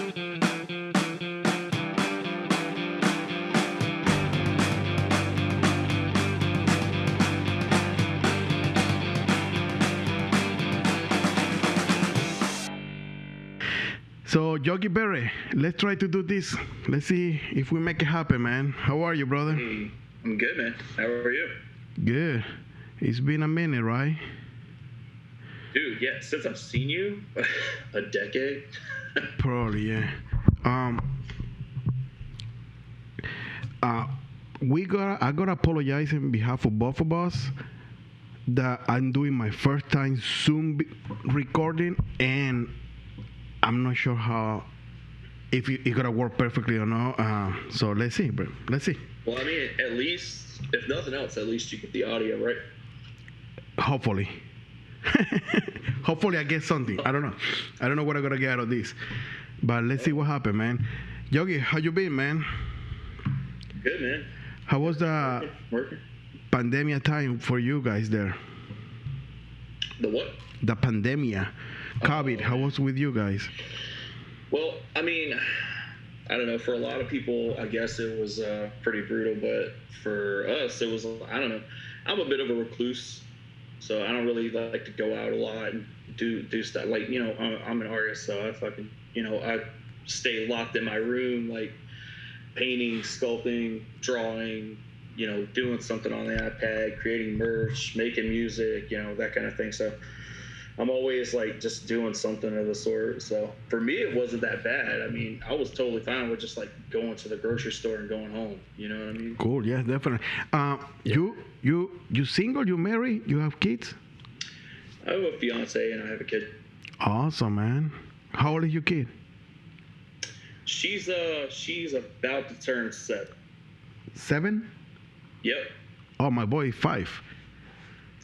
So, Yogi Barrett, let's try to do this. Let's see if we make it happen, man. How are you, brother? Hey, I'm good, man. How are you? Good. It's been a minute, right? Dude, yeah, since I've seen you, a decade. Probably, yeah. Um, I gotta apologize in behalf of both of us that I'm doing my first time Zoom recording, and I'm not sure how if it gonna work perfectly or not. So let's see, bro. Let's see. Well, I mean, at least, if nothing else, at least you get the audio, right? Hopefully. Hopefully I get something. I don't know. I don't know what I'm gonna get out of this. But let's see what happens, man. Yogi, how you been, man? Good, man. How was the Working. pandemia time for you guys there? The what? The pandemia. COVID, how was with you guys? Well, I mean, I don't know. For a lot of people, I guess it was pretty brutal, but for us, it was, I don't know. I'm a bit of a recluse, so I don't really like to go out a lot and do stuff. Like, you know, I'm an artist, so I fucking, you know, I stay locked in my room, like painting, sculpting, drawing, you know, doing something on the iPad, creating merch, making music, you know, that kind of thing. So I'm always like just doing something of the sort. So for me, it wasn't that bad. I mean, I was totally fine with just like going to the grocery store and going home. You know what I mean? Cool, yeah, definitely. You single, you married, you have kids? I have a fiance and I have a kid. Awesome, man. How old is your kid? She's about to turn 7. 7? Yep. Oh, my boy is 5.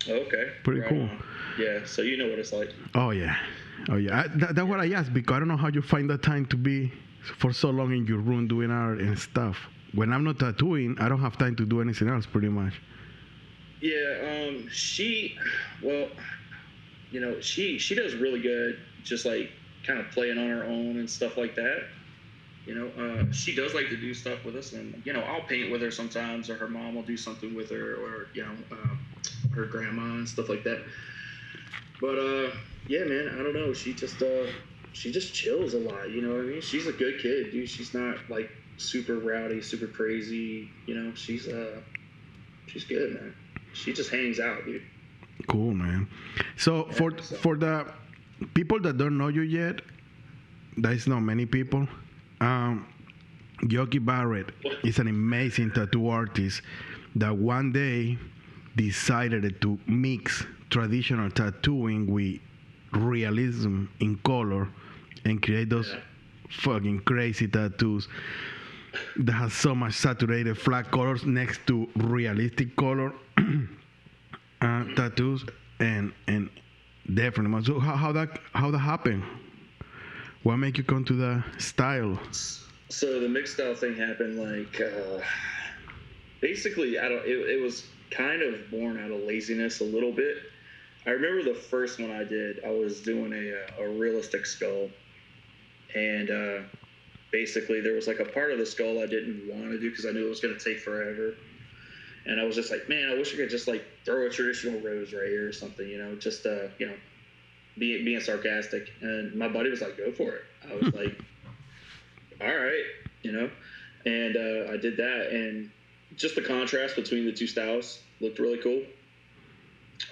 Okay. Pretty Right cool. on. Yeah. So you know what it's like. Oh yeah. That's what I asked, because I don't know how you find the time to be for so long in your room doing art and stuff. When I'm not tattooing, I don't have time to do anything else, pretty much. Yeah. Well, you know, she does really good, just like kind of playing on her own and stuff like that. You know, she does like to do stuff with us, and you know, I'll paint with her sometimes, or her mom will do something with her, or you know, her grandma and stuff like that. But yeah, man, I don't know. She just chills a lot. You know what I mean? She's a good kid, dude. She's not like super rowdy, super crazy. You know, she's good, man. She just hangs out, dude. Cool, man. So Yeah, for the people that don't know you yet, there's not many people. Yogi Barrett is an amazing tattoo artist that one day decided to mix traditional tattooing with realism in color and create those fucking crazy tattoos that has so much saturated flat colors next to realistic color tattoos and definitely. So how that happened? What make you come to the style? So the mixed style thing happened like basically it was kind of born out of laziness a little bit. I remember the first one I did, I was doing a realistic skull, and basically there was like a part of the skull I didn't want to do because I knew it was going to take forever, and I was just like, man, I wish I could just like throw a traditional rose right here or something, you know, just you know, being sarcastic. And my buddy was like, go for it. I was like, all right, you know, and I did that, and just the contrast between the two styles looked really cool.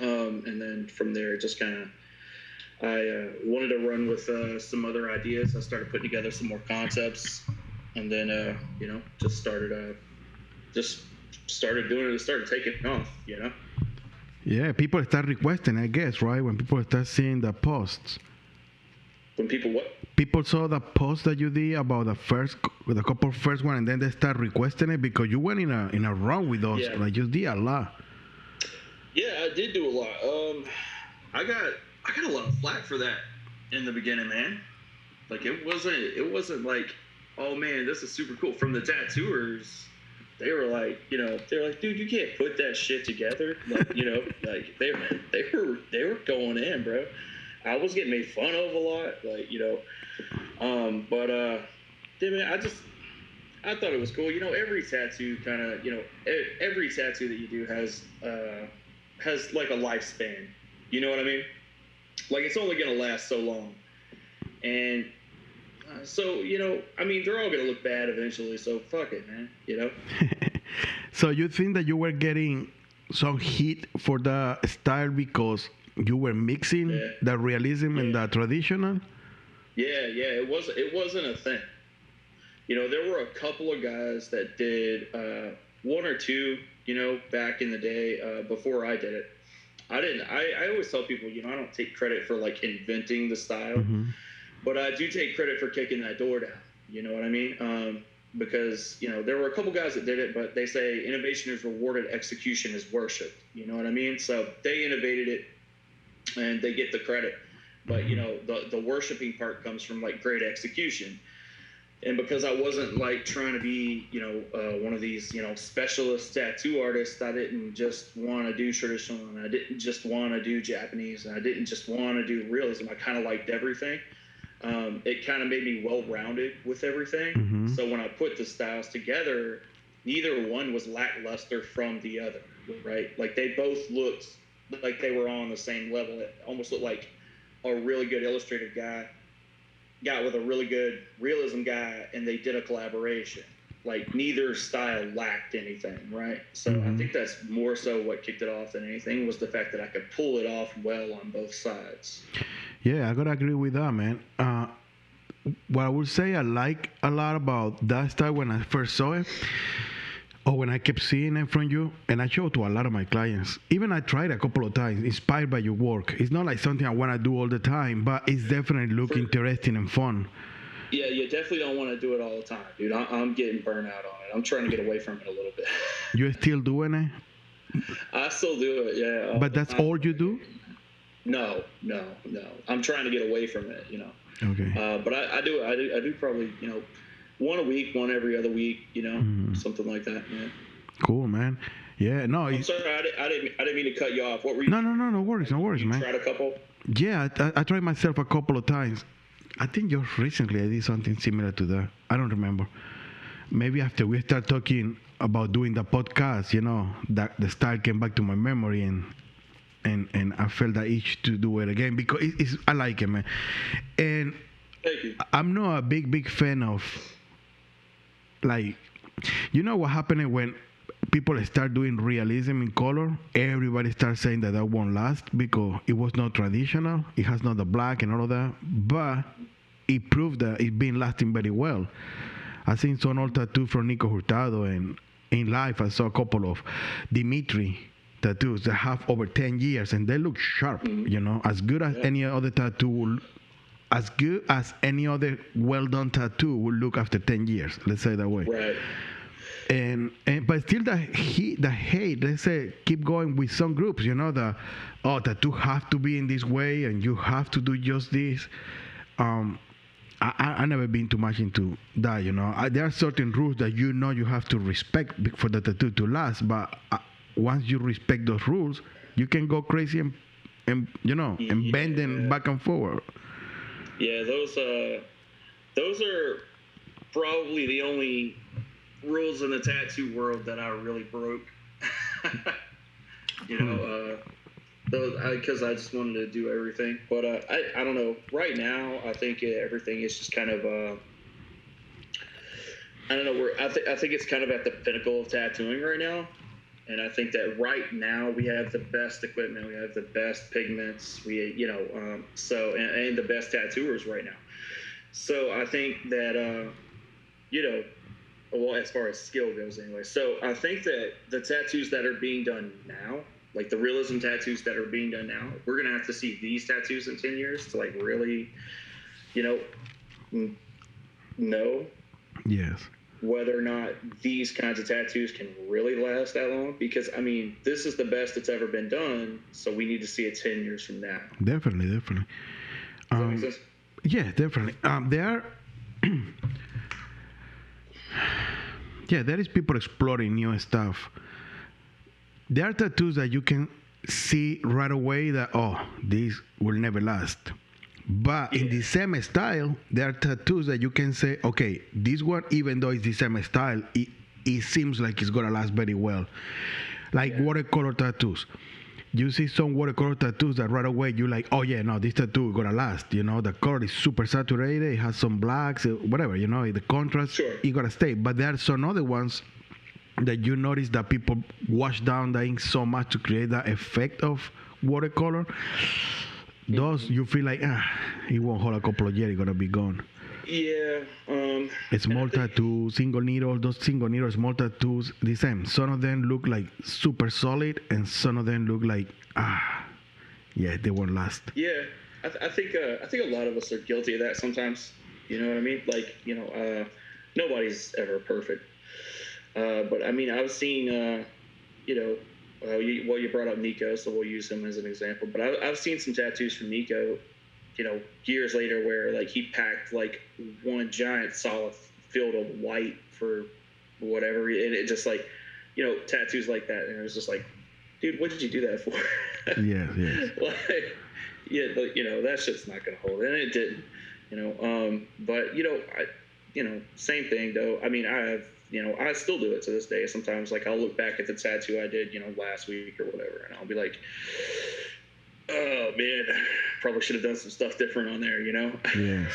And then from there, just kind of, I wanted to run with some other ideas. I started putting together some more concepts, and then you know, just started doing it. It started taking off, you know. Yeah, people start requesting, I guess, right? When people start seeing the posts. When people what? People saw the post that you did about the couple first one, and then they start requesting it because you went in a run with those. Yeah. Like you did a lot. Yeah, I did do a lot. I got a lot of flack for that in the beginning, man. Like it wasn't like, oh man, this is super cool. From the tattooers, they were like, you know, they're like, dude, you can't put that shit together. Like, you know, like they were going in, bro. I was getting made fun of a lot, like, but yeah, man, I thought it was cool. Every tattoo kind of, every tattoo that you do has like a lifespan. You know what I mean? Like, it's only gonna last so long, and so I mean, they're all gonna look bad eventually. So fuck it, man. So you think that you were getting some heat for the style because you were mixing the realism and the traditional? Yeah, it wasn't a thing. There were a couple of guys that did one or two, back in the day before I did it. I always tell people, I don't take credit for like inventing the style, but I do take credit for kicking that door down. You know what I mean? Because, there were a couple guys that did it, but they say innovation is rewarded, execution is worshipped. You know what I mean? So they innovated it and they get the credit. But, the worshiping part comes from like great execution. And because I wasn't like trying to be, one of these, specialist tattoo artists, I didn't just want to do traditional, and I didn't just want to do Japanese, and I didn't just want to do realism. I kind of liked everything. It kind of made me well-rounded with everything. So when I put the styles together, neither one was lackluster from the other, right? Like, they both looked like they were on the same level. It almost looked like a really good illustrative guy got with a really good realism guy, and they did a collaboration. Like, neither style lacked anything, right? So I think that's more so what kicked it off than anything, was the fact that I could pull it off well on both sides. Yeah, I gotta agree with that, man. What I would say I like a lot about that style when I first saw it, or when I kept seeing it from you, and I showed to a lot of my clients. Even I tried a couple of times, inspired by your work. It's not like something I want to do all the time, but it's definitely look interesting and fun. Yeah, you definitely don't want to do it all the time, dude. I'm getting burnt out on it. I'm trying to get away from it a little bit. You're still doing it? I still do it, yeah. But that's all you do? No. I'm trying to get away from it, Okay. But I do probably, one a week, one every other week, something like that. Yeah. Cool, man. Yeah, no. I'm sorry, I didn't mean to cut you off. What were you? No worries, you man. Tried a couple? Yeah, I tried myself a couple of times. I think just recently I did something similar to that. I don't remember. Maybe after we start talking about doing the podcast, that the style came back to my memory, and I felt the itch to do it again because I like it, man. And Thank you. I'm not a big fan of, like, what happened when people start doing realism in color? Everybody starts saying that won't last because it was not traditional. It has not the black and all of that. But it proved that it's been lasting very well. I seen some old tattoo from Nico Hurtado, and in life I saw a couple of Dimitri tattoos that have over 10 years, and they look sharp, as good as any other tattoo as good as any other well-done tattoo will look after 10 years, let's say that way. Right. And but still the hate, let's say, keep going with some groups, tattoo have to be in this way and you have to do just this. I never been too much into that, there are certain rules that you have to respect for the tattoo to last, but once you respect those rules, you can go crazy and bend them back and forward. Yeah, those are probably the only rules in the tattoo world that I really broke. Because I just wanted to do everything. But I don't know. Right now, I think everything is just kind of I don't know. I think it's kind of at the pinnacle of tattooing right now. And I think that right now we have the best equipment, we have the best pigments, and the best tattooers right now. So I think that, well, as far as skill goes anyway. So I think that the tattoos that are being done now, like the realism tattoos that are being done now, we're going to have to see these tattoos in 10 years to like really, know. Yes. Whether or not these kinds of tattoos can really last that long. Because, I mean, this is the best that's ever been done, so we need to see it 10 years from now. Definitely. Does that make sense? Yeah, definitely. There is people exploring new stuff. There are tattoos that you can see right away that, oh, this will never last. But in the same style, there are tattoos that you can say, okay, this one, even though it's the same style, it seems like it's gonna last very well. Like watercolor tattoos. You see some watercolor tattoos that right away you're like, oh yeah, no, this tattoo is gonna last. You know, the color is super saturated, it has some blacks, whatever, you know, the contrast, it gotta stay. But there are some other ones that you notice that people wash down the ink so much to create that effect of watercolor. Those you feel like it won't hold a couple of years, it's gonna be gone. Yeah. Small tattoos, single needle, those single needle small tattoos, the same. Some of them look like super solid, and some of them look like yeah, they won't last. Yeah, I think a lot of us are guilty of that sometimes. You know what I mean? Like, nobody's ever perfect. But I mean, I've seen, you brought up Nico, so we'll use him as an example. But I've seen some tattoos from Nico, years later, where like he packed like one giant solid field of white for whatever, and it just like, tattoos like that, and it was just like, dude, what did you do that for? Yeah. Like, that shit's not gonna hold, and it didn't. But same thing though. I mean, I have. I still do it to this day. Sometimes, like, I'll look back at the tattoo I did, last week or whatever, and I'll be like, oh, man, probably should have done some stuff different on there, Yes.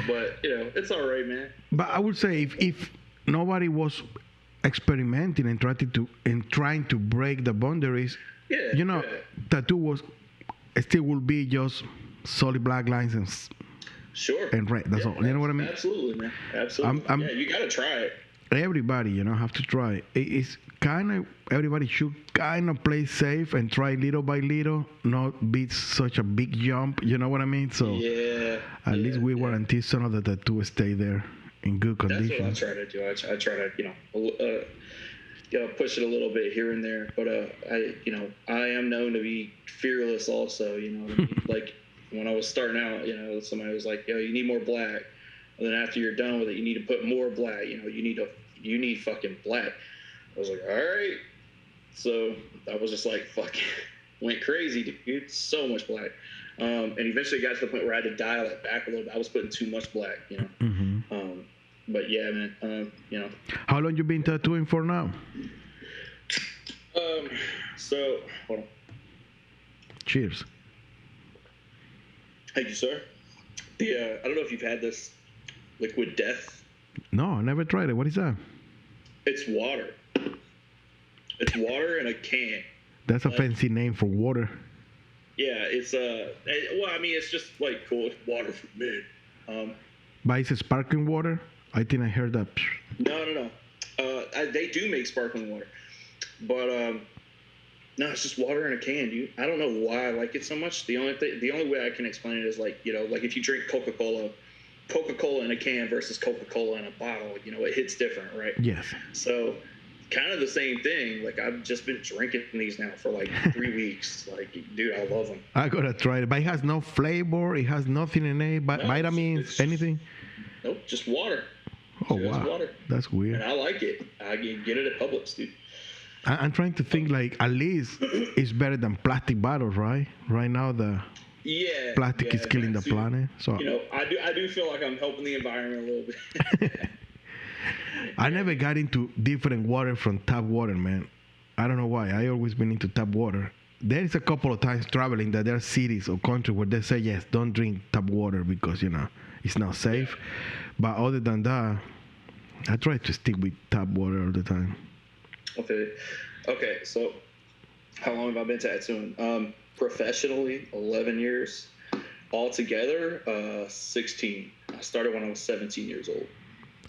But, it's all right, man. But I would say if nobody was experimenting and trying to break the boundaries, tattoo still will be just solid black lines and red. That's all. You know what I mean? Absolutely, man. Absolutely. You got to try it. Everybody, have to try. It's kind of, everybody should kind of play safe and try little by little, not be such a big jump. You know what I mean? So at least we guarantee some of the tattoo stay there in good condition. That's what I try to do. I try to, push it a little bit here and there. But I am known to be fearless also. You know what I mean? Like when I was starting out, somebody was like, "Yo, you need more black." And then after you're done with it, you need to put more black. You need fucking black. I was like, all right. So I was just like, fucking went crazy, dude. So much black. And eventually got to the point where I had to dial it back a little bit. I was putting too much black, Mm-hmm. But yeah, man, How long you been tattooing for now? So, hold on. Cheers. Thank you, sir. I don't know if you've had this liquid death. No, I never tried it. What is that? It's water. It's water in a can. That's a fancy name for water. Yeah, it's it's just like cool. It's water for men. But it's sparkling water? I think I heard that. No. They do make sparkling water, but no, it's just water in a can, dude. I don't know why I like it so much. The only way I can explain it is like if you drink Coca-Cola in a can versus Coca-Cola in a bottle, it hits different, right? Yes. So kind of the same thing. Like I've just been drinking these now for like 3 weeks. Like, dude, I love them. I gotta try it, but it has no flavor. It has nothing in it, but vitamins, anything. Nope, just water. Oh wow, water. That's weird. And I like it. I get it at Publix, dude. I'm trying to think like at least it's better than plastic bottles, right? Right now the plastic is killing the planet. So I do feel like I'm helping the environment a little bit. I never got into different water from tap water, man. I don't know why. I always been into tap water. There is a couple of times traveling that there are cities or countries where they say yes, don't drink tap water because it's not safe. But other than that, I try to stick with tap water all the time. Okay. So how long have I been tattooing? Professionally, 11 years. Altogether, 16. I started when I was 17 years old.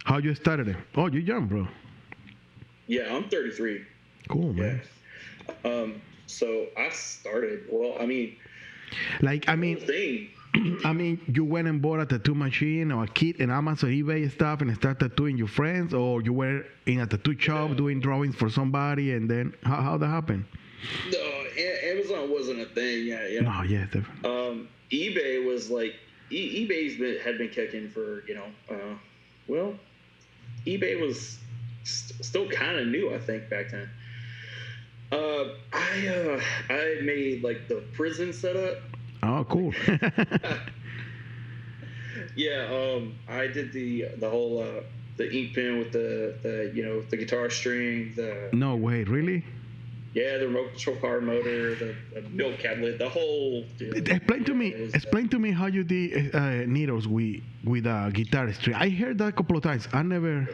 How you started it? Oh, you're young, bro. Yeah, I'm 33. Cool, man. Yeah. So I started, you went and bought a tattoo machine or a kit in Amazon, eBay stuff and started tattooing your friends, or you were in a tattoo shop doing drawings for somebody, and then how that happened? No, Amazon wasn't a thing yet. No, yeah, definitely. eBay was like, had been kicking for, eBay was still kind of new, I think, back then. I made like the prison setup. Oh, cool. Yeah, I did the whole the ink pen with the the guitar string, No way, really? the remote control car motor, the milk cabinet, the whole deal. Explain to me how you did needles with a guitar string. I heard that a couple of times. I never.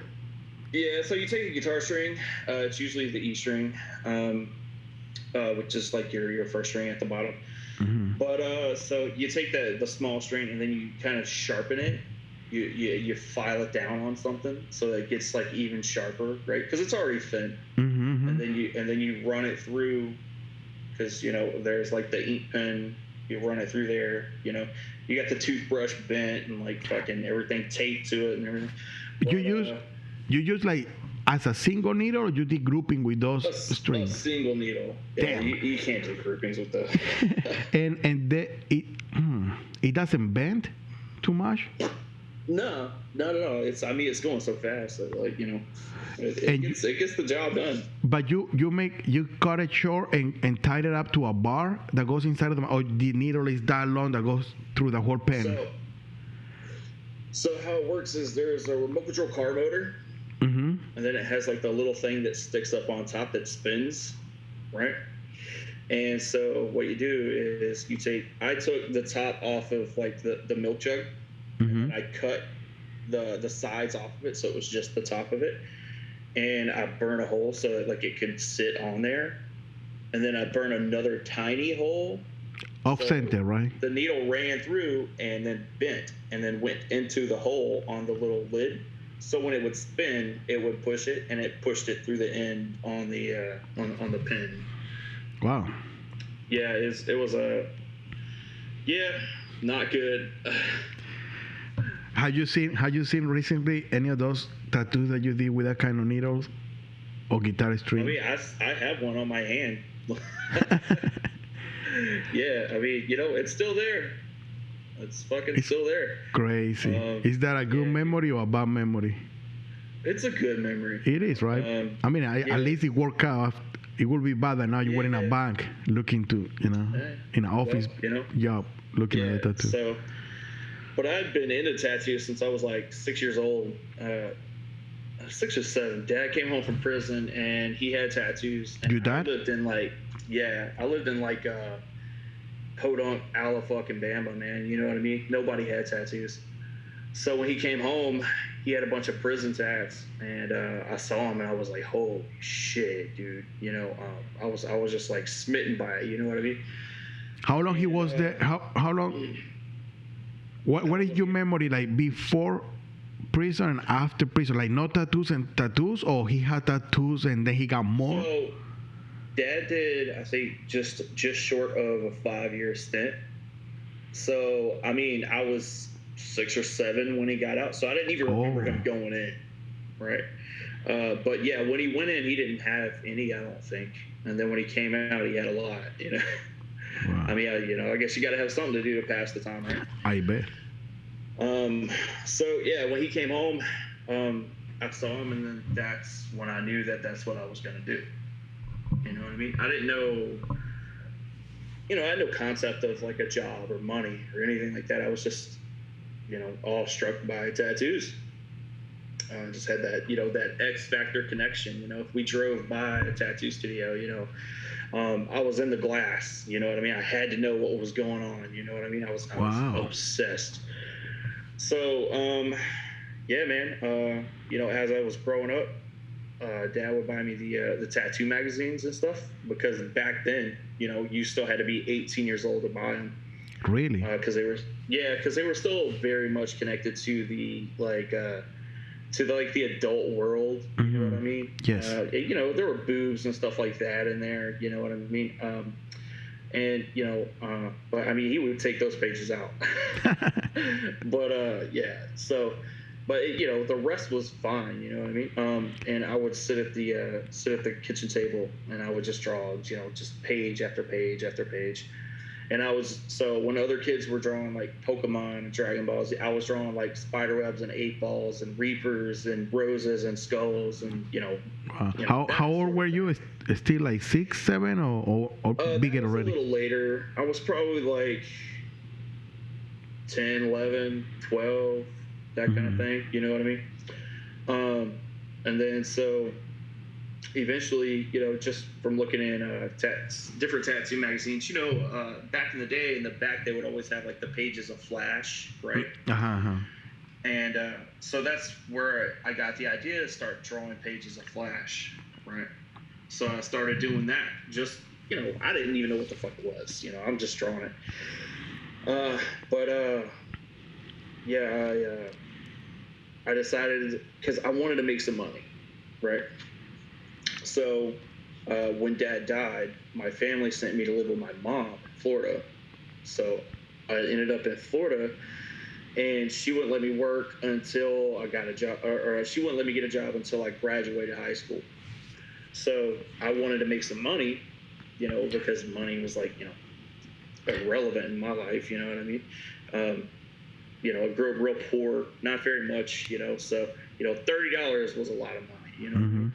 Yeah, so you take a guitar string. It's usually the E string, which is like your first string at the bottom. Mm-hmm. But so you take the small string and then you kind of sharpen it. You file it down on something so that it gets like even sharper, right? Because it's already thin. Mm-hmm. And then you run it through, because there's like the ink pen. You run it through there. You got the toothbrush bent and like fucking everything taped to it and everything. But, you use like as a single needle, or you did grouping with those strings? A single needle. Yeah, Damn. you can't do groupings with those. and it doesn't bend too much. No. It's going so fast that it gets the job done. But you cut it short and tied it up to a bar that goes inside of them, or the needle is that long that goes through the whole pen. So how it works is there's a remote control car motor, mm-hmm. and then it has like the little thing that sticks up on top that spins, right? And so what you do is I took the top off of like the milk jug, mm-hmm. and I cut the sides off of it, so it was just the top of it, and I burn a hole so that like it could sit on there, and then I burn another tiny hole off center, right? The needle ran through and then bent and then went into the hole on the little lid, so when it would spin it would push it, and it pushed it through the end on the on the pin. Wow. Yeah, it was not good. Have you seen recently any of those tattoos that you did with that kind of needles or guitar string? I mean, I have one on my hand. Yeah, I mean, it's still there. It's fucking still there. Crazy. Is that a good memory or a bad memory? It's a good memory. It is, right? I mean, at least it worked out. It would be bad that now you were in a bank looking to, in an office job looking at a tattoo. So, but I've been into tattoos since I was like 6 years old. 6 or 7. Dad came home from prison and he had tattoos. And Your dad? I lived in like Podunk, Ala fucking Bama, man. You know what I mean? Nobody had tattoos. So when he came home, he had a bunch of prison tats, and I saw him and I was like, holy shit, dude. I was just like smitten by it. You know what I mean? How long he was there? How long? What is your memory like before prison and after prison? Like no tattoos and tattoos, or he had tattoos and then he got more? So, Dad did, I think, just short of a 5-year stint. So, I mean, I was 6 or 7 when he got out, so I didn't even remember him going in, right? But yeah, when he went in, he didn't have any, I don't think. And then when he came out, he had a lot, Wow. I mean, I guess you got to have something to do to pass the time, right? I bet. So yeah, when he came home, I saw him, and then that's when I knew that that's what I was gonna do. You know what I mean? I didn't know, I had no concept of like a job or money or anything like that. I was just, all struck by tattoos. Just had that, that X Factor connection. If we drove by a tattoo studio, I was in the glass. You know what I mean? I had to know what was going on. You know what I mean? I was obsessed. So, yeah, man. As I was growing up, Dad would buy me the tattoo magazines and stuff, because back then, you still had to be 18 years old to buy them. Really? Because they were still very much connected to the the adult world. You know what I mean? Yes. There were boobs and stuff like that in there. You know what I mean? But I mean, he would take those pages out. But yeah. So. But the rest was fine. You know what I mean? And I would sit at the kitchen table, and I would just draw, just page after page after page. And so when other kids were drawing like Pokemon and Dragon Balls, I was drawing like spiderwebs and 8-balls and reapers and roses and skulls and How old were you? Still like 6, 7, or bigger that was already? a little later. I was probably like 10, 11, 12, that kind of thing. You know what I mean? And then so eventually, just from looking in different tattoo magazines, back in the day, in the back they would always have like the pages of Flash, right? And so that's where I got the idea to start drawing pages of Flash, right? So I started doing that. Just, I didn't even know what the fuck it was. I'm just drawing it. I decided, because I wanted to make some money, right? So when Dad died, my family sent me to live with my mom in Florida. So I ended up in Florida, and she wouldn't let me work until I got a job, or she wouldn't let me get a job until I graduated high school. So I wanted to make some money, because money was like, irrelevant in my life, you know what I mean? I grew up real poor, not very much, so, $30 was a lot of money, what I mean?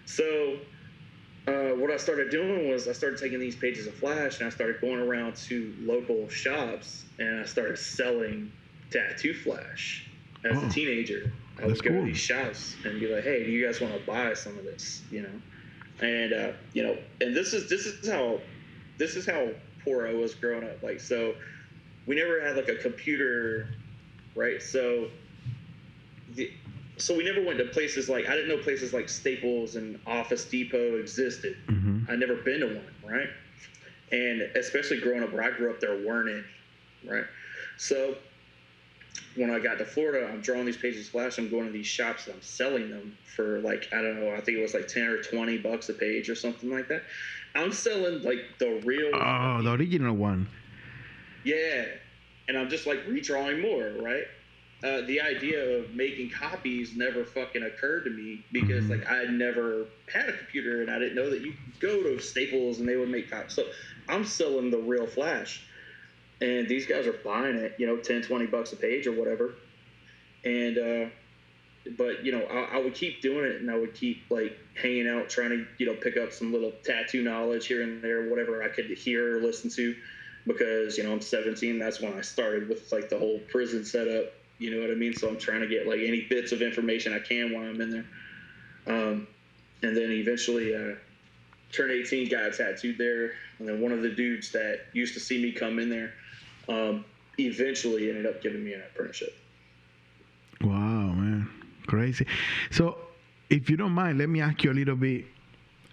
So what I started doing was I started taking these pages of Flash, and I started going around to local shops, and I started selling tattoo Flash as a teenager. I would go to these shops and be like, "Hey, do you guys want to buy some of this?" And and this is how poor I was growing up. Like, so we never had like a computer, right? So we never went to places like, I didn't know places like Staples and Office Depot existed. I'd never been to one, right? And especially growing up where I grew up, there weren't any, right? So when I got to Florida, I'm drawing these pages of Flash. I'm going to these shops and I'm selling them for like, I don't know, I think it was like $10 or $20 a page or something like that. I'm selling like the real. Oh, the original one. Yeah. And I'm just like redrawing more, right? The idea of making copies never fucking occurred to me because like I had never had a computer and I didn't know that you could go to Staples and they would make copies. So I'm selling the real Flash, and these guys are buying it, $10-$20 a page or whatever. And but I would keep doing it, and I would keep like hanging out, trying to pick up some little tattoo knowledge here and there, whatever I could hear or listen to, because I'm 17. That's when I started with like the whole prison setup. You know what I mean? So I'm trying to get like any bits of information I can while I'm in there. And then eventually turned 18, got tattooed there. And then one of the dudes that used to see me come in there eventually ended up giving me an apprenticeship. Wow, man. Crazy. So if you don't mind, let me ask you a little bit.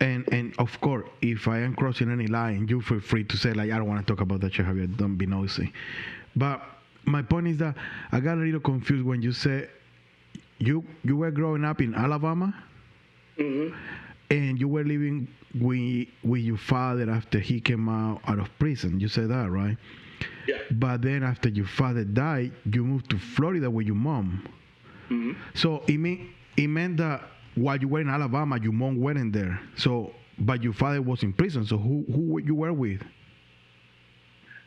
And of course, if I am crossing any line, you feel free to say, like, I don't want to talk about that, Javier. Don't be nosy. But my point is that I got a little confused when you said you were growing up in Alabama, and you were living with your father after he came out of prison. You said that, right? Yeah. But then after your father died, you moved to Florida with your mom. So it meant that while you were in Alabama, your mom wasn't there. So, but your father was in prison. So who you were with?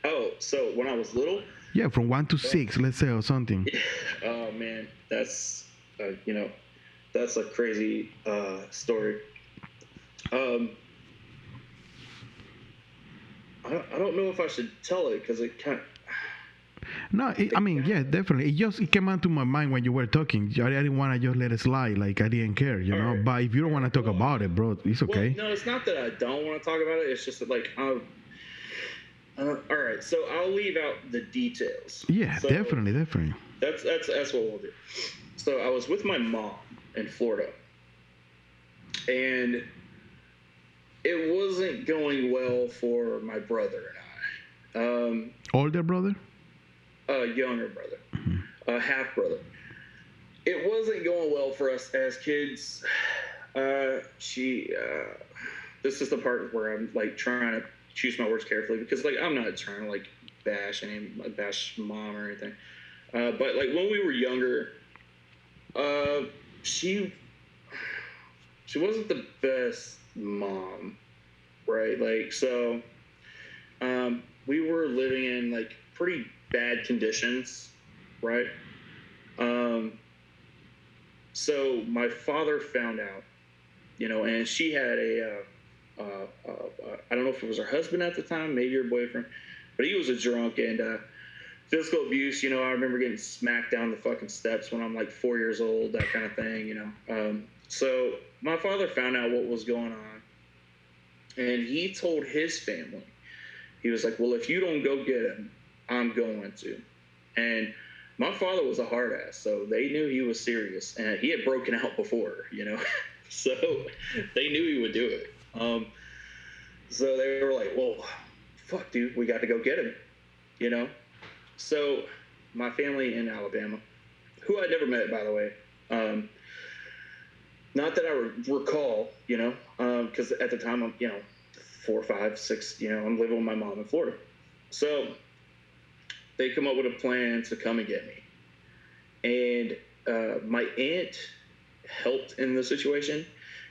Oh, so when I was little. Yeah, from 1 to 6, let's say, or something. Oh man, that's that's a crazy story. I don't know if I should tell it because it can't. No, I mean, yeah, definitely. It came out to my mind when you were talking. I didn't want to just let it slide, like I didn't care, you know. Right. But if you don't want to talk about it, bro, it's okay. Well, no, it's not that I don't want to talk about it. It's just that, like, all right, so I'll leave out the details. Yeah, so definitely. That's what we'll do. So I was with my mom in Florida, and it wasn't going well for my brother and I. Older brother? Younger brother, half brother. It wasn't going well for us as kids. This is the part where I'm like trying to choose my words carefully because like I'm not trying to like bash mom or anything. But like when we were younger, she wasn't the best mom, right? Like so. we were living in like pretty bad conditions, right? So my father found out, and she had I don't know if it was her husband at the time, maybe her boyfriend, but he was a drunk, and physical abuse, I remember getting smacked down the fucking steps when I'm like 4 years old, that kind of thing. So my father found out what was going on, and he told his family. He was like, well, if you don't go get him, I'm going to. And my father was a hard ass, so they knew he was serious, and he had broken out before, so they knew he would do it. So they were like, well, fuck, dude, we got to go get him, So my family in Alabama, who I never met, by the way, not that I recall, because at the time I'm, 4, 5, 6, I'm living with my mom in Florida. So they come up with a plan to come and get me. And my aunt helped in the situation.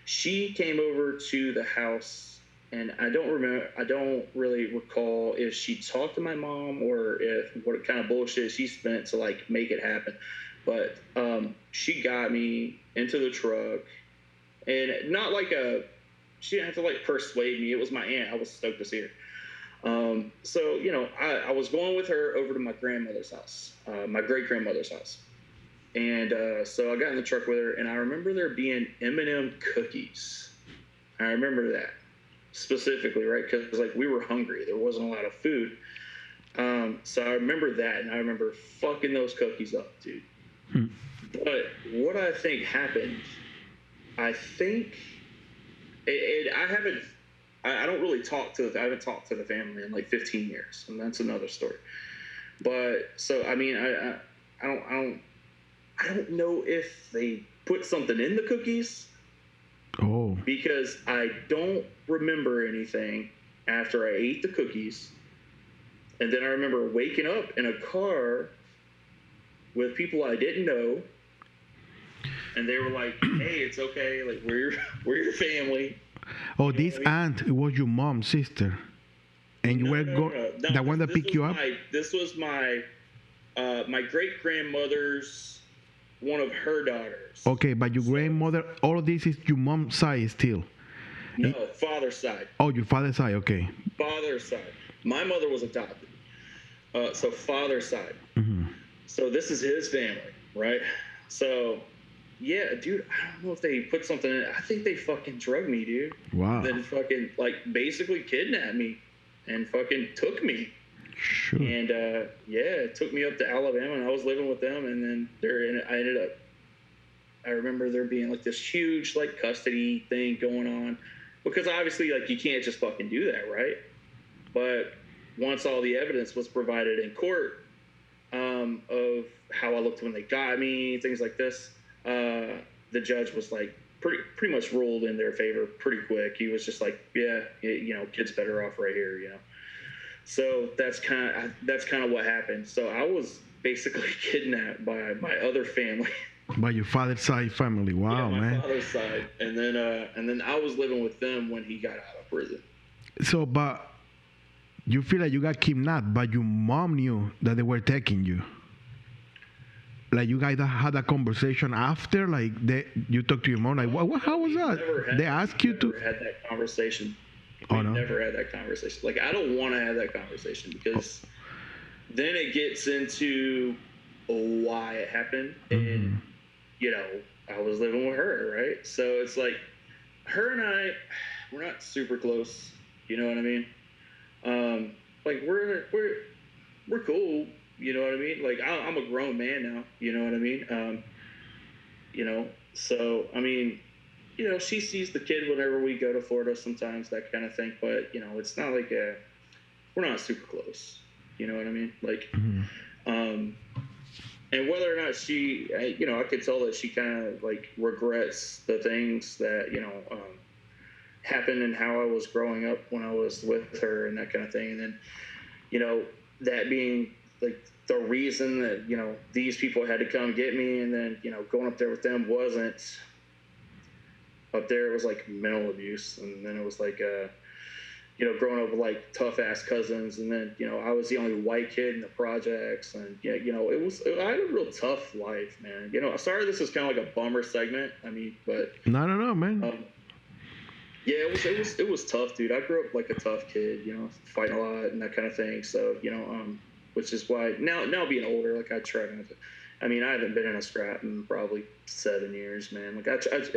She came over to the house, and I don't really recall if she talked to my mom or what kind of bullshit she spent to like make it happen. But she got me into the truck, and not like she didn't have to like persuade me. It was my aunt. I was stoked to see her. So, I was going with her over to my grandmother's house, my great-grandmother's house. And so I got in the truck with her, and I remember there being M&M cookies. I remember that specifically, right? Because like we were hungry. There wasn't a lot of food. So I remember that, and I remember fucking those cookies up, dude. But what I think happened, I think, I haven't talked to the family in like 15 years, and that's another story. But so I mean, I don't know if they put something in the cookies. Oh. Because I don't remember anything after I ate the cookies. And then I remember waking up in a car with people I didn't know. And they were like, hey, it's okay. Like, we're your family. Oh, this aunt, it was your mom's sister. And you were the one that picked you up? This was my great-grandmother's, one of her daughters. Okay, but your grandmother, all of this is your mom's side still? No, father's side. Oh, your father's side, okay. Father's side. My mother was adopted. So father's side. Mm-hmm. So this is his family, right? So, yeah, dude, I don't know if they put something in. I think they fucking drugged me, dude. Wow. Then fucking, like, basically kidnapped me and fucking took me. Sure. And, it took me up to Alabama, and I was living with them, and then I remember there being, like, this huge, like, custody thing going on. Because obviously, like, you can't just fucking do that, right? But once all the evidence was provided in court of how I looked when they got me, things like this, the judge was, like, pretty much ruled in their favor pretty quick. He was just like, yeah, kid's better off right here, So that's kind of what happened. So I was basically kidnapped by my other family. By your father's side family. Wow, my man. father's side, and then I was living with them when he got out of prison. So, but you feel like you got kidnapped, but your mom knew that they were taking you. Like you guys had a conversation after, like you talked to your mom, like what? How was that? They asked you to. Never had that conversation. Oh, no? Never had that conversation. Like, I don't want to have that conversation because then it gets into why it happened. And, I was living with her, right? So it's like her and I, we're not super close. You know what I mean? Like, we're cool. You know what I mean? Like, I'm a grown man now. You know what I mean? So, I mean, she sees the kid whenever we go to Florida sometimes, that kind of thing. But, it's not like we're not super close. You know what I mean? Like, and whether or not she, I could tell that she kind of like regrets the things that, happened and how I was growing up when I was with her and that kind of thing. And then, that being like the reason that, these people had to come get me. And then, going up there with them wasn't. Up there, it was like mental abuse, and then it was like, growing up with like tough ass cousins, and then I was the only white kid in the projects, and I had a real tough life, man. Sorry, this is kind of like a bummer segment. I mean, but No, man. Yeah, it was tough, dude. I grew up like a tough kid, fighting a lot and that kind of thing. So which is why now being older, like I try not to. I mean, I haven't been in a scrap in probably 7 years, man. Like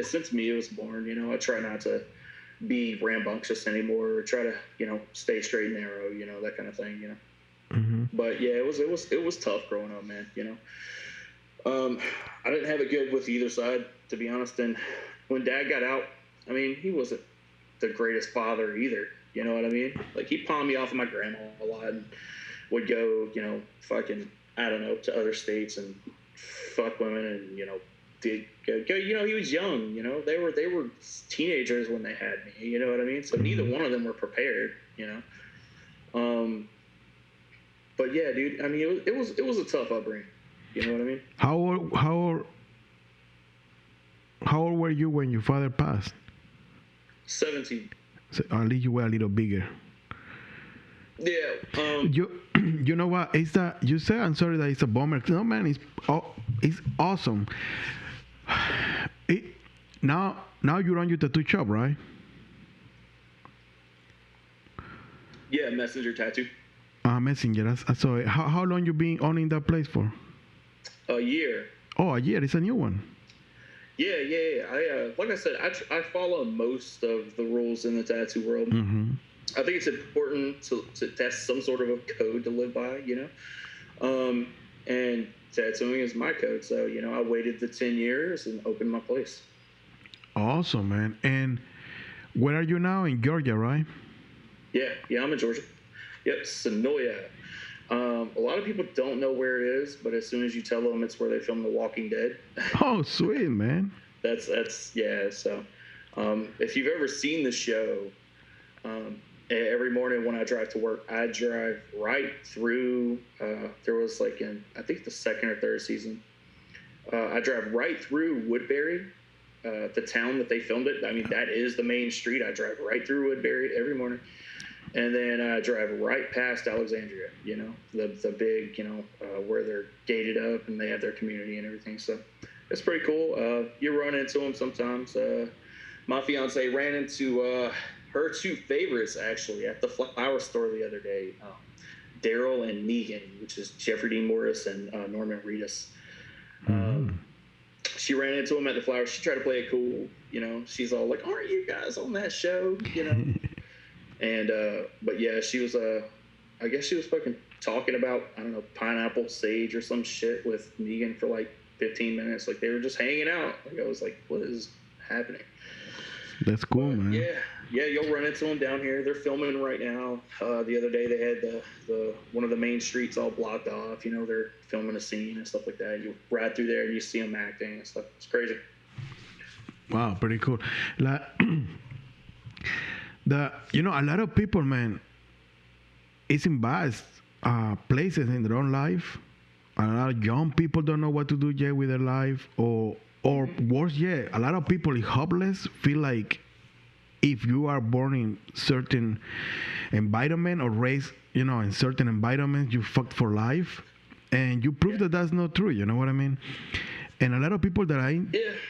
since Mia was born, I try not to be rambunctious anymore, or try to stay straight and narrow, that kind of thing, Mm-hmm. But yeah, it was tough growing up, man. I didn't have it good with either side, to be honest. And when Dad got out, I mean, he wasn't the greatest father either. You know what I mean? Like, he pawned me off of my grandma a lot and would go, fucking, I don't know, to other states and fuck women and, did go, he was young, they were teenagers when they had me, you know what I mean? So neither one of them were prepared, But yeah, dude, I mean, it was a tough upbringing. You know what I mean? How old were you when your father passed? 17. So at least you were a little bigger. Yeah. You know what? It's that you say. I'm sorry that it's a bummer. No, man, it's awesome. Now you run your tattoo shop, right? Yeah, Messenger Tattoo. Messenger. So how long you been owning that place for? A year. Oh, a year. It's a new one. Yeah. I like I said, I follow most of the rules in the tattoo world. Mm-hmm. I think it's important to have some sort of a code to live by, and tattooing is my code. So, I waited the 10 years and opened my place. Awesome, man. And where are you now? In Georgia, right? Yeah, I'm in Georgia. Yep, Sonoya. A lot of people don't know where it is, but as soon as you tell them it's where they filmed The Walking Dead. Oh, sweet, man. That's yeah. So, if you've ever seen the show, every morning when I drive to work, I drive right through. There was like I think the second or third season. I drive right through Woodbury, the town that they filmed it. I mean, that is the main street. I drive right through Woodbury every morning. And then I drive right past Alexandria, the big, where they're gated up and they have their community and everything. So it's pretty cool. You run into them sometimes. My fiance ran into her two favorites, actually, at the flower store the other day. Daryl and Negan, which is Jeffrey Dean Morris and Norman Reedus. She ran into him at the flower. She tried to play it cool. She's all like, aren't you guys on that show? And, but yeah, she was, I guess she was fucking talking about, I don't know, pineapple sage or some shit with Negan for like 15 minutes. Like, they were just hanging out. Like, I was like, what is happening? That's cool, man. Yeah, you'll run into them down here. They're filming right now. The other day they had the one of the main streets all blocked off. They're filming a scene and stuff like that. You ride through there and you see them acting and stuff. It's crazy. Wow, pretty cool. Like, a lot of people, man, it's in bad places in their own life. A lot of young people don't know what to do yet with their life, or worse yet, a lot of people is hopeless, feel like if you are born in certain environment or raised, in certain environments, you fucked for life. And you prove that that's not true, you know what I mean? And a lot of people that I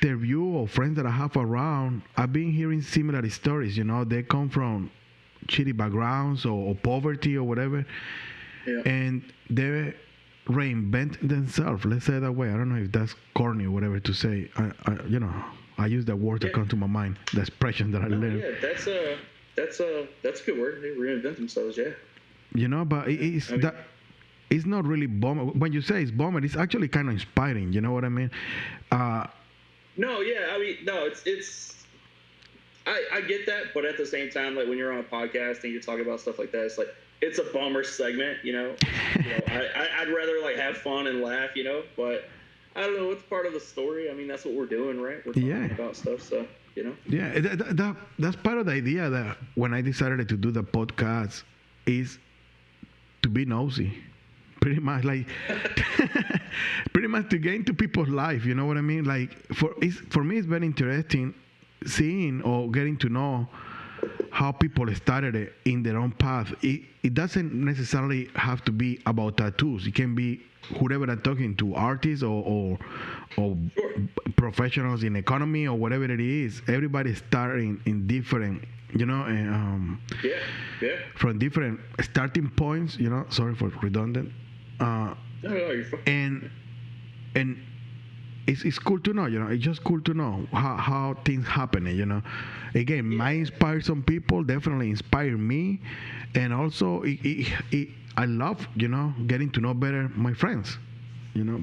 interview or friends that I have around, I've been hearing similar stories, they come from shitty backgrounds or poverty or whatever. Yeah. And they reinvent themselves, let's say it that way. I don't know if that's corny or whatever to say. I use that word that comes to my mind, the expression that I learned. Yeah, that's a good word. They reinvent themselves, yeah. But it's not really bummer. When you say it's bummer, it's actually kind of inspiring. You know what I mean? No, it's. I get that, but at the same time, like when you're on a podcast and you're talking about stuff like that, it's like it's a bummer segment. I'd rather like have fun and laugh, but I don't know. It's part of the story. I mean, that's what we're doing, right? We're talking about stuff, so Yeah, that's part of the idea that when I decided to do the podcast is to be nosy. Pretty much to get into people's life, you know what I mean? Like for me, it's very interesting seeing or getting to know how people started it in their own path. It doesn't necessarily have to be about tattoos. It can be whoever I'm talking to, artists or Sure. professionals in economy or whatever it is. Everybody starting in different, Yeah. Yeah. from different starting points. Sorry for redundant. No, you're fine. And it's cool to know, it's just cool to know how things happen, again, might inspire some people, definitely inspire me, and also I love, getting to know better my friends,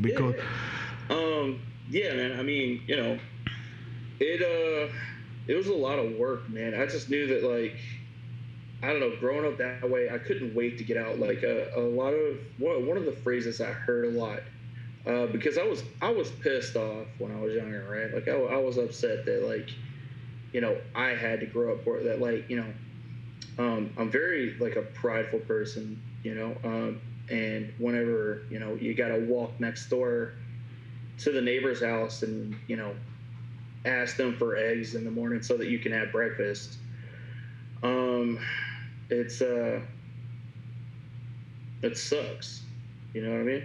because Yeah, man. I mean, it was a lot of work, man. I just knew that, like, I don't know, growing up that way, I couldn't wait to get out. Like, a lot of one of the phrases I heard a lot, because I was pissed off when I was younger, right? Like, I was upset that, like, I had to grow up for that. Like, I'm very, like, a prideful person, and whenever you got to walk next door to the neighbor's house and ask them for eggs in the morning so that you can have breakfast. It's it sucks, you know what I mean?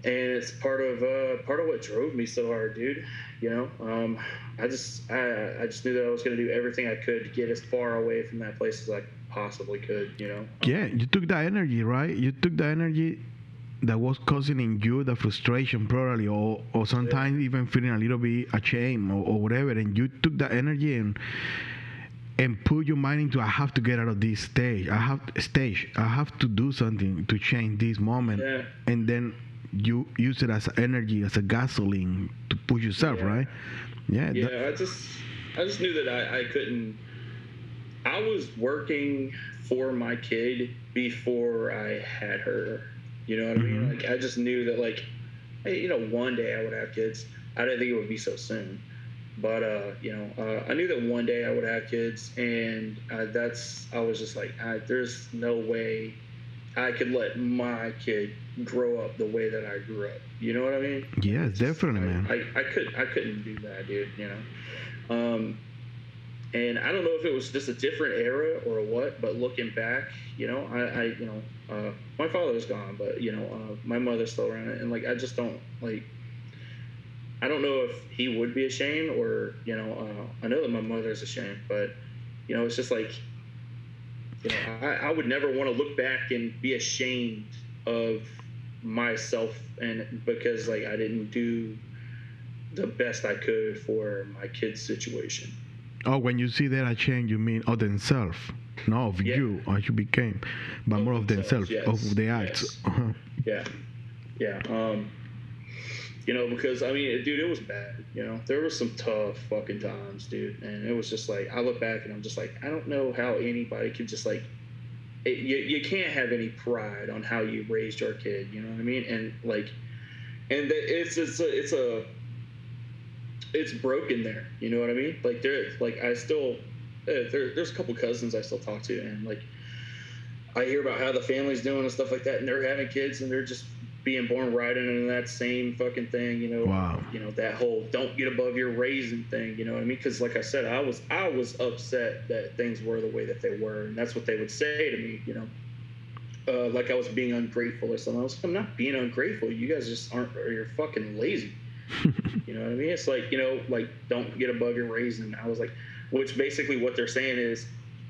And it's part of what drove me so hard, dude. I just knew that I was gonna do everything I could to get as far away from that place as I possibly could. yeah, you took that energy, right? You took the energy that was causing in you the frustration, probably, or sometimes even feeling a little bit ashamed or whatever, and you took that energy and put your mind into, I have to get out of this stage. I have to do something to change this moment. Yeah. And then you use it as energy, as a gasoline to push yourself, right? Yeah. Yeah. I just knew that I couldn't. I was working for my kid before I had her. You know what I mean? Like, I just knew that, like, hey, one day I would have kids. I didn't think it would be so soon. But, I knew that one day I would have kids, and I was just like, there's no way I could let my kid grow up the way that I grew up. You know what I mean? Yes, definitely, man. I couldn't do that, dude, and I don't know if it was just a different era or what, but looking back, my father's gone, but, my mother's still around, and, like, I just don't, like, I don't know if he would be ashamed or, I know that my mother's ashamed, but, it's just like, I would never want to look back and be ashamed of myself, and because, like, I didn't do the best I could for my kid's situation. Oh, when you see that a change, you mean of themselves, not of you, as you became, but more of themselves, yes. of the acts. Yes. Yeah. Because, I mean, dude, it was bad. There was some tough fucking times, dude. And it was just like, I look back and I'm just like, I don't know how anybody could just, like, you can't have any pride on how you raised your kid. You know what I mean? And, like, and it's broken there. You know what I mean? Like, I still, there's a couple cousins I still talk to, and, like, I hear about how the family's doing and stuff like that, and they're having kids, and they're just being born right into that same fucking thing, Wow. That whole don't get above your raising thing, you know what I mean? Because, like I said, I was upset that things were the way that they were, and that's what they would say to me, like I was being ungrateful or something. I was like, I'm not being ungrateful. You guys just you're fucking lazy. You know what I mean? It's like, like, don't get above your raising. I was like, which basically what they're saying is,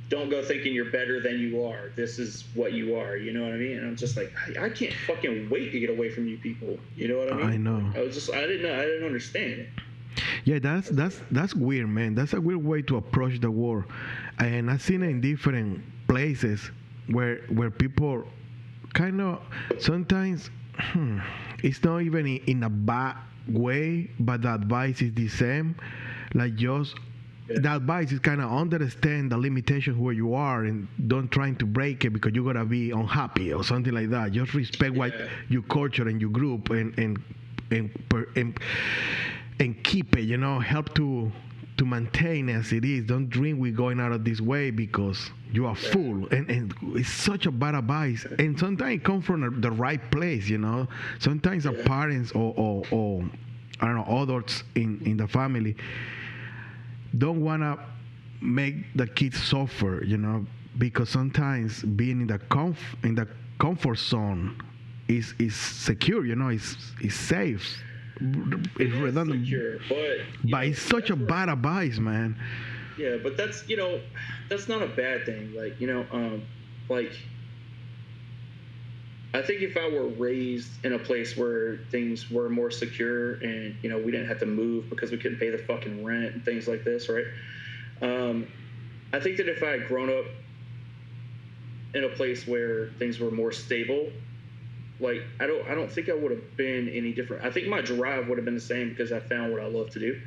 don't go thinking you're better than you are. This is what you are. You know what I mean? And I'm just like, I can't fucking wait to get away from you people. You know what I mean? I know. I didn't understand it. Yeah, that's weird, man. That's a weird way to approach the war, and I've seen it in different places where people kind of sometimes it's not even in a bad way, but the advice is the same. Like, just the advice is kind of understand the limitation where you are and don't trying to break it because you're gonna be unhappy or something like that. Just respect what your culture and your group and keep it. Help to maintain as it is. Don't dream we're going out of this way because you are full. And it's such a bad advice. And sometimes it comes from the right place. Sometimes our parents or I don't know, adults in the family don't want to make the kids suffer, because sometimes being in the comfort zone is secure, is safe. It It's is redundant, secure, but but it's such a that's where, bad advice, man. yeah, but that's not a bad thing. Like I think if I were raised in a place where things were more secure and we didn't have to move because we couldn't pay the fucking rent and things like this, right? I think that if I had grown up in a place where things were more stable, like I don't think I would have been any different. I think my drive would have been the same because I found what I love to do.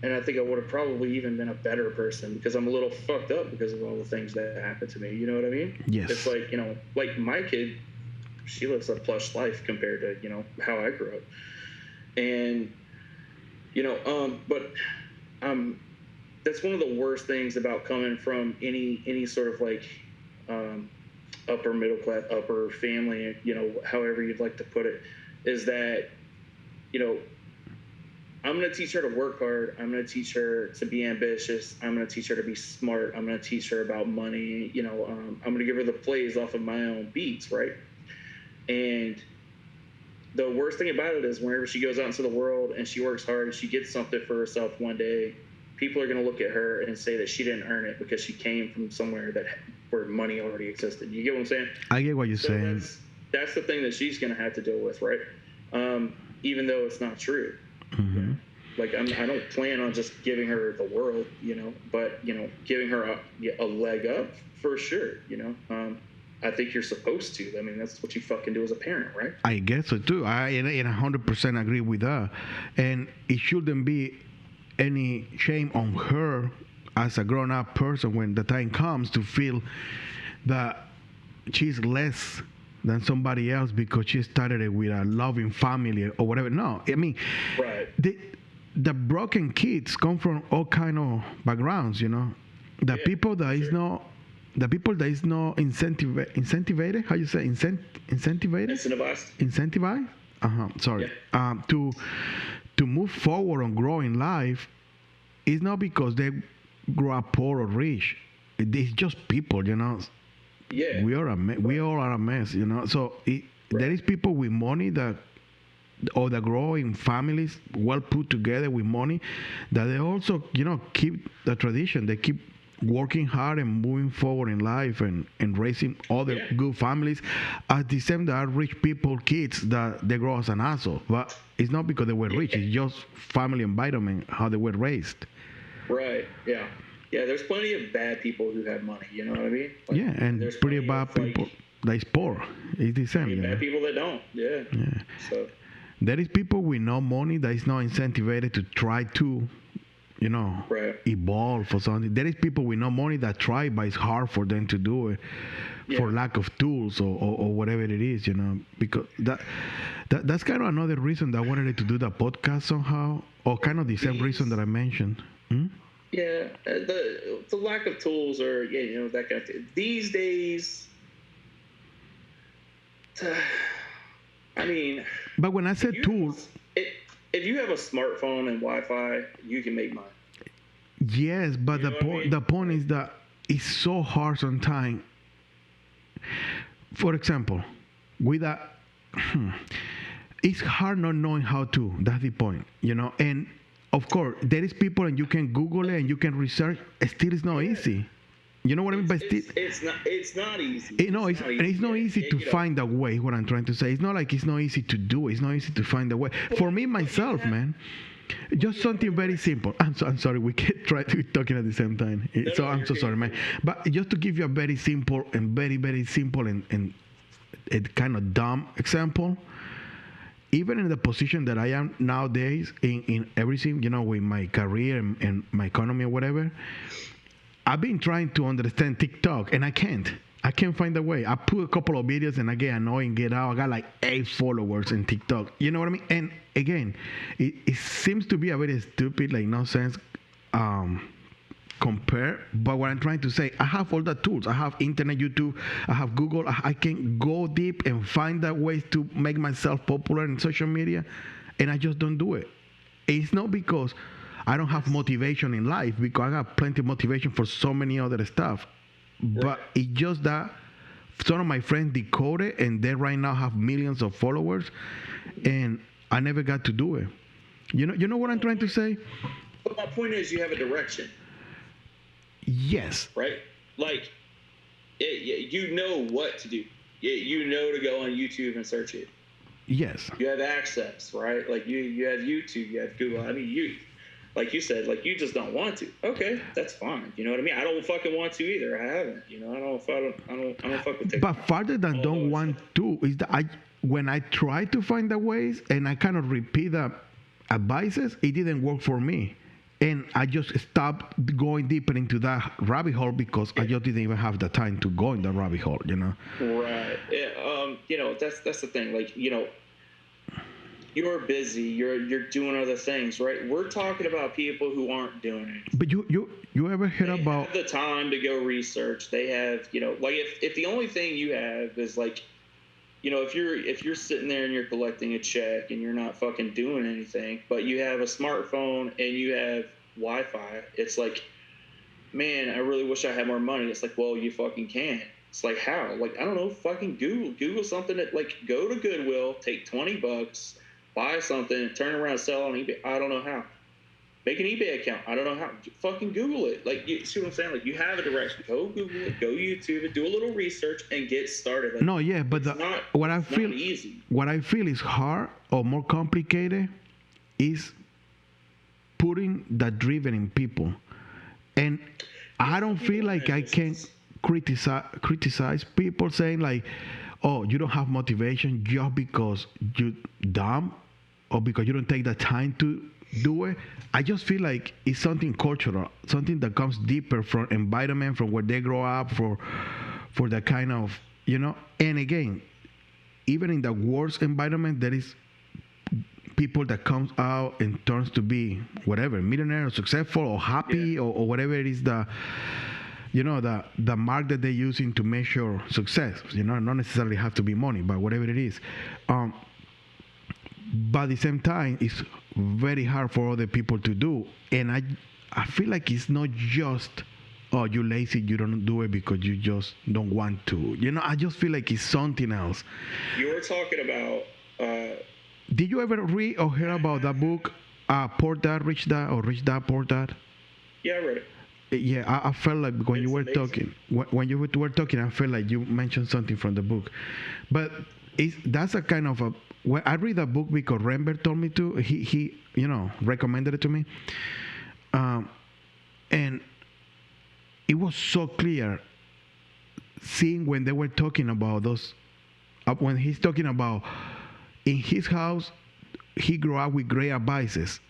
And I think I would have probably even been a better person because I'm a little fucked up because of all the things that happened to me. You know what I mean? Yes. It's like, like my kid, she lives a plush life compared to, how I grew up. And, but that's one of the worst things about coming from any sort of like upper middle class, upper family, however you'd like to put it, is that, I'm going to teach her to work hard. I'm going to teach her to be ambitious. I'm going to teach her to be smart. I'm going to teach her about money. I'm going to give her the plays off of my own beats, right? And the worst thing about it is whenever she goes out into the world and she works hard and she gets something for herself one day, people are going to look at her and say that she didn't earn it because she came from somewhere where money already existed. You get what I'm saying? I get what you're saying. That's the thing that she's going to have to deal with, right? Even though it's not true. Mm-hmm. Like I don't plan on just giving her the world, but giving her a leg up for sure. I think you're supposed to. I mean, that's what you fucking do as a parent, right? I guess so too. I 100% agree with that, and it shouldn't be any shame on her as a grown-up person when the time comes to feel that she's less than somebody else because she started it with a loving family or whatever. No, I mean, right. The broken kids come from all kind of backgrounds. The people that is not. The people that is not incentivized, how you say, incentivized, sorry, yeah. To move forward and grow in life, is not because they grow up poor or rich. It's just people, Yeah. We all are a mess, So there is people with money that grow in families well put together with money, that they also, keep the tradition. They keep working hard and moving forward in life and raising other good families. At the same, there are rich people, kids that they grow as an asshole. But it's not because they were rich. It's just family environment, how they were raised. Right. Yeah. Yeah. There's plenty of bad people who have money. You know what I mean? Like, yeah, and there's pretty bad people that is poor. It's the same. Bad people that don't. Yeah. Yeah. So there is people with no money that is not incentivized to try to, right. evolve for something. There is people with no money that try, but it's hard for them to do it for lack of tools or whatever it is, because that's kind of another reason that I wanted to do the podcast somehow, or kind of the same reason that I mentioned. Yeah, the lack of tools, or that kind of thing. These days, I mean. But when I said tools, if you have a smartphone and Wi-Fi, you can make money. Yes, but the point is that it's so hard sometimes. For example, with that, it's hard not knowing how to. That's the point, And of course, there is people, and you can Google it and you can research. Still, it's not easy. You know what I mean? But still, it's not easy. It's not easy to find a way. What I'm trying to say, it's not like it's not easy to do. It's not easy to find a way. For me, myself, man, just something very simple. I'm sorry, we can't try to be talking at the same time. So I'm so sorry, man. But just to give you a very simple and very, very simple and a kind of dumb example. Even in the position that I am nowadays, in everything, with my career and my economy or whatever, I've been trying to understand TikTok, and I can't find a way. I put a couple of videos and I get annoying, get out. I got like 8 followers in TikTok. You know what I mean? And again, it seems to be a very stupid, like nonsense compare. But what I'm trying to say, I have all the tools. I have internet, YouTube, I have Google. I can go deep and find that ways to make myself popular in social media, and I just don't do it. It's not because I don't have motivation in life because I got plenty of motivation for so many other stuff. But it's just that some of my friends decoded and they right now have millions of followers, and I never got to do it. You know what I'm trying to say? But my point is, you have a direction. Yes. Right? Like, you know what to do. You know to go on YouTube and search it. Yes. You have access, right? Like you have YouTube, you have Google. I mean, you, like you said, like you just don't want to. Okay, that's fine. You know what I mean? I don't fucking want to either. I haven't. You know, I don't fuck with TikTok. But farther than don't want to is that when I try to find the ways and I kind of repeat the advices, it didn't work for me. And I just stopped going deeper into that rabbit hole because I just didn't even have the time to go in the rabbit hole, you know? Right. Yeah, you know, that's the thing. Like, you know, you're busy. You're doing other things, right? We're talking about people who aren't doing it. But you ever heard about the time to go research? They have, you know, like if the only thing you have is like, you know, if you're sitting there and you're collecting a check and you're not fucking doing anything, but you have a smartphone and you have Wi-Fi, it's like, man, I really wish I had more money. It's like, well, you fucking can't. It's like, how? Like, I don't know, fucking Google something that, like, go to Goodwill, take $20, buy something, turn around, sell on eBay. I don't know how. Make an eBay account. I don't know how. Fucking Google it. Like, you see what I'm saying? Like, you have a direction. Go Google it. Go YouTube it. Do a little research and get started. Like, no, yeah, but what I feel is hard or more complicated is putting that driven in people, and I don't feel like I can criticize people saying like, oh, you don't have motivation just because you dumb or because you don't take the time to do it. I just feel like it's something cultural, something that comes deeper from environment, from where they grow up, for the kind of, you know. And again, even in the worst environment, there is people that comes out and turns to be whatever, millionaire or successful or happy, or whatever it is, the, you know, the mark that they're using to measure success. You know, not necessarily have to be money, but whatever it is. But at the same time, it's very hard for other people to do. And I feel like it's not just, oh, you're lazy, you don't do it because you just don't want to. You know, I just feel like it's something else. You were talking about... Did you ever read or hear about that book, Poor Dad, Rich Dad, or Rich Dad, Poor Dad? Yeah, I read it. Yeah, I felt like when you were talking, when you were talking, I felt like you mentioned something from the book. But that's a kind of a... Well, I read that book because Rembert told me to. He you know, recommended it to me. And it was so clear seeing when they were talking about those, when he's talking about in his house, he grew up with great advices.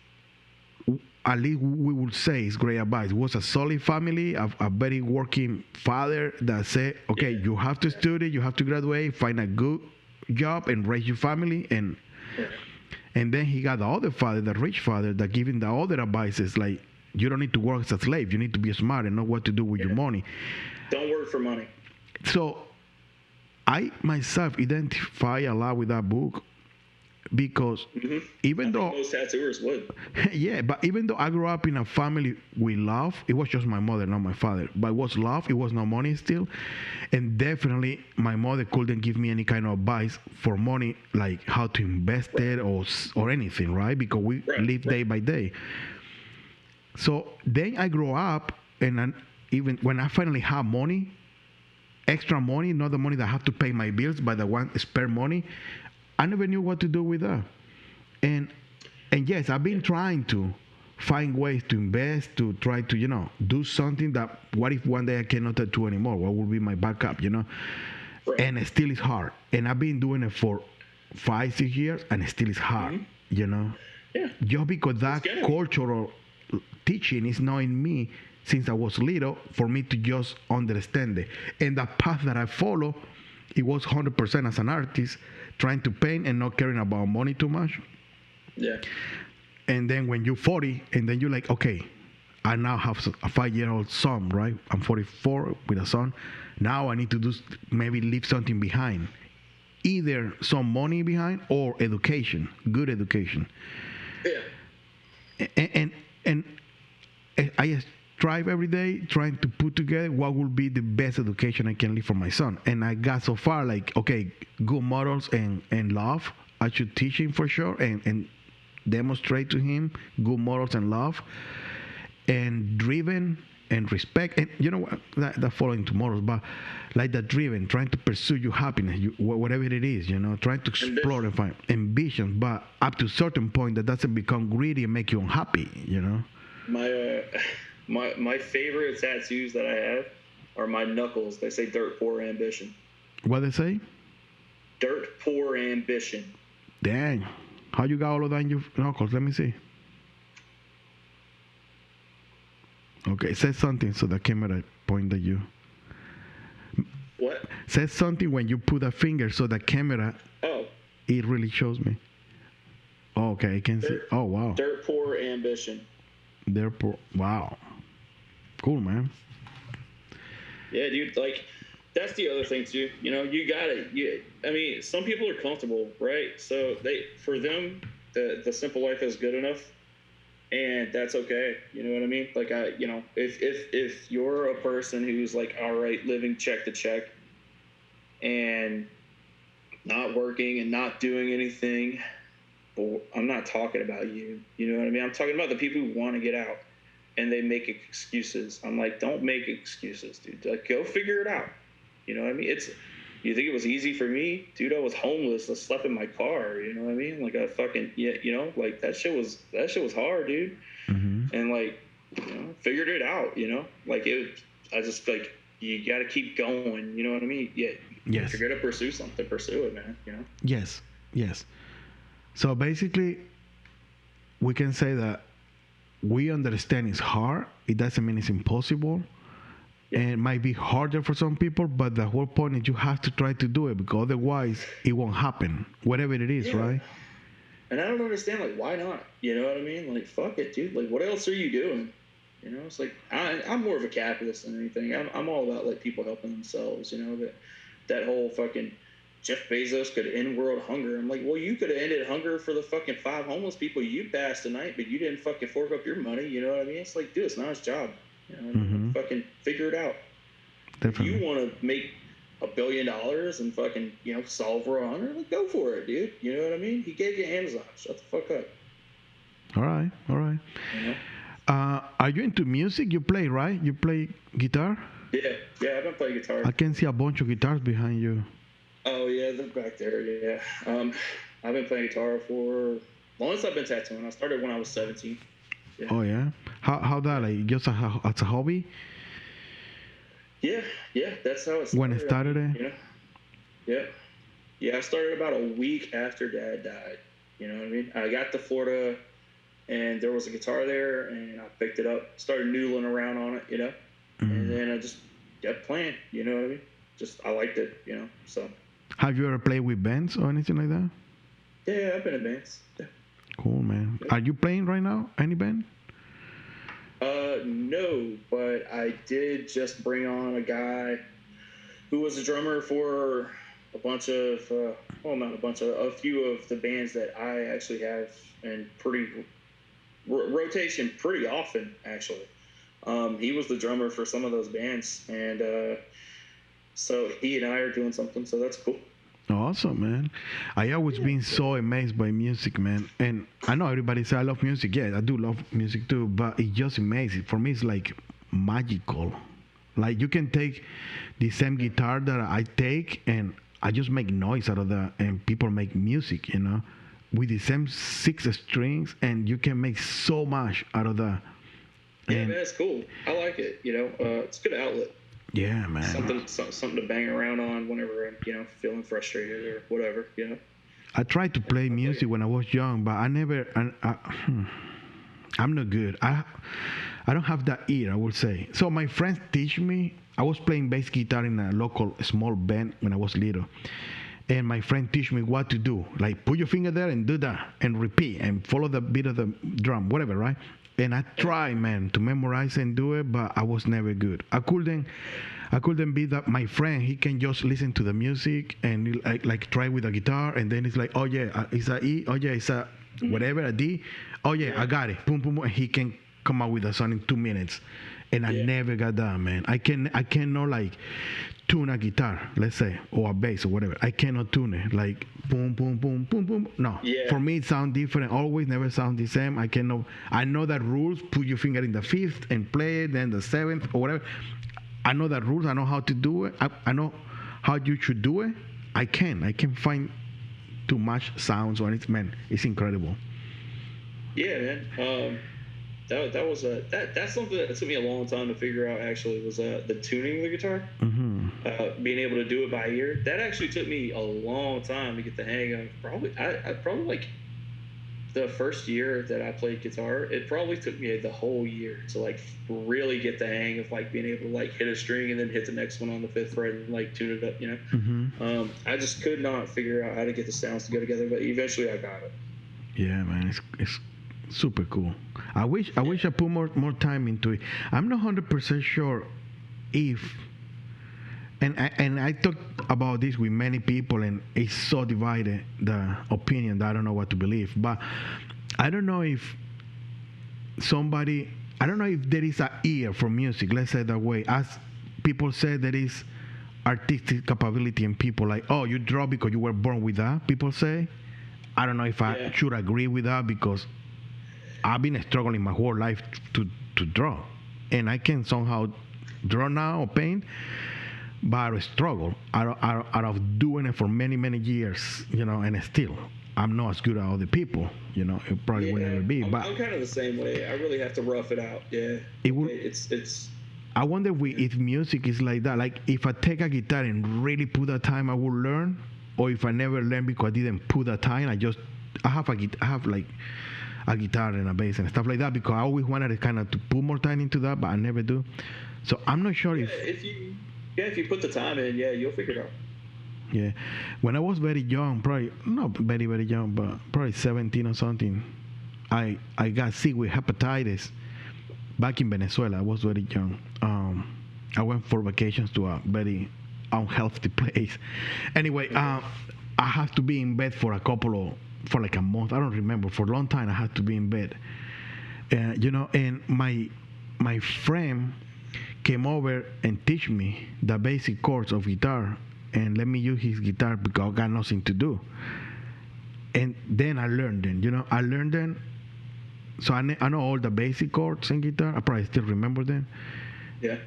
At least we would say it's great advice. It was a solid family, a very working father that said, okay, you have to study, you have to graduate, find a good job and raise your family. And then he got the other father, the rich father, that giving the other advices like, you don't need to work as a slave, you need to be smart and know what to do with your money. Don't work for money. So I myself identify a lot with that book because even though most tattooers would. Yeah, but even though I grew up in a family with love, it was just my mother, not my father, but it was love, it was no money still. And definitely my mother couldn't give me any kind of advice for money, like how to invest it or anything, right? Because we live day by day. So then I grew up, and even when I finally have money, extra money, not the money that I have to pay my bills, but the one spare money, I never knew what to do with that. And yes, I've been trying to find ways to invest, to try to, you know, do something that, what if one day I cannot tattoo anymore? What will be my backup, you know? Right. And it still is hard. And I've been doing it for 5-6 years, and it still is hard, you know? Yeah. Just because that cultural teaching is not in me since I was little, for me to just understand it. And the path that I follow, it was 100% as an artist, trying to paint and not caring about money too much. Yeah. And then when you're 40, and then you're like, okay, I now have a 5-year-old son, right? I'm 44 with a son. Now I need to do, maybe leave something behind. Either some money behind or education, good education. Yeah. And And I strive every day trying to put together what will be the best education I can leave for my son. And I got so far like, okay, good morals and love. I should teach him for sure and demonstrate to him good morals and love, and driven and respect, and you know what, that fall into morals, but like that driven, trying to pursue your happiness, whatever it is, trying to explore and find ambition, but up to a certain point that doesn't become greedy and make you unhappy. My favorite tattoos that I have are my knuckles. They say dirt poor ambition. What they say? Dirt poor ambition. Dang, how you got all of that in your knuckles? Let me see. Okay, say something so the camera point at you. What? Say something when you put a finger so the camera. Oh. It really shows me. Oh, okay, I can see. Oh, wow. Dirt poor ambition. Dirt poor. Wow. Cool, man. Yeah, dude. Like, that's the other thing too. You got it. I mean, some people are comfortable, right? So for them, the simple life is good enough. And that's okay. You know what I mean? Like, if you're a person who's like, all right, living check to check and not working and not doing anything, well, I'm not talking about you. You know what I mean? I'm talking about the people who want to get out and they make excuses. I'm like, don't make excuses, dude. Like, go figure it out. You know what I mean? You think it was easy for me? Dude, I was homeless. I slept in my car. You know what I mean? Like, I fucking, like that shit was hard, dude. Mm-hmm. And like, figured it out, like I just like, you got to keep going. You know what I mean? Yeah. Yes. If you're going to pursue something, pursue it, man. Yes. Yes. So basically, we can say that we understand it's hard. It doesn't mean it's impossible. And it might be harder for some people, but the whole point is you have to try to do it, because otherwise it won't happen, whatever it is, right? And I don't understand, like, why not? You know what I mean? Like, fuck it, dude. Like, what else are you doing? It's like, I'm more of a capitalist than anything. I'm all about, like, people helping themselves, that whole fucking Jeff Bezos could end world hunger. I'm like, well, you could have ended hunger for the fucking 5 homeless people you passed tonight, but you didn't fucking fork up your money, you know what I mean? It's like, dude, it's not his job. Mm-hmm. Fucking figure it out. Definitely. If you want to make $1 billion and fucking, solve world hunger, like, go for it, dude. You know what I mean? He gave you Amazon. Shut the fuck up. All right. Are you into music? You play, right? You play guitar? Yeah, I've been playing guitar. I can see a bunch of guitars behind you. Oh, yeah, they're back there, yeah. I've been playing guitar for long as I've been tattooing. I started when I was 17. Yeah. Oh, yeah? How that, like, just as a hobby? Yeah, that's how it started. When it started? Yeah, I started about a week after Dad died. You know what I mean? I got to Florida, and there was a guitar there, and I picked it up, started noodling around on it, Mm-hmm. And then I just kept playing, you know what I mean? I liked it, so. Have you ever played with bands or anything like that? Yeah, I've been in bands. Yeah. Cool, man. Yeah. Are you playing right now? Any band? No, but I did just bring on a guy who was a drummer for a few of the bands that I actually have in rotation pretty often, actually. He was the drummer for some of those bands, and so he and I are doing something, so that's cool. Awesome, man. I always been so amazed by music, man. And I know everybody say I love music. Yeah, I do love music too, but it's just amazing. For me, it's like magical. Like, you can take the same guitar that I take and I just make noise out of that, and people make music, with the same 6 strings, and you can make so much out of that. Yeah, man, it's cool. I like it. It's a good outlet. Yeah, man. Something to bang around on whenever I'm, feeling frustrated or whatever, I tried to play music when I was young, but I'm not good. I don't have that ear, I would say. So my friends teach me. I was playing bass guitar in a local small band when I was little. And my friend teach me what to do. Like, put your finger there and do that and repeat and follow the beat of the drum, whatever, right? And I try, man, to memorize and do it, but I was never good. I couldn't be that. My friend, he can just listen to the music and like try with the guitar, and then it's like, oh yeah, it's a E, oh yeah, it's a whatever, a D, oh yeah, I got it, boom, boom, boom. And he can come out with a song in 2 minutes, and I never got that, man. I cannot like tune a guitar, let's say, or a bass or whatever. I cannot tune it like boom, boom, boom, boom, boom. No, for me it sounds different. Always, never sound the same. I cannot. I know that rules. Put your finger in the fifth and play it, then the seventh or whatever. I know that rules. I know how to do it. I know how you should do it. I can find too much sounds on it, man. It's incredible. Yeah, man. That was that's something that took me a long time to figure out. Actually, was the tuning of the guitar. Being able to do it by ear. That actually took me a long time to get the hang of. Probably like the first year that I played guitar. It probably took me the whole year to like really get the hang of like being able to like hit a string and then hit the next one on the fifth fret and like tune it up. You know. I just could not figure out how to get the sounds to go together, but eventually I got it. Yeah, man, it's super cool. I wish I put more time into it. I'm not 100% sure if, and I talked about this with many people, and it's so divided, the opinion, that I don't know what to believe. But I don't know if there is an ear for music, let's say that way. As people say, there is artistic capability in people, like, oh, you draw because you were born with that, people say. I don't know if I should agree with that, because I've been struggling my whole life to draw, and I can somehow draw now or paint, but I struggle out of doing it for many years, you know, and still I'm not as good as other people, you know. It probably will never be. But I'm kind of the same way. I really have to rough it out. Yeah, it's. I wonder if music is like that. Like if I take a guitar and really put that time, I will learn, or if I never learn because I didn't put that time, I have like a guitar and a bass and stuff like that, because I always wanted to kind of to put more time into that, but I never do. So I'm not sure if you put the time in, you'll figure it out. Yeah, when I was very young, probably not very young, but probably 17 or something, I got sick with hepatitis back in Venezuela. I was very young. I went for vacations to a very unhealthy place. Anyway, I had to be in bed for like a month. I don't remember. For a long time, I had to be in bed. You know, and my friend came over and teach me the basic chords of guitar and let me use his guitar because I got nothing to do. And then I learned them. You know, I learned them. So I know all the basic chords in guitar. I probably still remember them. Yeah.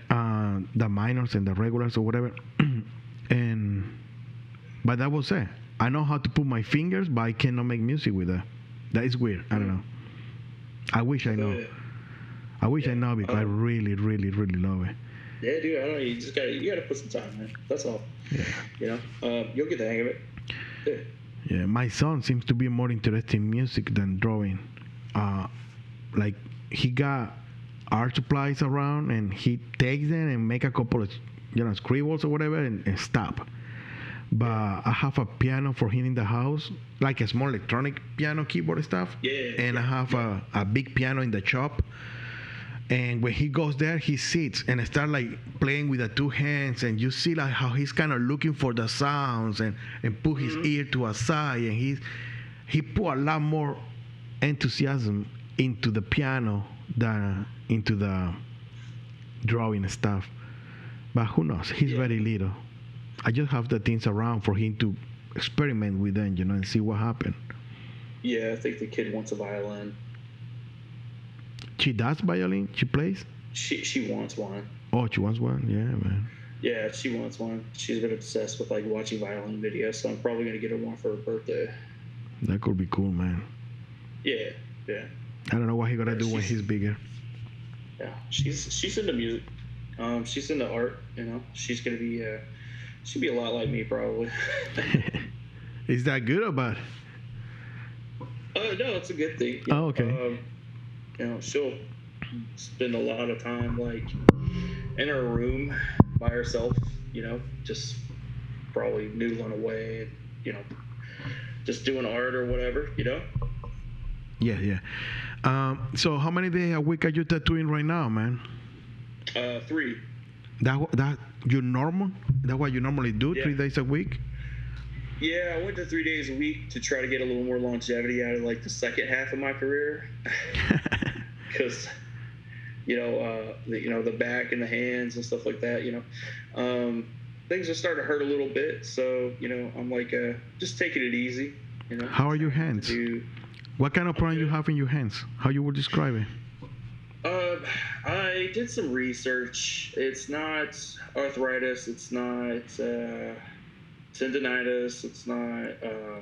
The minors and the regulars or whatever. But that was it. I know how to put my fingers, but I cannot make music with that. That is weird. I don't know. I wish I know. I wish I know, because I really love it. Yeah, dude. I don't know. You gotta put some time, man. That's all. Yeah. You know, you'll get the hang of it. Yeah. Yeah. My son seems to be more interested in music than drawing. Like he got art supplies around, and he takes them and make a couple of, scribbles or whatever, and stop. But I have a piano for him in the house, like a small electronic piano, keyboard stuff. Yeah. And I have a big piano in the shop. And when he goes there, he sits and starts like playing with the two hands, and you see like how he's kind of looking for the sounds and put his ear to a side, and he put a lot more enthusiasm into the piano than into the drawing stuff. But who knows? He's very little. I just have the things around for him to experiment with them, and see what happens. Yeah, I think the kid wants a violin. She does violin? She plays? She wants one. Oh, she wants one? Yeah, man. Yeah, she wants one. She's been obsessed with like watching violin videos, so I'm probably gonna get her one for her birthday. That could be cool, man. Yeah. I don't know what he's gonna do when he's bigger. Yeah, she's into music. She's into art. She's gonna be she'll be a lot like me probably. Is that good or bad? No, it's a good thing. Oh, okay. She'll spend a lot of time like in her room by herself, just probably noodling away, just doing art or whatever, Yeah. So how many days a week are you tattooing right now, man? 3. That you normal? That what you normally do? Yeah. 3 days a week? Yeah, I went to 3 days a week to try to get a little more longevity out of like the second half of my career. Because the back and the hands and stuff like that. Things are starting to hurt a little bit. So I'm like, just taking it easy. How are your hands? What kind of problem you have in your hands? How you would describe it? I did some research. It's not arthritis. It's not tendinitis. It's not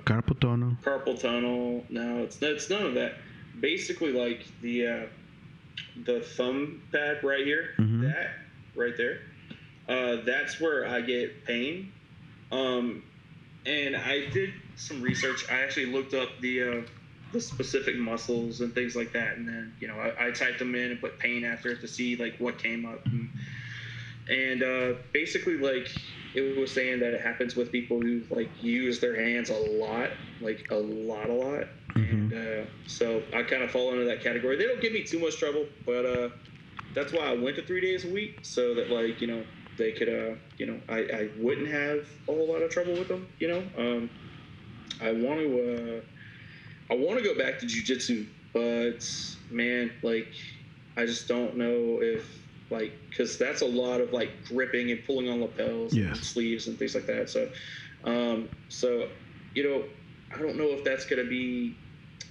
Carpal tunnel. Carpal tunnel. No, it's none of that. Basically, like the thumb pad right here, that right there. That's where I get pain. And I did some research. I actually looked up the specific muscles and things like that, and then I typed them in and put pain after it to see like what came up, and basically like it was saying that it happens with people who like use their hands a lot, like a lot, and so I kind of fall into that category. They don't give me too much trouble, but that's why I went to 3 days a week, so that like they could I wouldn't have a whole lot of trouble with them. I want to go back to jiu-jitsu, but man, like I just don't know if because that's a lot of like gripping and pulling on lapels and sleeves and things like that. So I don't know if that's going to be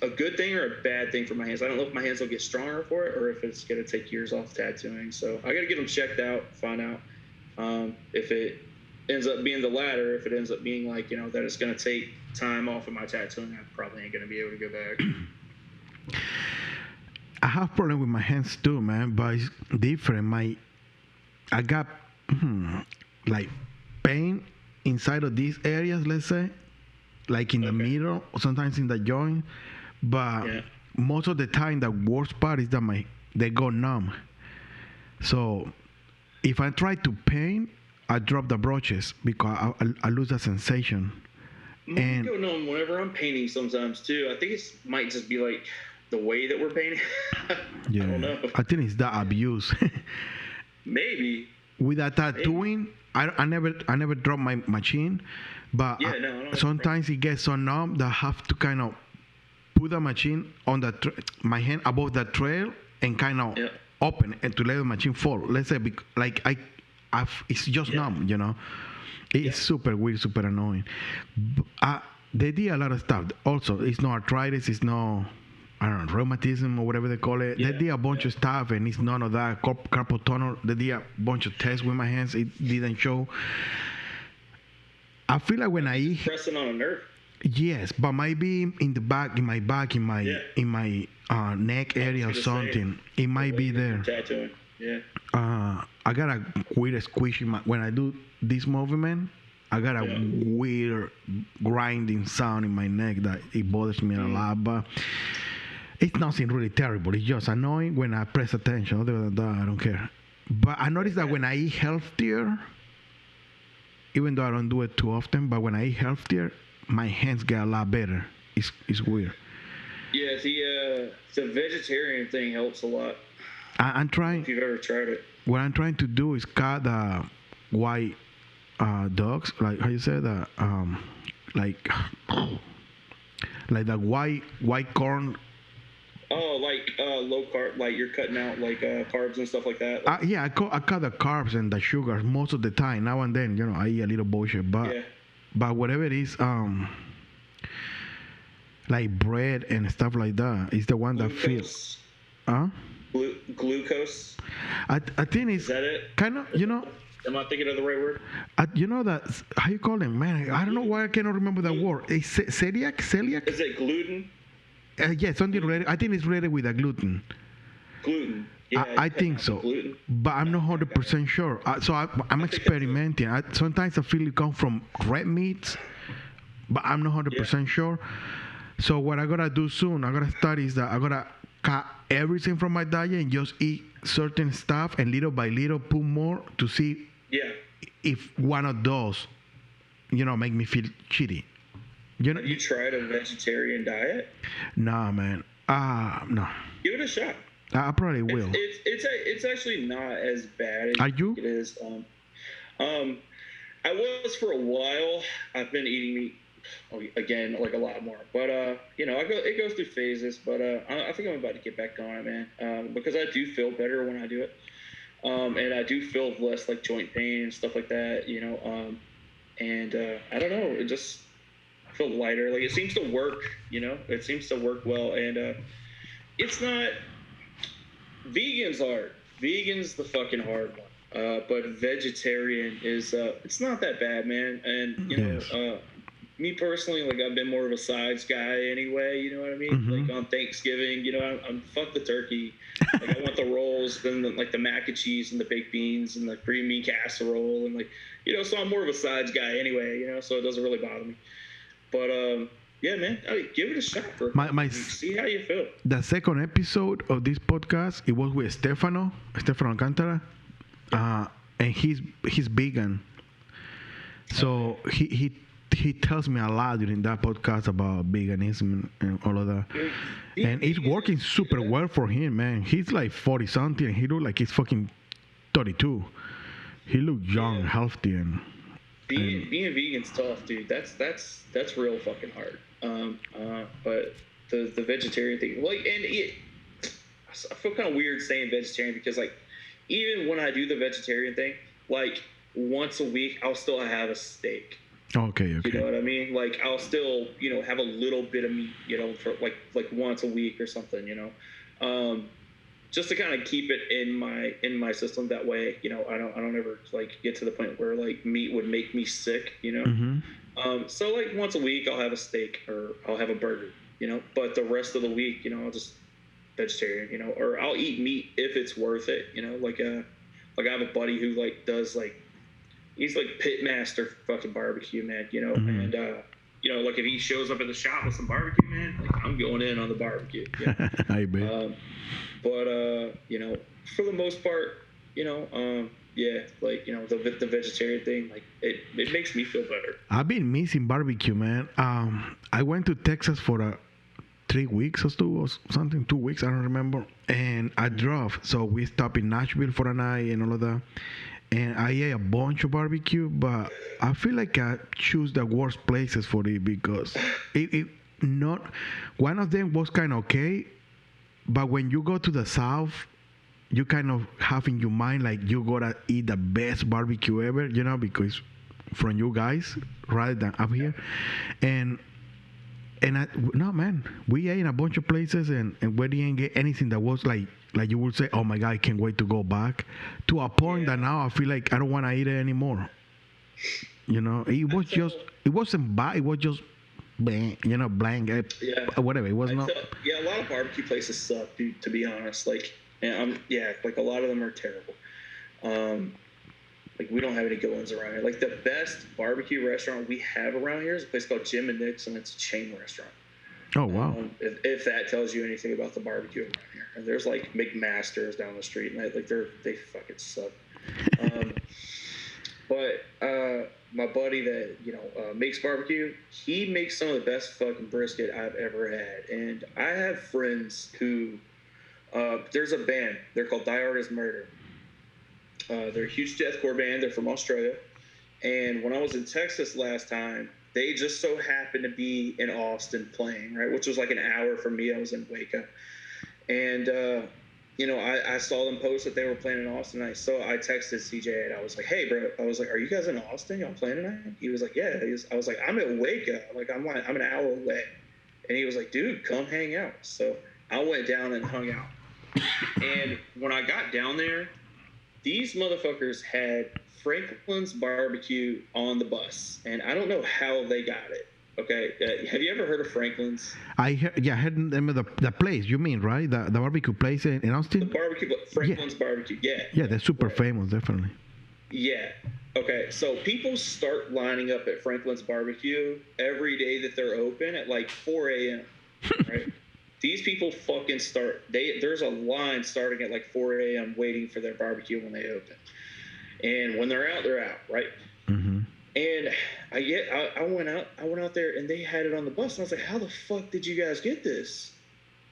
a good thing or a bad thing for my hands. I don't know if my hands will get stronger for it or if it's going to take years off tattooing. So I got to get them checked out, find out if it ends up being the latter. If it ends up being like that it's going to take time off of my tattooing, I probably ain't going to be able to go back. I have problem with my hands too, man, but it's different. I got like pain inside of these areas, let's say, like in the middle, sometimes in the joint, but most of the time the worst part is that they go numb. So if I try to paint, I drop the brushes because I lose the sensation. And go numb whenever I'm painting sometimes too. I think it might just be like the way that we're painting. Yeah, I don't know. I think it's the abuse. Maybe. With that tattooing, I never drop my machine, but sometimes it gets so numb that I have to kind of put the machine on my hand above the trail and kind of open and to let the machine fall. Let's say it's just numb, It's super weird, super annoying. They did a lot of stuff. Also, it's no arthritis, it's no, I don't know, rheumatism or whatever they call it. They did a bunch of stuff, and it's none of that. Carpal tunnel, they did a bunch of tests with my hands. It didn't show. I feel like when I eat... Pressing on a nerve? Yes, but might be in the back, in my back, in my neck area or something. It might be there. Tattooing, yeah. I got a weird squish when I do this movement. I got a weird grinding sound in my neck that it bothers me a lot, but it's nothing really terrible. It's just annoying when I press attention. Other than that, I don't care. But I noticed that when I eat healthier, even though I don't do it too often, but when I eat healthier, my hands get a lot better. It's weird. Yeah, the vegetarian thing helps a lot. I'm trying. If you've ever tried it. What I'm trying to do is cut the white dogs, like how you say that, like the white corn. Oh, like low carb, like you're cutting out like carbs and stuff like that. I cut the carbs and the sugars most of the time. Now and then, I eat a little bullshit, but whatever it is, like bread and stuff like that, is the one that feels. Glucose. I think it's. Is that it? Kind of, Am I thinking of the right word? That, how you call it, man? I don't know why I cannot remember that word. Is celiac? Is it gluten? Yeah, something related. I think it's related with the gluten. Gluten. Yeah, I think so. Gluten. But I'm not 100% sure. So I'm experimenting. Sometimes I feel it comes from red meats, but I'm not 100% sure. So what I gotta do soon, I gotta start is that I gotta cut everything from my diet and just eat certain stuff and little by little put more to see if one of those, make me feel shitty. Have you tried a vegetarian diet? Nah, man. No. Give it a shot. I probably will. It's actually not as bad as Are you? It is. I was for a while. I've been eating meat again, like a lot more. But it goes through phases. But I think I'm about to get back on it, man, because I do feel better when I do it, and I do feel less like joint pain and stuff like that, and I don't know, it just I feel lighter. Like it seems to work, it seems to work well, and it's not. Vegan's hard. Vegan's the fucking hard one. But vegetarian is it's not that bad, man. And Yes. Me personally, like I've been more of a sides guy anyway. You know what I mean? Like on Thanksgiving, I'm fuck the turkey. Like I want the rolls, then like the mac and cheese and the baked beans and the green bean casserole and like so I'm more of a sides guy anyway. So it doesn't really bother me. But yeah, man, give it a shot for a couple weeks. See how you feel. The second episode of this podcast, it was with Stefano Alcantara, and he's vegan. So he tells me a lot during that podcast about veganism and all of that, and it's working super well for him, man. He's like 40 something, and he look like he's fucking 32. He look young, healthy, and being vegan's tough, dude. That's real fucking hard. But the vegetarian thing, like, I feel kind of weird saying vegetarian because like even when I do the vegetarian thing, like once a week I'll still have a steak. Okay. You know what I mean? Like I'll still have a little bit of meat, for like once a week or something, just to kind of keep it in my system. That way, I don't ever like get to the point where like meat would make me sick, so like once a week I'll have a steak or I'll have a burger, but the rest of the week, I'll just vegetarian, or I'll eat meat if it's worth it, like I have a buddy who like does like he's like pit master fucking barbecue, man, and like if he shows up at the shop with some barbecue, man, like I'm going in on the barbecue. I bet. But for the most part, yeah, like the vegetarian thing, like it makes me feel better. I've been missing barbecue, man. I went to Texas for 3 weeks or something, 2 weeks, I don't remember. And I drove, so we stopped in Nashville for a night and all of that. And I ate a bunch of barbecue, but I feel like I choose the worst places for it because it not one of them was kind of okay, but when you go to the South, you kind of have in your mind like you gotta eat the best barbecue ever, because from you guys rather than up here. And no, man, we ate in a bunch of places and we didn't get anything that was like you would say, oh my God, I can't wait to go back, to a point that now I feel like I don't want to eat it anymore. It wasn't bad, it was just blank, whatever. It was not. A lot of barbecue places suck, dude, to be honest. Like, like a lot of them are terrible. Like we don't have any good ones around here. Like the best barbecue restaurant we have around here is a place called Jim and Nick's, and it's a chain restaurant. Oh wow! If that tells you anything about the barbecue around here, and there's like McMaster's down the street, and they fucking suck. But my buddy that makes barbecue, he makes some of the best fucking brisket I've ever had, and I have friends who there's a band. They're called Die Artist Murder. They're a huge deathcore band. They're from Australia. And when I was in Texas last time, they just so happened to be in Austin playing, right? Which was like an hour from me. I was in Waco. And, I saw them post that they were playing in Austin. I texted CJ and I was like, hey, bro. I was like, are you guys in Austin? Y'all playing tonight? He was like, yeah. I was like, I'm at Waco. Like, I'm an hour away. And he was like, dude, come hang out. So I went down and hung out. And when I got down there, these motherfuckers had Franklin's barbecue on the bus, and I don't know how they got it. Okay, have you ever heard of Franklin's? I heard the name of the place. You mean right? The barbecue place in Austin? The barbecue, Franklin's barbecue. Yeah. Yeah, they're super famous, definitely. Yeah. Okay, so people start lining up at Franklin's barbecue every day that they're open at like 4 a.m. Right. These people fucking there's a line starting at like 4 a.m. waiting for their barbecue when they open. And when they're out, right? Mm-hmm. And I went out there and they had it on the bus. And I was like, how the fuck did you guys get this?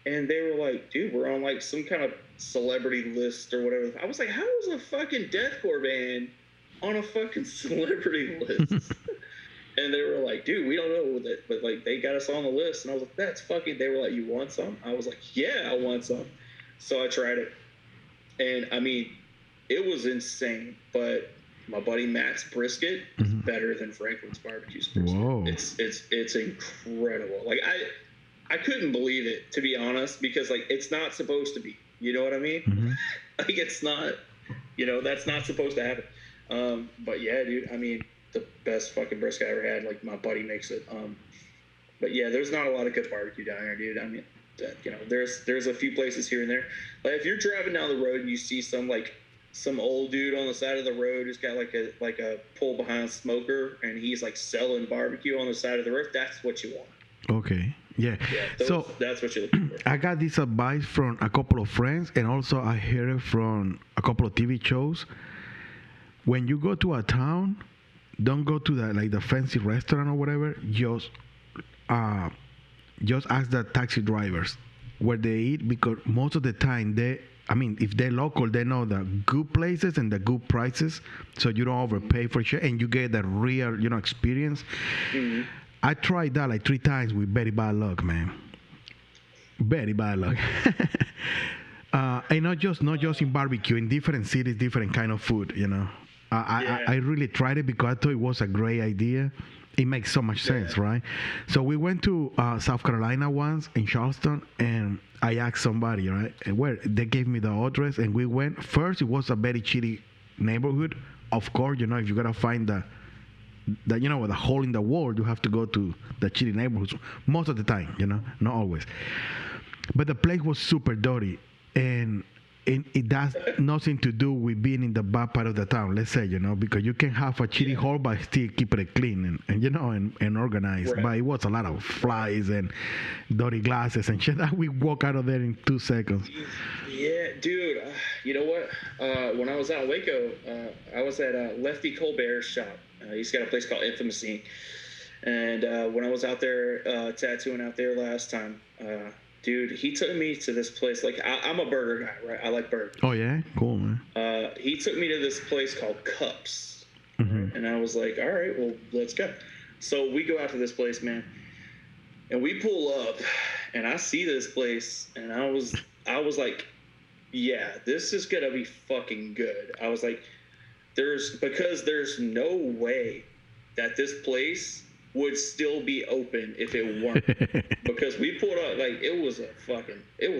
And they were like, dude, we're on like some kind of celebrity list or whatever. I was like, how is a fucking deathcore band on a fucking celebrity list? And they were like, dude, we don't know that, but like they got us on the list. And I was like, that's fucking. They were like, you want some? I was like, yeah, I want some. So I tried it, and I mean, it was insane. But my buddy Matt's brisket is better than Franklin's barbecue's brisket. Whoa. It's incredible. Like I couldn't believe it, to be honest, because like it's not supposed to be. You know what I mean? Like it's not. You know, that's not supposed to happen. But yeah, dude. I mean, the best fucking brisket I ever had. Like my buddy makes it. But yeah, there's not a lot of good barbecue down here, dude. I mean, you know, there's a few places here and there. Like if you're driving down the road and you see some old dude on the side of the road who's got like a pull behind smoker and he's like selling barbecue on the side of the road, that's what you want. Okay. Yeah. So that's what you're looking for. I got this advice from a couple of friends, and also I heard it from a couple of TV shows. When you go to a town, don't go to the fancy restaurant or whatever. Just ask the taxi drivers where they eat, because most of the time if they're local, they know the good places and the good prices, so you don't overpay for shit and you get the real, experience. I tried that like 3 times with very bad luck, man. Very bad luck. And not just in barbecue, in different cities, different kind of food, I really tried it because I thought it was a great idea. It makes so much sense, right? So we went to South Carolina once in Charleston, and I asked somebody, right, where they gave me the address, and we went. First, it was a very shitty neighborhood. Of course, if you gotta find the with a hole in the wall, you have to go to the shitty neighborhoods most of the time, not always. But the place was super dirty, and it has nothing to do with being in the bad part of the town, let's say, because you can have a shitty hole but still keep it clean and organized. Right. But it was a lot of flies and dirty glasses and shit that we walk out of there in 2 seconds. Yeah, dude. You know what? When I was out in Waco, I was at Lefty Colbert's shop. He's got a place called Infamousy. And when I was out there tattooing out there last time, dude, he took me to this place. Like, I'm a burger guy, right? I like burgers. Oh, yeah? Cool, man. He took me to this place called Cups. Right? And I was like, all right, well, let's go. So we go out to this place, man. And we pull up, and I see this place, and I was like, yeah, this is going to be fucking good. I was like, there's no way that this place would still be open if it weren't. Because we pulled up, like, it was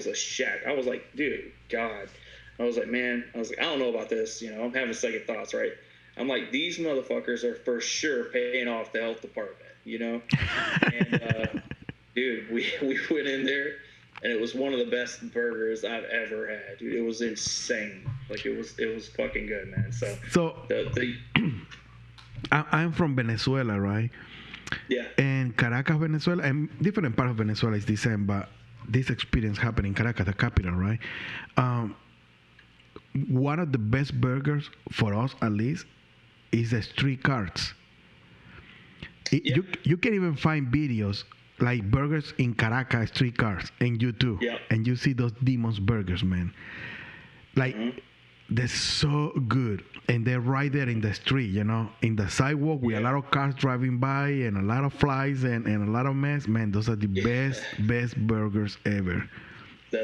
a shack. I was like, dude, God. I was like, I don't know about this. I'm having second thoughts, right? I'm like, these motherfuckers are for sure paying off the health department, And, dude, we went in there, and it was one of the best burgers I've ever had, dude. It was insane. Like, it was fucking good, man. So I'm from Venezuela, right? Yeah. And Caracas, Venezuela, and different part of Venezuela is the same, but this experience happened in Caracas, the capital, right? One of the best burgers for us, at least, is the street carts. You can even find videos like burgers in Caracas street carts in YouTube, and you see those Demons burgers, man. Like, they're so good, and they're right there in the street, in the sidewalk with a lot of cars driving by and a lot of flies and a lot of mess. Man, those are the best burgers ever.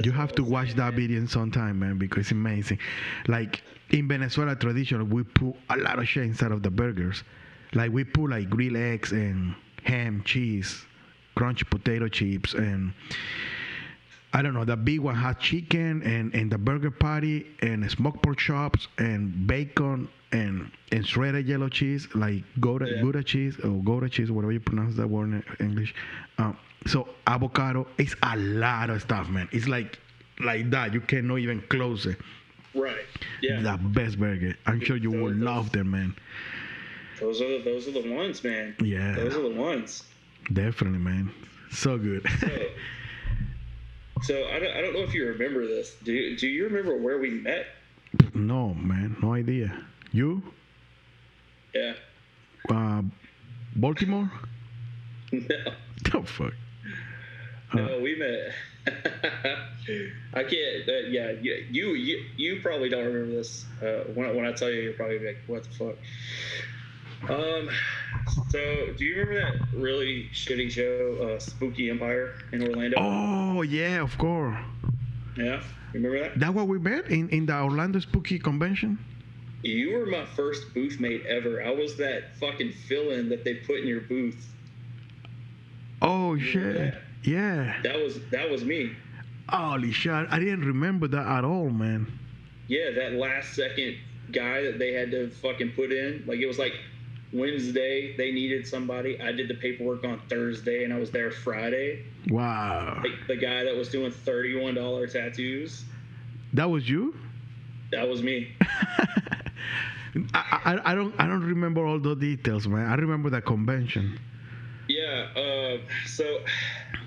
You have to watch that video sometime, man, because it's amazing. Like, in Venezuela tradition, we put a lot of shit inside of the burgers. Like, we put like grilled eggs and ham, cheese, crunchy potato chips, and I don't know, the big one has chicken and the burger patty and smoked pork chops and bacon and shredded yellow cheese, like Gouda cheese, or Gouda cheese, whatever you pronounce that word in English. So avocado. It's a lot of stuff, man. It's like that. You cannot even close it. Right. Yeah. The best burger. I'm sure you will love them, man. Those are the ones, man. Yeah. Those are the ones. Definitely, man. So good. So I don't know if you remember this. Do you remember where we met? No, man. No idea. You? Yeah. Baltimore? No. Oh, fuck. No, we met. I can't. Yeah. You probably don't remember this. When I tell you, you'll probably be like, "What the fuck?" Um, so do you remember that really shitty show, Spooky Empire in Orlando? Oh yeah, of course. Yeah, you remember that? That what we met in the Orlando Spooky Convention. You were my first booth mate ever. I was that fucking fill-in that they put in your booth. Oh You remember shit. that? Yeah. That was me. Holy shit. I didn't remember that at all, man. Yeah, that last second guy that they had to fucking put in. Like, it was like Wednesday, they needed somebody. I did the paperwork on Thursday, and I was there Friday. Wow. Like, the guy that was doing $31 tattoos. That was you? That was me. I don't remember all the details, man. I remember the convention. Yeah, so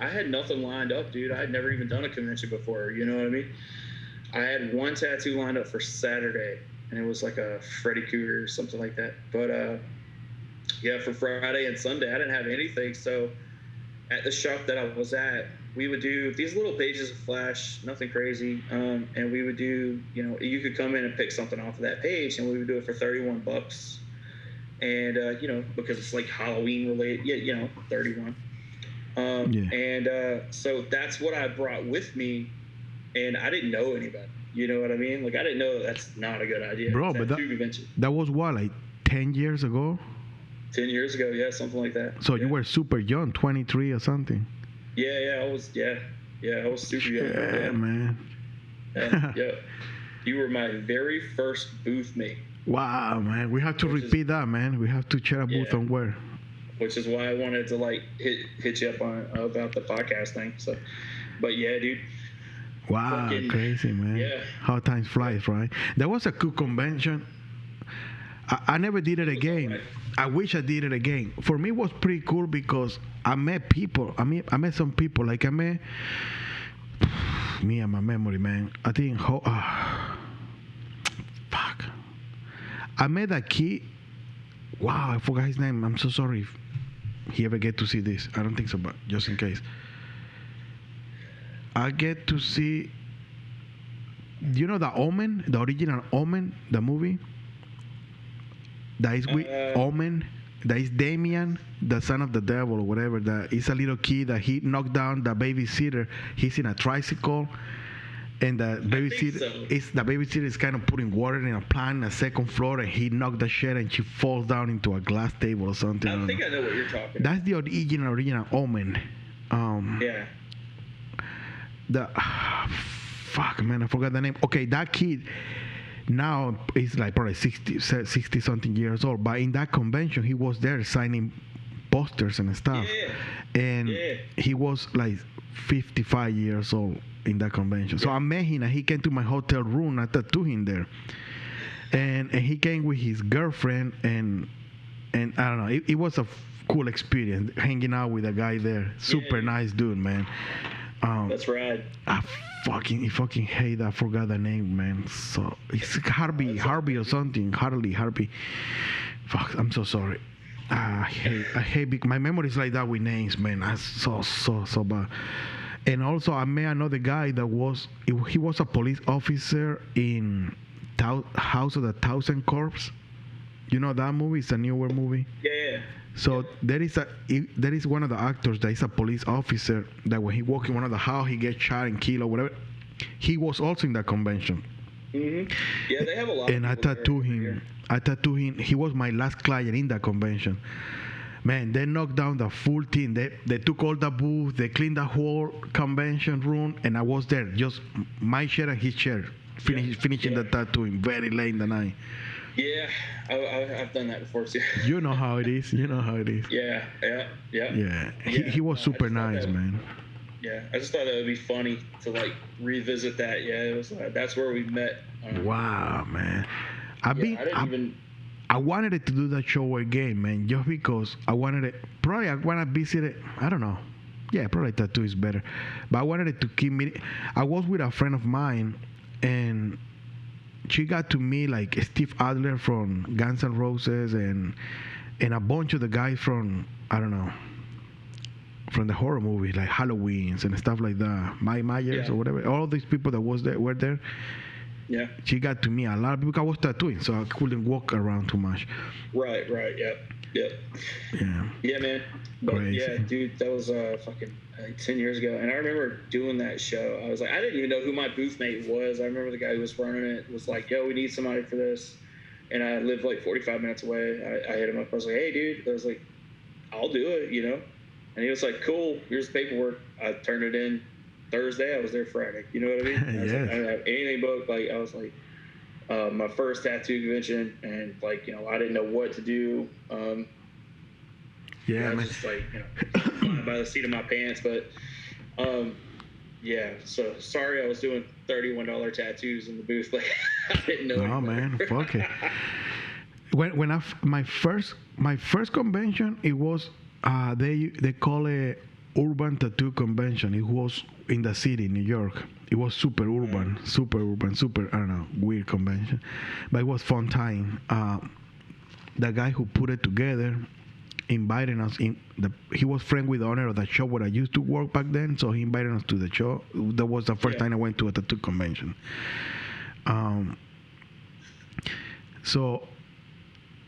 I had nothing lined up, dude. I had never even done a convention before, you know what I mean? I had one tattoo lined up for Saturday, and it was like a Freddy Krueger or something like that. But, yeah, for Friday and Sunday, I didn't have anything. So at the shop that I was at, we would do these little pages of Flash, nothing crazy. And we would do, you know, you could come in and pick something off of that page, and we would do it for $31. And, you know, because it's like Halloween related, yeah, you know, 31. Yeah. And so that's what I brought with me, and I didn't know anybody. You know what I mean? Like, I didn't know that's not a good idea. Bro, but that was what, like 10 years ago? 10 years ago, yeah, something like that. So yeah. You were super young, 23 or something. Yeah, I was super young. Yeah, man. Yeah. You were my very first booth mate. Wow, man. We have to repeat that, man. We have to share a booth on where. Which is why I wanted to like hit you up on about the podcast thing. So, but yeah, dude. Wow, crazy, man. Yeah. How time flies, right? There was a cool convention. I never did it again. Right. I wish I did it again. For me, it was pretty cool because I met people. I met some people. Like I met me and my memory, man. I think fuck. I met a kid. Wow, I forgot his name. I'm so sorry if he ever get to see this. I don't think so, but just in case. I get to see. You know the Omen, the original Omen, the movie. That is with Omen. That is Damien, the son of the devil or whatever. That is a little kid that he knocked down the babysitter. He's in a tricycle. And the babysitter is kind of putting water in a plant on the second floor, and he knocked the shit, and she falls down into a glass table or something. I think I know what you're talking about. That's the original Omen. Yeah. Fuck, man, I forgot the name. Okay, that kid now is like probably 60 something years old, but in that convention, he was there signing posters and stuff. Yeah. And he was like 55 years old in that convention. So I met him, and he came to my hotel room. I tattooed him there, and he came with his girlfriend, and I don't know. It was a cool experience hanging out with a guy there. Super nice dude, man. That's right. I fucking hate. I forgot the name, man. So it's Harvey or something. Harvey. Fuck, I'm so sorry. I hate. My memory is like that with names, man. I so bad. And also, I met another guy that was a police officer in House of the Thousand Corpse. You know that movie? It's a newer movie. Yeah. So there is one of the actors that is a police officer that when he walks in one of the house, he gets shot and killed or whatever. He was also in that convention. Mm-hmm. Yeah, they have a lot. And I tattooed him. He was my last client in that convention. Man, they knocked down the full team. They took all the booths, they cleaned the whole convention room, and I was there, just my chair and his chair, finishing the tattooing very late in the night. Yeah, I've done that before too. You know how it is. Yeah. He was super nice, man. Yeah, I just thought that would be funny to like revisit that. Yeah, it was that's where we met. Wow, man. I wanted to do that show again, man, just because I wanted it. Probably I want to visit it. I don't know. Yeah, probably tattoo is better. But I wanted it to keep me. I was with a friend of mine, and she got to meet like Steve Adler from Guns N' Roses and a bunch of the guys from, I don't know, from the horror movies like Halloweens and stuff like that. Mike Myers or whatever. All these people that were there. Yeah. she got to me a lot because I was tattooing, so I couldn't walk around too much. Right. Yep. Yeah. Yeah, man. But Crazy. yeah, dude, that was fucking 10 years ago. And I remember doing that show. I was like, I didn't even know who my booth mate was. I remember the guy who was running it was like, yo, we need somebody for this. And I lived like 45 minutes away. I hit him up. I was like, hey, dude. I was like, I'll do it, you know? And he was like, cool, here's the paperwork. I turned it in Thursday. I was there Friday. You know what I mean? I was like, I didn't have anything booked. Like, I was like, my first tattoo convention, and like, you know, I didn't know what to do. Yeah, I was man. just like, you know, flying by the seat of my pants. But yeah, so sorry I was doing $31 tattoos in the booth. Like, I didn't know. No, man, fuck it. When my first convention, it was they call it urban tattoo convention. It was in the city, New York. It was super urban, I don't know, weird convention, but it was fun time. The guy who put it together invited us in. He was friend with the owner of the shop where I used to work back then, so he invited us to the show. That was the first time I went to a tattoo convention. So,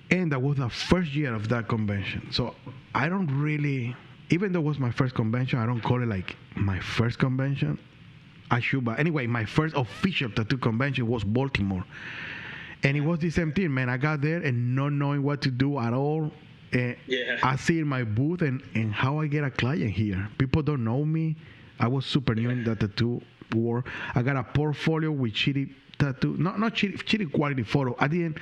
and that was the first year of that convention. So I don't really, even though it was my first convention, I don't call it like my first convention. I should, but anyway, my first official tattoo convention was Baltimore. And it was the same thing, man. I got there and not knowing what to do at all. I see in my booth and how I get a client here. People don't know me. I was super new in the tattoo world. I got a portfolio with shitty tattoo, not shitty quality photo. I didn't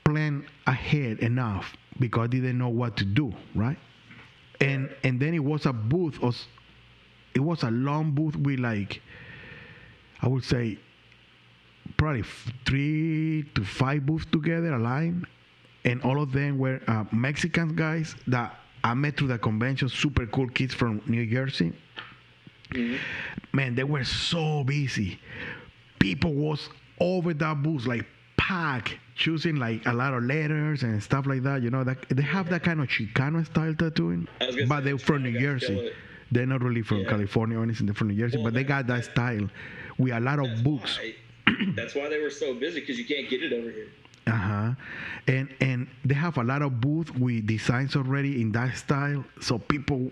plan ahead enough because I didn't know what to do, right? And then it was a booth. It was a long booth with like, I would say, probably 3 to 5 booths together, aligned, and all of them were Mexican guys that I met through the convention. Super cool kids from New Jersey. Mm-hmm. Man, they were so busy. People was over that booth like packed, choosing like a lot of letters and stuff like that. You know, that they have that kind of Chicano style tattooing, but they're from New Jersey. They're not really from California or anything. They're from New Jersey, but they got that style with a lot of books. That's why they were so busy, because you can't get it over here. And they have a lot of booths with designs already in that style. So people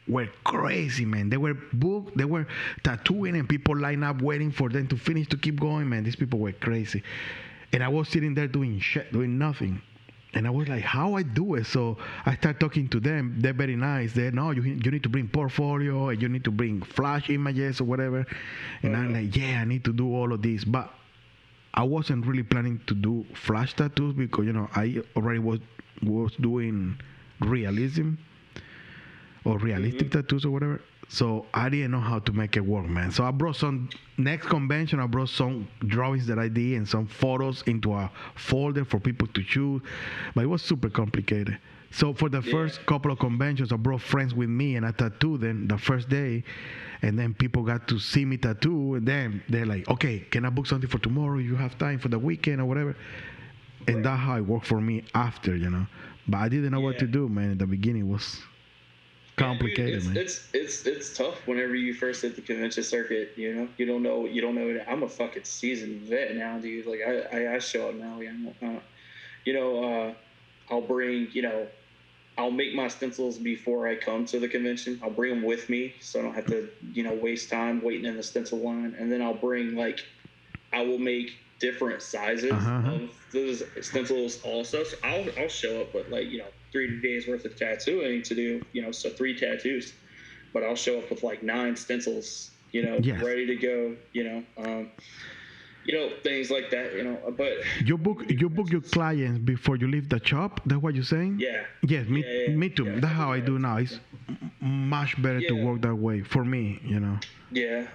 were crazy, man. They were booked, they were tattooing, and people line up waiting for them to finish to keep going, man. These people were crazy. And I was sitting there doing nothing. And I was like, how I do it? So I start talking to them. They're very nice. They're, no, you need to bring portfolio, and you need to bring flash images or whatever. And I'm like, yeah, I need to do all of this. But I wasn't really planning to do flash tattoos because, you know, I already was doing realism or realistic tattoos or whatever. So I didn't know how to make it work, man. So I brought some, next convention, I brought some drawings that I did and some photos into a folder for people to choose. But it was super complicated. So for the first couple of conventions, I brought friends with me and I tattooed them the first day. And then people got to see me tattoo. And then they're like, okay, can I book something for tomorrow? You have time for the weekend or whatever. And that's how it worked for me after, you know. But I didn't know what to do, man. In the beginning, it was complicated, dude, man. It's tough whenever you first hit the convention circuit. You know, you don't know. I'm a fucking seasoned vet now, dude. Like I show up now. I'll bring, I'll make my stencils before I come to the convention. I'll bring them with me so I don't have to, waste time waiting in the stencil line. And then I'll bring I will make different sizes of those stencils also. So I'll show up with 3 days worth of tattooing to do, so 3 tattoos, but I'll show up with 9 stencils, ready to go, things like that, but you book your clients before you leave the shop. That's what you're saying? Yeah. Yes, me too. That's how I do now. It's much better to work that way for me, Yeah.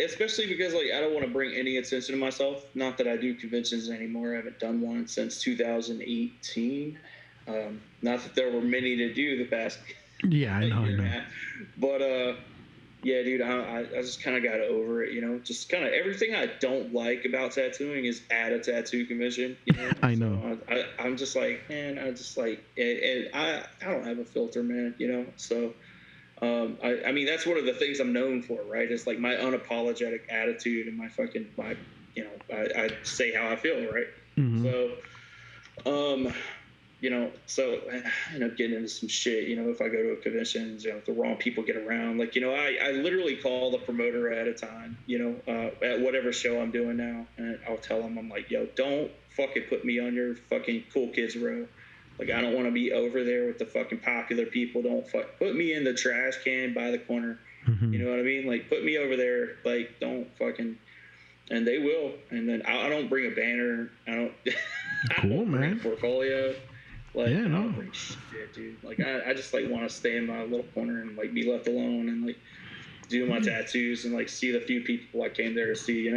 Especially because I don't want to bring any attention to myself. Not that I do conventions anymore. I haven't done one since 2018. Not that there were many to do the past. Yeah, I know. But yeah, dude, I just kind of got over it. Just kind of everything I don't like about tattooing is at a tattoo convention. I know. So I'm just like, man, and I don't have a filter, man. So. I mean, that's one of the things I'm known for, right? It's like my unapologetic attitude and I say how I feel, right? Mm-hmm. So, so I end up getting into some shit, if I go to a convention, if the wrong people get around, I literally call the promoter ahead of time, at whatever show I'm doing now. And I'll tell them, I'm like, yo, don't fucking put me on your fucking cool kids row. Like, I don't want to be over there with the fucking popular people. Don't put me in the trash can by the corner. Mm-hmm. You know what I mean? Like, put me over there. Like, don't fucking, and they will. And then I don't bring a banner. I don't Cool, bring man. a portfolio. Like, Yeah, I no. don't bring shit, dude. Like, I just like want to stay in my little corner and like be left alone and like do my tattoos and like see the few people I came there to see,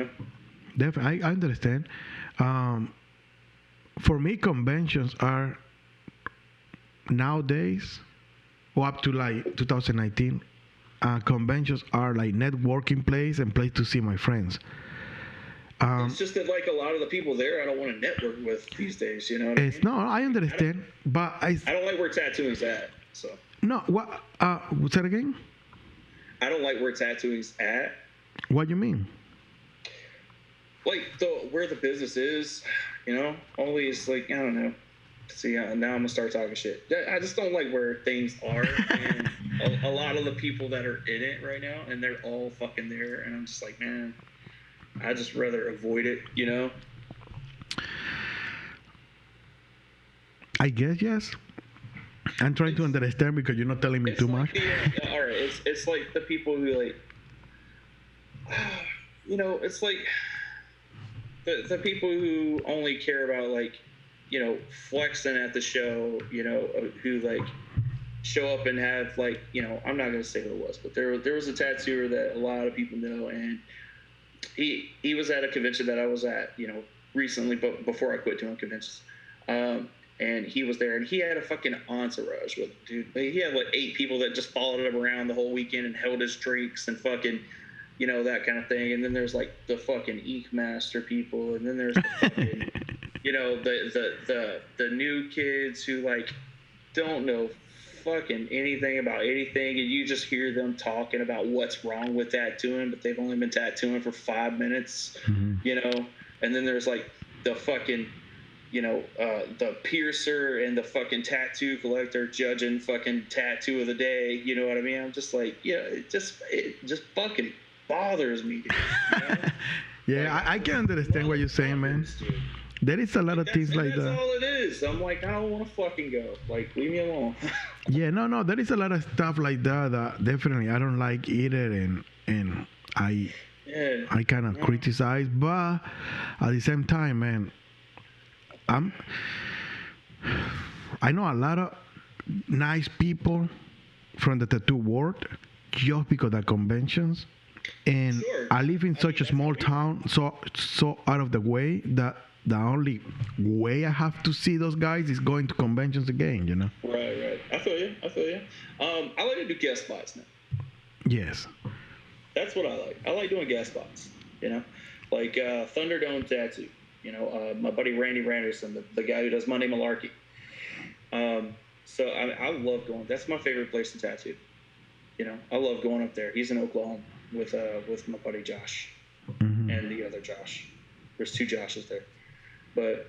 Definitely, I understand. For me, conventions are nowadays, or up to like 2019, conventions are like networking place and place to see my friends. It's just that like a lot of the people there I don't want to network with these days, you know what I mean? No, I understand, but I don't like where tattooing's at, so. No, what? What's that again? I don't like where tattooing's at. What you mean? Like where the business is, only it's like, I don't know. See, now I'm gonna start talking shit. I just don't like where things are, and a lot of the people that are in it right now, and they're all fucking there, and I'm just like, man, I just rather avoid it, I guess yes. I'm trying to understand because you're not telling me too much. All right, it's like the people who like, it's like the people who only care about like, flexing at the show, who like show up and have like, I'm not gonna say who it was, but there was a tattooer that a lot of people know, and he was at a convention that I was at, recently, but before I quit doing conventions. And he was there, and he had a fucking entourage with him, dude. He had like 8 people that just followed him around the whole weekend and held his drinks and fucking, that kind of thing. And then there's like the fucking Ink Master people, and then there's the fucking, the new kids who like don't know fucking anything about anything, and you just hear them talking about what's wrong with tattooing, but they've only been tattooing for 5 minutes, And then there's like the fucking, the piercer and the fucking tattoo collector judging fucking tattoo of the day. You know what I mean? I'm just like, yeah, it just fucking bothers me, dude. Yeah, like, I can understand what you're saying, man. Dude. There is a lot of things like that. That's all it is. I'm like, I don't want to fucking go. Like, leave me alone. Yeah, no. There is a lot of stuff like that definitely I don't like either, and I kind of criticize, but at the same time, man, I know a lot of nice people from the tattoo world just because of conventions, and I live in such a small town, so out of the way that the only way I have to see those guys is going to conventions again, Right. I feel you. I like to do guest spots now. Yes. That's what I like. I like doing guest spots, like Thunderdome Tattoo. My buddy Randy Randerson, the guy who does Monday Malarkey. So I love going. That's my favorite place to tattoo. I love going up there. He's in Oklahoma with my buddy Josh, and the other Josh. There's 2 Joshes there. But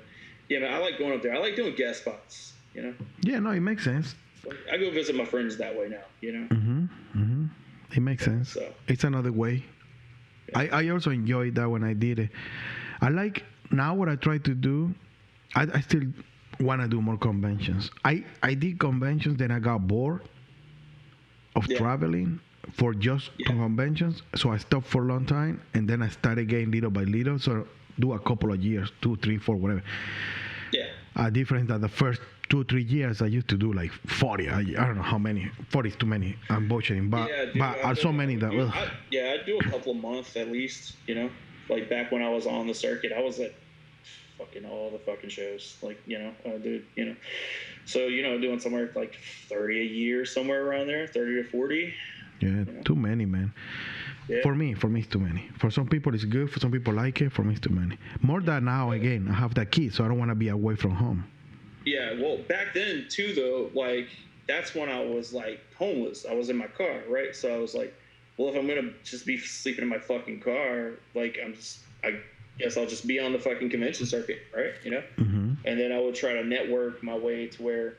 yeah, man, I like going up there. I like doing guest spots. Yeah, no, it makes sense. I go visit my friends that way now. It makes sense. So, it's another way. Yeah. I also enjoyed that when I did it. I like now what I try to do. I still want to do more conventions. I did conventions, then I got bored of traveling for just conventions, so I stopped for a long time, and then I started getting little by little. So do a couple of years, 2, 3, 4, whatever. Yeah. Difference that the first 2, 3 years I used to do like 40. I don't know how many. 40 is too many. I'm butchering, but so many that. I do a couple of months at least. Like back when I was on the circuit, I was at fucking all the fucking shows. Like dude, So doing somewhere like 30 a year, somewhere around there, 30 to 40. Yeah, too many, man. Yeah. For me, it's too many. For some people, it's good. For some people, like it. For me, it's too many. More than now, again, I have that kid, so I don't want to be away from home. Yeah, well, back then, too, though, like, that's when I was like homeless. I was in my car, right? So I was like, well, if I'm gonna just be sleeping in my fucking car, like I guess I'll just be on the fucking convention circuit, right? You know? Mm-hmm. And then I would try to network my way to where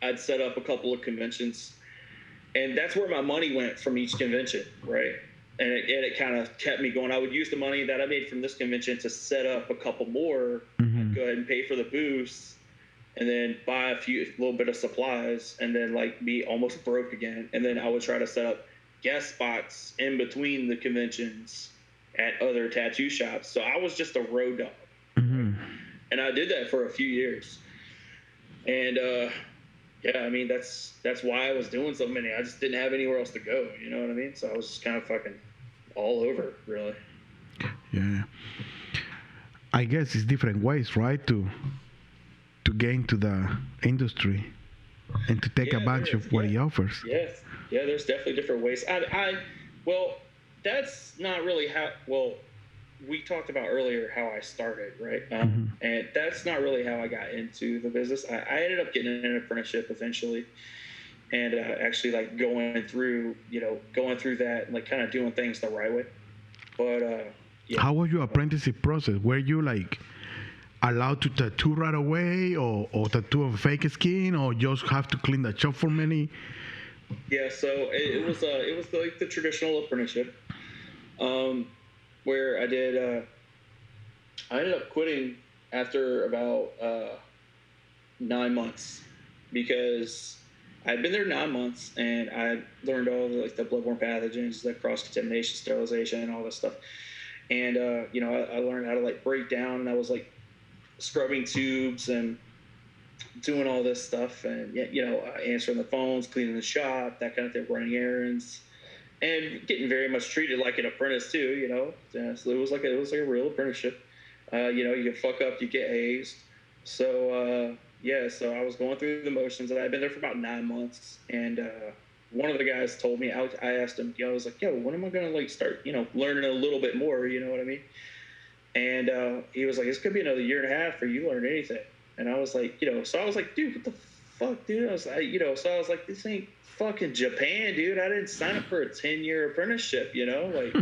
I'd set up a couple of conventions, and that's where my money went from each convention, right? And it kind of kept me going. I would use the money that I made from this convention to set up a couple more. Mm-hmm. I'd go ahead and pay for the booths, and then buy a little bit of supplies, and then like be almost broke again. And then I would try to set up guest spots in between the conventions at other tattoo shops. So I was just a road dog. Mm-hmm. And I did that for a few years. And yeah, I mean that's why I was doing so many. I just didn't have anywhere else to go, you know what I mean? So I was just kind of fucking all over, really. Yeah. I guess it's different ways, right, to get into the industry and to take advantage of what he offers. Yes. Yeah, there's definitely different ways. Well, that's not really how, well, we talked about earlier how I started, right? And that's not really how I got into the business. I ended up getting an apprenticeship eventually, and actually like going through that and like kind of doing things the right way. But yeah. How was your apprenticeship process? Were you like allowed to tattoo right away, or tattoo on fake skin, or just have to clean the shop for many? Yeah, so it was like the traditional apprenticeship, where I ended up quitting after about 9 months, because I'd been there 9 months and I learned all the bloodborne pathogens, the cross contamination, sterilization, and all this stuff. And I learned how to like break down, and I was like scrubbing tubes and doing all this stuff, and answering the phones, cleaning the shop, that kind of thing, running errands, and getting very much treated like an apprentice too. So it was like a real apprenticeship. You get fuck up, you get hazed. So so I was going through the motions, and I'd been there for about 9 months, and one of the guys told me, I asked him, I was like, yo, when am I gonna like start learning a little bit more, you know what I mean? And he was like, this could be another 1.5 years for you learn anything. And I was like, so I was like, dude, what the fuck, dude? I was like, so I was like, this ain't fucking Japan, dude. I didn't sign up for a 10-year apprenticeship, like,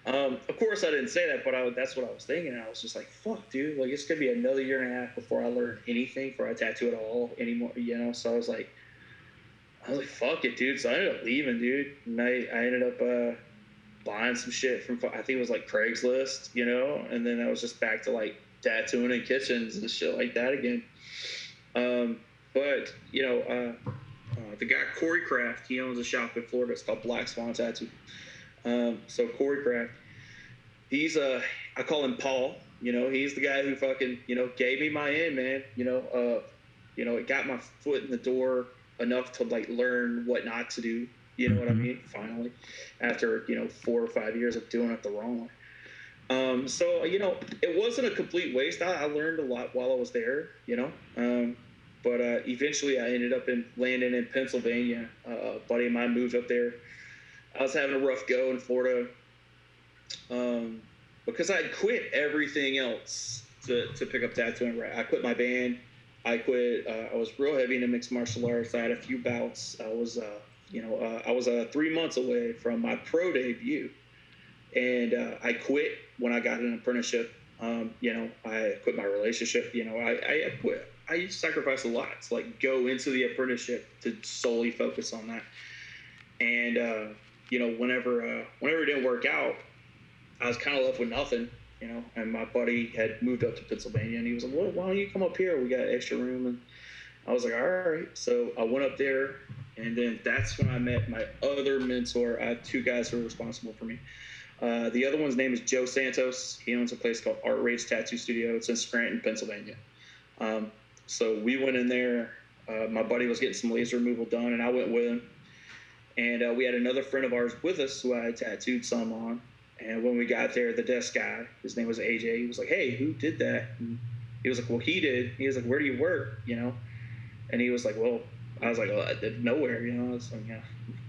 of course I didn't say that, but that's what I was thinking. And I was just like, fuck, dude, like it's gonna be another 1.5 years before I learn anything, before I tattoo at all anymore, So I was like, fuck it, dude. So I ended up leaving, dude. And I ended up buying some shit from, I think it was like Craigslist, and then I was just back to like tattooing in kitchens and shit like that again. But the guy Corey Craft, he owns a shop in Florida. It's called Black Swan Tattoo. So Corey Craft, he's I call him Paul. He's the guy who fucking gave me my in, man. It got my foot in the door enough to like learn what not to do. You know what I mean? Finally, after 4 or 5 years of doing it the wrong way. So it wasn't a complete waste. I learned a lot while I was there. But eventually I ended up landing in Pennsylvania. A buddy of mine moved up there. I was having a rough go in Florida because I'd quit everything else to pick up tattooing. Right, I quit my band. I quit. I was real heavy into mixed martial arts. I had a few bouts. I was 3 months away from my pro debut, and I quit when I got an apprenticeship. I quit my relationship. I quit. I sacrificed a lot to like go into the apprenticeship to solely focus on that. And whenever it didn't work out, I was kind of left with nothing. And my buddy had moved up to Pennsylvania, and he was like, well, why don't you come up here? We got extra room. And I was like, all right. So I went up there, and then that's when I met my other mentor. I had 2 guys who were responsible for me. The other one's name is Joe Santos. He owns a place called Art Rage Tattoo Studio. It's in Scranton, Pennsylvania. So we went in there. My buddy was getting some laser removal done, and I went with him. And we had another friend of ours with us who I had tattooed some on. And when we got there, the desk guy, his name was AJ, he was like, hey, who did that? And he was like, well, he did. He was like, where do you work? And he was like, well, I was like, well, I did nowhere, It's like,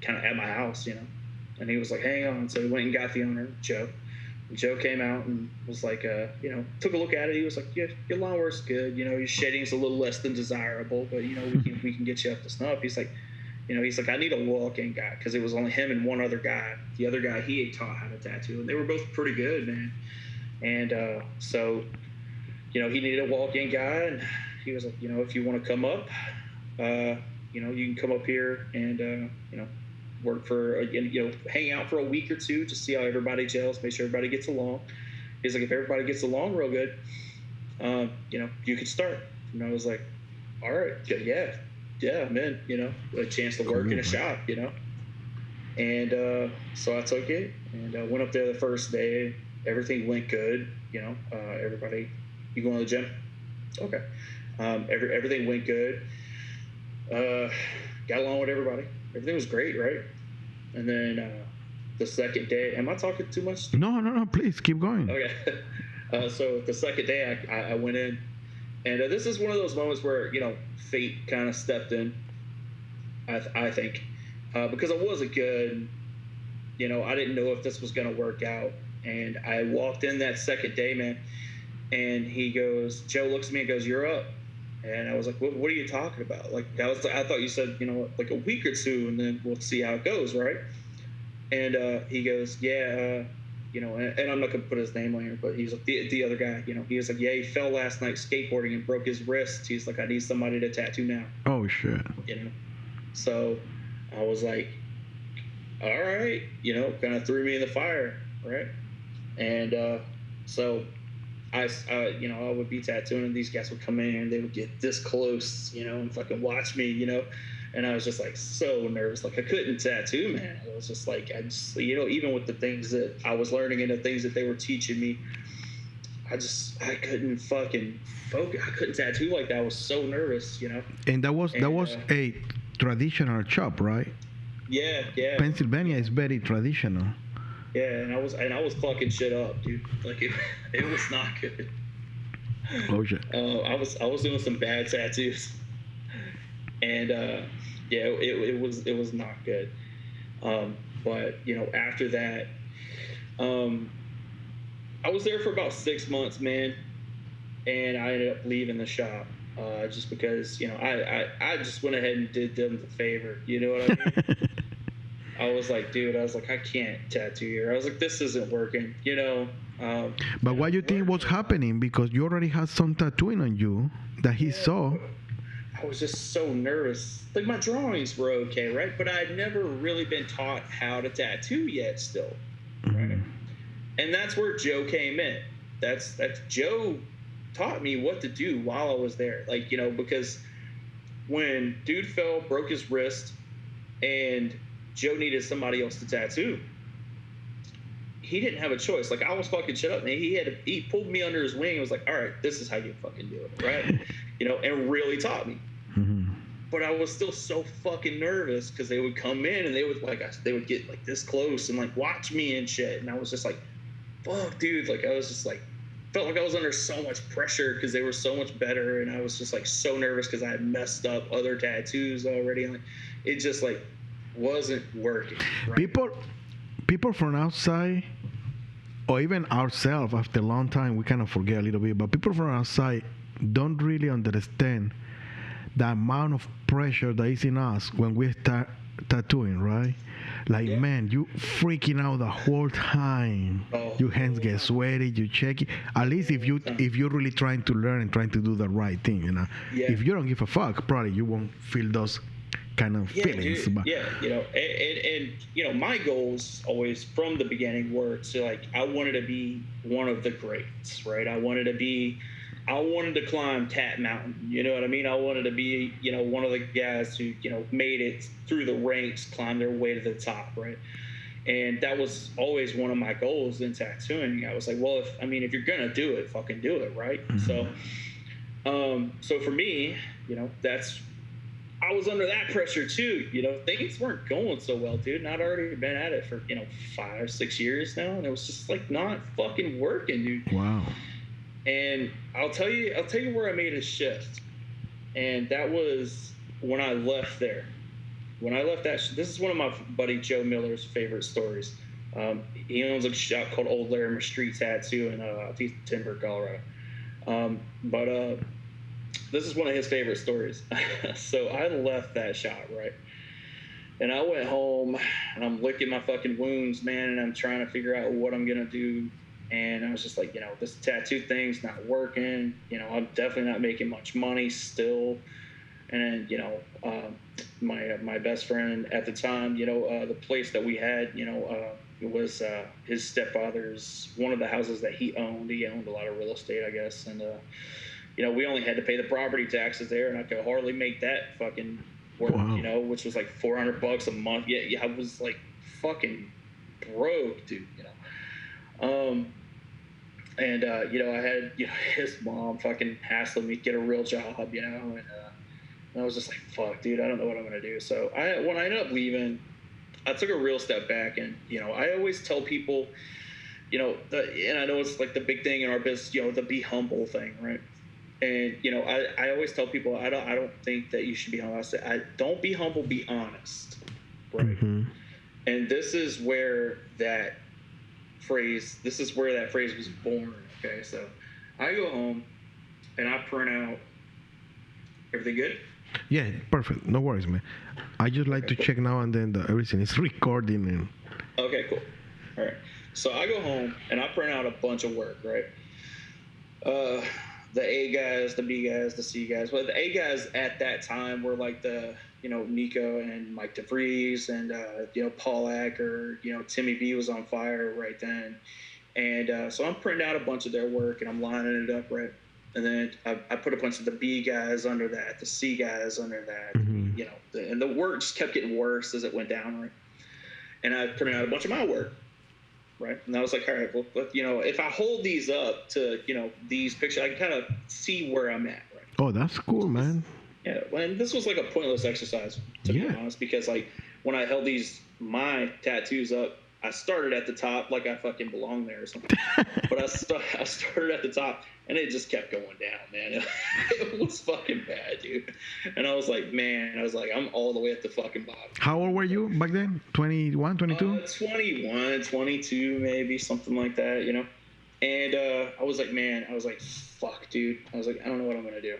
kind of at my house, And he was like, hang on. So we went and got the owner, Joe. Joe came out and was like, took a look at it. He was like, yeah, your line work's good. Your shading's a little less than desirable, but we can get you up to snuff. He's like, I need a walk-in guy, because it was only him and one other guy. The other guy, he had taught how to tattoo, and they were both pretty good, man. And so, he needed a walk-in guy, and he was like, if you want to come up, you can come up here and work for hang out for a week or two, just see how everybody gels, make sure everybody gets along. He's like, if everybody gets along real good, you could start. And I was like, all right, yeah, man, a chance to work in a shop, and so I took it, and I went up there the first day. Everything went good, everybody. You going to the gym? Okay. Everything went good. Got along with everybody. Everything was great, right? And then the second day, am I talking too much? No, please keep going. Okay. So the second day, I went in, and this is one of those moments where fate kind of stepped in. I think because I wasn't good. I didn't know if this was gonna work out, and I walked in that second day, man, and Joe looks at me and goes, "You're up." And I was like, what are you talking about? Like, I thought you said, like a week or two, and then we'll see how it goes, right? And he goes, yeah, and I'm not going to put his name on here, but he's like, the other guy, he was like, yeah, he fell last night skateboarding and broke his wrist. He's like, I need somebody to tattoo now. Oh, shit. So I was like, all right, kind of threw me in the fire, right? And so I would be tattooing, and these guys would come in and they would get this close, and fucking watch me, and I was just like so nervous, like I couldn't tattoo, man. I was just like, even with the things that I was learning and the things that they were teaching me, I couldn't fucking focus. I couldn't tattoo like that. I was so nervous, And that was a traditional shop, right? Yeah. Pennsylvania is very traditional. Yeah, and I was clucking shit up, dude. Like it was not good. Oh shit. I was doing some bad tattoos, and it was not good. But after that, I was there for about 6 months, man, and I ended up leaving the shop just because I just went ahead and did them the favor. You know what I mean? I was like, I can't tattoo here. I was like, this isn't working, But what you think was happening? Because you already had some tattooing on you that he saw. I was just so nervous. Like, my drawings were okay, right? But I'd never really been taught how to tattoo yet still, right? And that's where Joe came in. That's Joe taught me what to do while I was there. Like, because when dude broke his wrist, and Joe needed somebody else to tattoo, he didn't have a choice. Like, I was fucking shit up, man. He pulled me under his wing and was like, all right, this is how you fucking do it, right? And really taught me. But I was still so fucking nervous, because they would come in and they would get like this close and like watch me and shit, and I was just like, fuck, dude. Like, I was just like, felt like I was under so much pressure because they were so much better, and I was just like so nervous because I had messed up other tattoos already, and like it just like wasn't working. Right? People from outside, or even ourselves, after a long time, we kind of forget a little bit, but people from outside don't really understand the amount of pressure that is in us when we start tattooing, right? Like, man, you freaking out the whole time. Your hands get sweaty. You check it. At least if you're really trying to learn and trying to do the right thing, If you don't give a fuck, probably you won't feel those kind of feelings. Dude, and my goals always from the beginning were to, like, I wanted to be one of the greats, right? I wanted to climb Cat Mountain, you know what I mean? I wanted to be, one of the guys who, made it through the ranks, climbed their way to the top, right? And that was always one of my goals in tattooing. I was like, well, if you're gonna do it, fucking do it, right? Mm-hmm. So for me, I was under that pressure too. Things weren't going so well, dude. And I'd already been at it for 5 or 6 years now, and it was just like not fucking working, dude. Wow. And I'll tell you where I made a shift, and that was when I left there. When I left this is one of my buddy Joe Miller's favorite stories. He owns a shop called Old Larimer Street Tattoo in Denver, Colorado. But this is one of his favorite stories. So I left that shop, right? And I went home and I'm licking my fucking wounds, man, and I'm trying to figure out what I'm going to do. And I was just like, this tattoo thing's not working. I'm definitely not making much money still. And then, my best friend at the time, the place that we had, it was his stepfather's, one of the houses that he owned. He owned a lot of real estate, I guess. And, we only had to pay the property taxes there, and I could hardly make that fucking work, wow. which was like $400 a month. Yeah, I was like fucking broke, dude, And, I had, his mom fucking hassling me to get a real job, and I was just like, fuck, dude, I don't know what I'm going to do. So when I ended up leaving, I took a real step back, and, I always tell people, and I know it's like the big thing in our business, the be humble thing, right? And, I always tell people, I don't think that you should be humble. I say, don't be humble, be honest, right? Mm-hmm. And this is where that phrase was born. Okay, so I go home and I print out. Everything good? Yeah, perfect. No worries, man. I just like to check now and then that everything is recording. And okay, cool. All right. So I go home and I print out a bunch of work, right? The A guys, the B guys, the C guys. Well, the A guys at that time were like the, Nico and Mike DeVries and, Paul Acker, Timmy B was on fire right then. And so I'm printing out a bunch of their work and I'm lining it up, right? And then I put a bunch of the B guys under that, the C guys under that, mm-hmm. And the work just kept getting worse as it went down, right? And I printed out a bunch of my work. Right. And I was like, all right, well, if I hold these up to, these pictures, I can kind of see where I'm at. Right. Oh, that's cool, man. Yeah. And this was like a pointless exercise, to be honest, because like when I held my tattoos up, I started at the top like I fucking belonged there or something. But I started at the top and it just kept going down, man. It was fucking bad, dude. And I was like, I'm all the way at the fucking bottom. How old were you back then? 21, 22? 21, 22, maybe, something like that, And I was like, fuck, dude. I was like, I don't know what I'm going to do.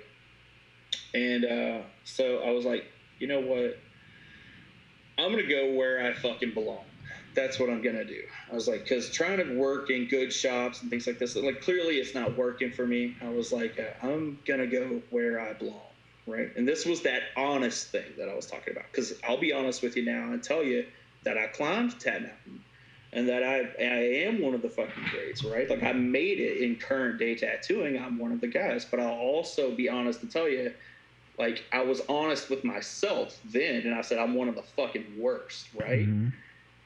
And so I was like, you know what? I'm going to go where I fucking belong. That's what I'm going to do. I was like, because trying to work in good shops and things like this, like clearly it's not working for me. I was like, I'm going to go where I belong, right? And this was that honest thing that I was talking about. Because I'll be honest with you now and tell you that I climbed Tat Mountain and that I am one of the fucking greats, right? Like I made it in current day tattooing. I'm one of the guys. But I'll also be honest and tell you, like I was honest with myself then. And I said, I'm one of the fucking worst, right? Mm-hmm.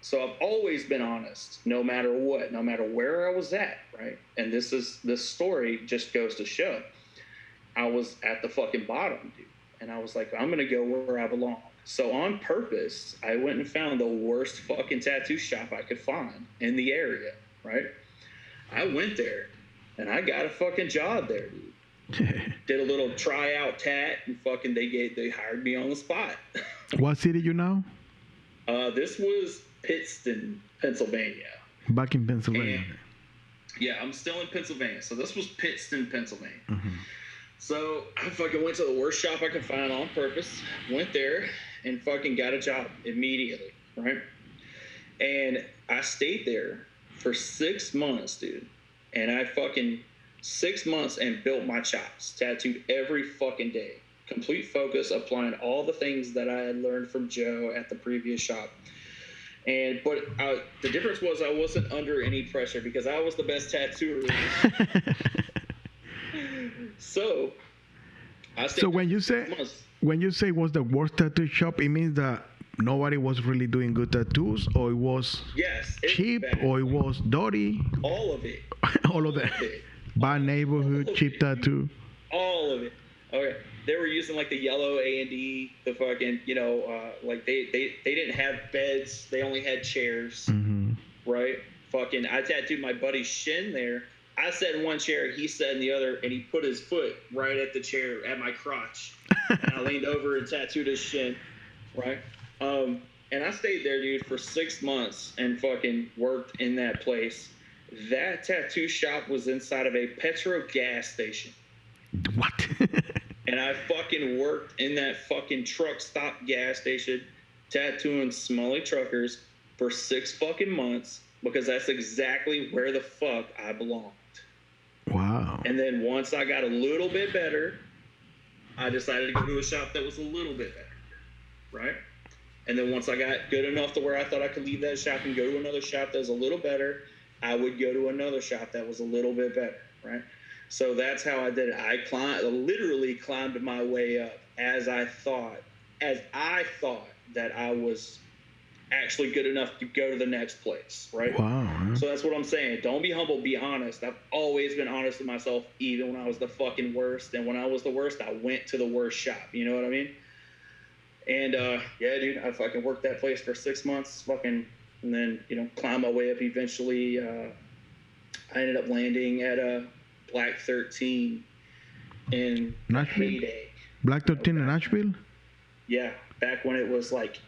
So I've always been honest, no matter what, no matter where I was at, right? And this story just goes to show. I was at the fucking bottom, dude. And I was like, I'm going to go where I belong. So on purpose, I went and found the worst fucking tattoo shop I could find in the area, right? I went there, and I got a fucking job there, dude. Did a little tryout tat, and fucking they hired me on the spot. What city you now? This was Pittston, Pennsylvania. Back in Pennsylvania. And, yeah, I'm still in Pennsylvania. So this was Pittston, Pennsylvania. Mm-hmm. So I fucking went to the worst shop I could find on purpose. Went there and fucking got a job immediately, right? And I stayed there for 6 months, dude. And I fucking 6 months and built my chops. Tattooed every fucking day. Complete focus, applying all the things that I had learned from Joe at the previous shop. But the difference was I wasn't under any pressure because I was the best tattooer. So I stayed. So when you say was the worst tattoo shop, it means that nobody was really doing good tattoos, or it was cheap, or it was dirty. All of it. All of that. Bad neighborhood, cheap tattoo. All of it. Okay. They were using like the yellow A&D, the fucking, like they didn't have beds. They only had chairs, right? Fucking, I tattooed my buddy's shin there. I sat in one chair, he sat in the other, and he put his foot right at the chair at my crotch. And I leaned over and tattooed his shin, right? And I stayed there, dude, for 6 months and fucking worked in that place. That tattoo shop was inside of a Petro gas station. What? And I fucking worked in that fucking truck stop gas station tattooing smelly truckers for 6 fucking months because that's exactly where the fuck I belonged. Wow. And then once I got a little bit better, I decided to go to a shop that was a little bit better, right? And then once I got good enough to where I thought I could leave that shop and go to another shop that was a little better, I would go to another shop that was a little bit better, right? So that's how I did it. I literally climbed my way up as I thought that I was actually good enough to go to the next place, right? Wow. So that's what I'm saying. Don't be humble, be honest. I've always been honest with myself, even when I was the fucking worst. And when I was the worst, I went to the worst shop. You know what I mean? And yeah, dude, I fucking worked that place for 6 months, fucking, and then, you know, climbed my way up. Eventually, I ended up landing at a Black 13 in Nashville? heyday. Black 13 in Nashville? Yeah, back when it was Black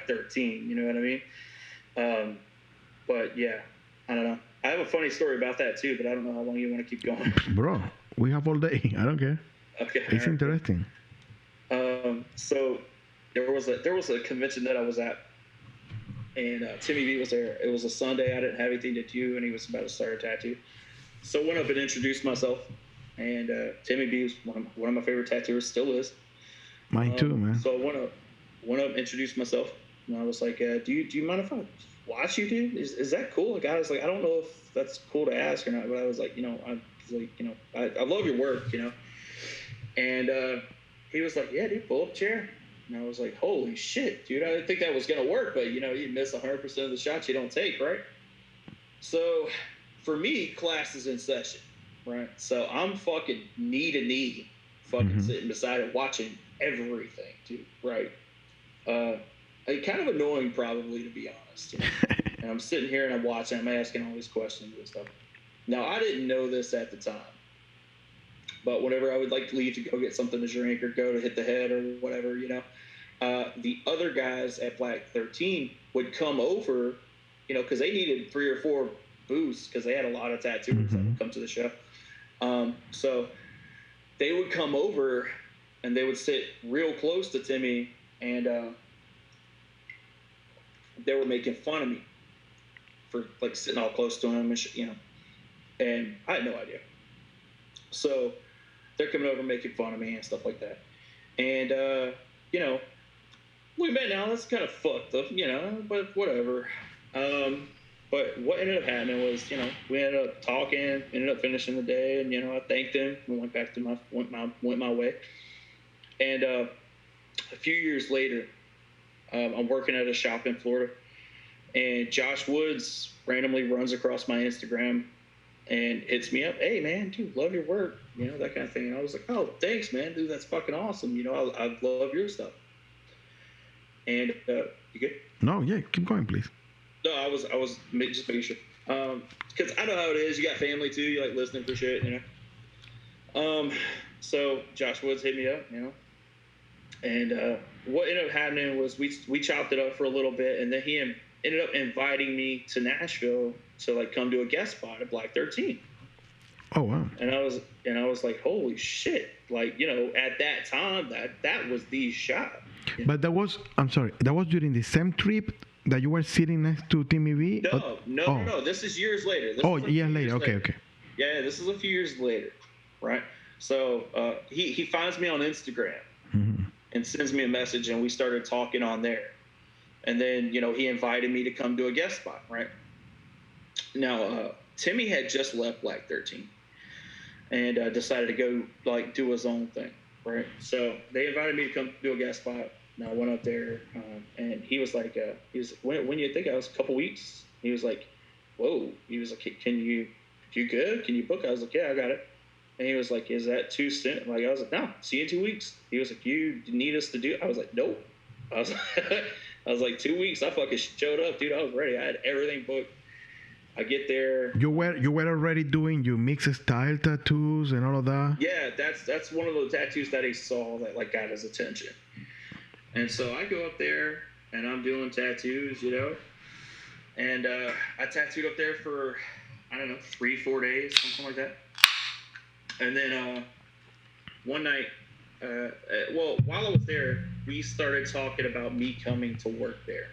13, you know what I mean? But yeah, I don't know. I have a funny story about that too, but I don't know how long you want to keep going. Bro, we have all day. I don't care. Okay. It's interesting. So there was a convention that I was at, and Timmy V was there. It was a Sunday. I didn't have anything to do, and he was about to start a tattoo. So I went up and introduced myself, and Timmy V was one of my favorite tattooers, still is. Mine too, man. So I went up, introduced myself, and I was like, do you mind if I watch you, dude? Is that cool? Like, I was like, I don't know if that's cool to ask or not, but I was like, I love your work, you know. And he was like, yeah, dude, pull up a chair. And I was like, holy shit, dude, I didn't think that was going to work, but, you know, you miss 100% of the shots you don't take, right? So for me, class is in session, right? So I'm fucking knee to knee, sitting beside it, watching everything, dude, right? Kind of annoying, probably, to be honest. You know? And I'm sitting here and I'm watching, I'm asking all these questions and stuff. Now, I didn't know this at the time, but whenever I would like to leave to go get something to drink or go to hit the head or whatever, you know, the other guys at Black 13 would come over, you know, because they needed 3 or 4 booths because they had a lot of tattooers that would come to the show. So they would come over and they would sit real close to Timmy, and they were making fun of me for like sitting all close to him and you know, and I had no idea. So they're coming over making fun of me and stuff like that. And you know, we met now. That's kind of fucked up, you know, but whatever. But what ended up happening was, you know, we ended up talking, ended up finishing the day, and you know, I thanked him and went back to went my way. And a few years later, I'm working at a shop in Florida, and Josh Woods randomly runs across my Instagram and hits me up. Hey, man, dude, love your work, you know, that kind of thing. And I was like, oh, thanks, man, dude, that's fucking awesome. You know, I love your stuff. And you good? No, yeah, keep going, please. No, I was just making sure. Because I know how it is. You got family too. You like listening for shit, you know. So Josh Woods hit me up, you know. And what ended up happening was we chopped it up for a little bit, and then he ended up inviting me to Nashville to like come do a guest spot at Black 13. Oh wow! And I was like, holy shit! Like, you know, at that time, that was the shot. You know? But that was during the same trip that you were sitting next to Timmy V. No. This is years later. Years later. Okay. Yeah, this is a few years later, right? So he finds me on Instagram. And sends me a message, and we started talking on there. And then, you know, he invited me to come do a guest spot, right? Now, Timmy had just left Black 13 and decided to go, like, do his own thing, right? So they invited me to come do a guest spot, and I went up there, and he was like, when you think? I was a couple weeks. He was like, whoa. He was like, you good? Can you book? I was like, yeah, I got it. And he was like, is that too soon? Like, I was like, no, see you in 2 weeks. He was like, you need us to do it? I was like, nope. I was like, 2 weeks. I fucking showed up, dude. I was ready. I had everything booked. I get there. You were already doing your mixed style tattoos and all of that? Yeah, that's one of the tattoos that he saw that like got his attention. And so I go up there and I'm doing tattoos, and I tattooed up there for, I don't know, 3-4 days, something like that. And then one night, while I was there, we started talking about me coming to work there,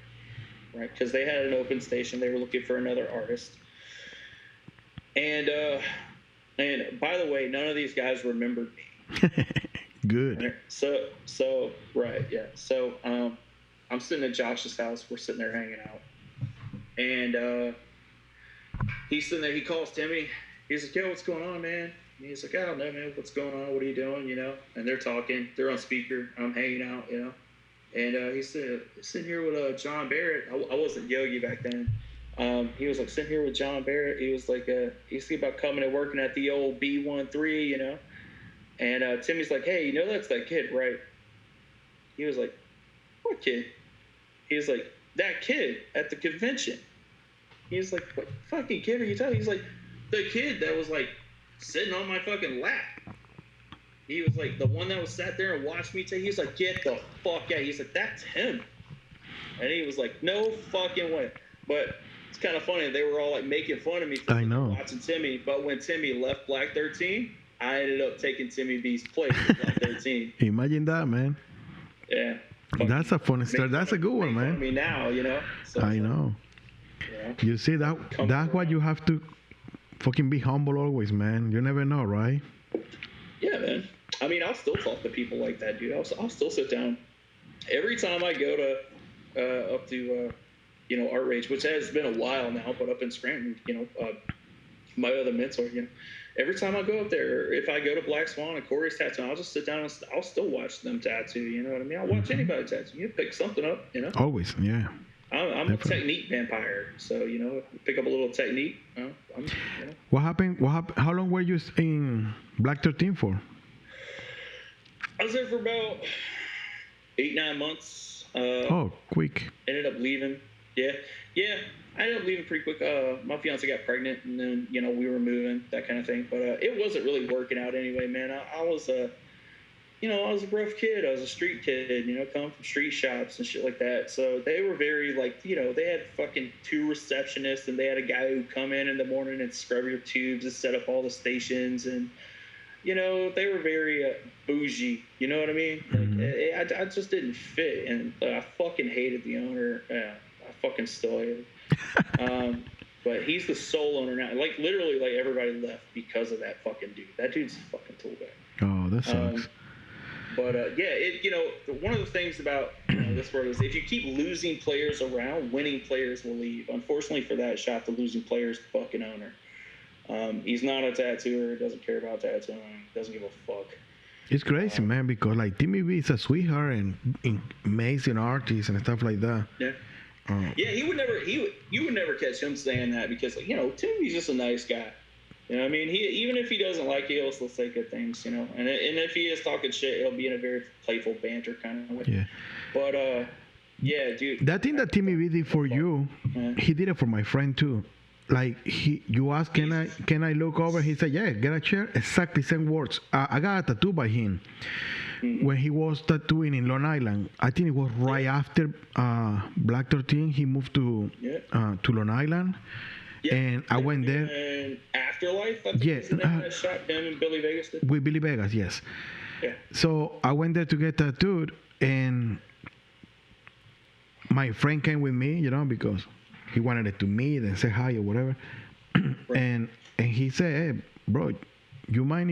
right? Because they had an open station. They were looking for another artist. And by the way, none of these guys remembered me. Good. Right? So right, yeah. So I'm sitting at Josh's house. We're sitting there hanging out, and he's sitting there. He calls Timmy. He's like, "Yo, what's going on, man?" And he's like, "I don't know, man. What's going on? What are you doing?" And they're talking. They're on speaker. I'm hanging out, And he's sitting here with John Barrett. I wasn't Yogi back then. He was like sitting here with John Barrett. He was like, he's thinking about coming and working at the old B13, And Timmy's like, "Hey, that's that kid, right?" He was like, "What kid?" He was like, "That kid at the convention." He's like, "What fucking kid are you talking?" He's like, "The kid that was like sitting on my fucking lap." He was like, "The one that was sat there and watched me take." He's like, "Get the fuck out." He's like, "That's him." And he was like, "No fucking way." But it's kind of funny. They were all like making fun of me. I know. Watching Timmy. But when Timmy left Black 13, I ended up taking Timmy B's place in Black 13. Imagine that, man. Yeah. That's a funny story. That's a good one, man. Fun of me now, So I know. You see, that's why you have to fucking be humble always, man. You never know, right? Yeah, man. I mean, I'll still talk to people like that, dude. I'll still sit down. Every time I go to up to Art Rage, which has been a while now, but up in Scranton, my other mentor, every time I go up there, if I go to Black Swan and Corey's tattoo, I'll just sit down and I'll still watch them tattoo. You know what I mean? I'll watch anybody tattoo. You pick something up, Always, yeah. I'm a technique vampire, so pick up a little technique. What happened? How long were you in Black 13 for? I was there for about 8-9 months. Quick. Ended up leaving. Yeah. I ended up leaving pretty quick. My fiance got pregnant, and then we were moving, that kind of thing. But it wasn't really working out anyway, man. I was I was a rough kid. I was a street kid, coming from street shops and shit like that. So they were very like, they had fucking 2 receptionists, and they had a guy who'd come in the morning and scrub your tubes and set up all the stations, and they were very bougie. You know what I mean? Mm-hmm. I just didn't fit, and I fucking hated the owner. I fucking still hate him. But he's the sole owner now. Like literally, like everybody left because of that fucking dude. That dude's a fucking tool bag. Oh, that sucks. But one of the things about this world is if you keep losing players around, winning players will leave. Unfortunately for that shop, the losing player's fucking owner. He's not a tattooer, doesn't care about tattooing, doesn't give a fuck. It's crazy, man, because like Timmy B is a sweetheart and amazing artist and stuff like that. Yeah. Yeah, you would never catch him saying that because Timmy's just a nice guy. You know what I mean? Even if he doesn't like you, he'll still say good things, And if he is talking shit, it'll be in a very playful banter kind of way. Yeah. But yeah, dude. That thing that Timmy B did for you, he did it for my friend too. Like you asked, can I look over? He said, yeah, get a chair. Exactly same words. I got a tattoo by him when he was tattooing in Long Island. I think it was right after Black 13. He moved to Long Island. Yeah. And I went there. And Afterlife, I think is the name of that shop him and Billy Vegas did. With Billy Vegas, yes. Yeah. So I went there to get tattooed, and my friend came with me, because he wanted it to meet and say hi or whatever. Right. And he said, hey, bro, you mind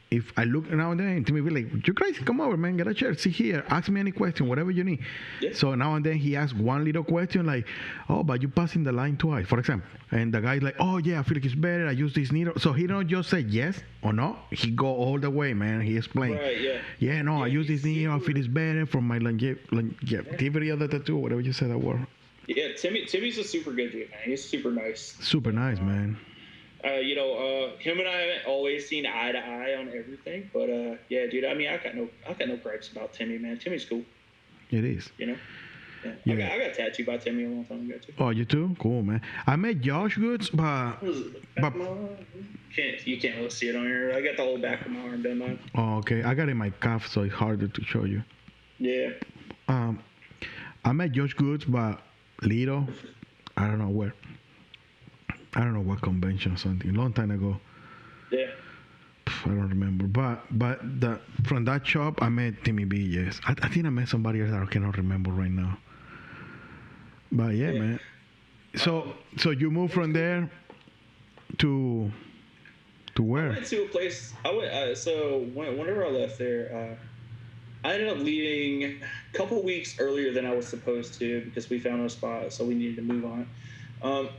if I look now and then? Timmy be like, you crazy? Come over, man. Get a chair. Sit here. Ask me any question, whatever you need. Yeah. So now and then he asks one little question like, oh, but you passing the line twice, for example. And the guy's like, oh, yeah, I feel like it's better. I use this needle. So he don't just say yes or no. He go all the way, man. He explained. Right, yeah. Yeah, no, I use this needle. I feel it's better for my longevity of the tattoo, whatever you said that word. Yeah, Timmy's a super good dude, man. He's super nice. Super nice, man. Him and I haven't always seen eye to eye on everything, but yeah, dude. I mean, I got no gripes about Timmy, man. Timmy's cool. It is. Yeah. I got tattooed by Timmy a long time ago too. Oh, you too? Cool, man. I met Josh Goods, but you can't really see it on here. I got the whole back of my arm done, man. Oh, okay. I got it in my calf, so it's harder to show you. Yeah. Um, I met Josh Goods, but little. I don't know where. I don't know what convention or something. Long time ago. Yeah. I don't remember. But from that shop, I met Timmy B. Yes, I think I met somebody else that I cannot remember right now. But yeah, man. So you moved from there to I where? went to a place. Whenever I left there, I ended up leaving a couple weeks earlier than I was supposed to because we found a spot, so we needed to move on.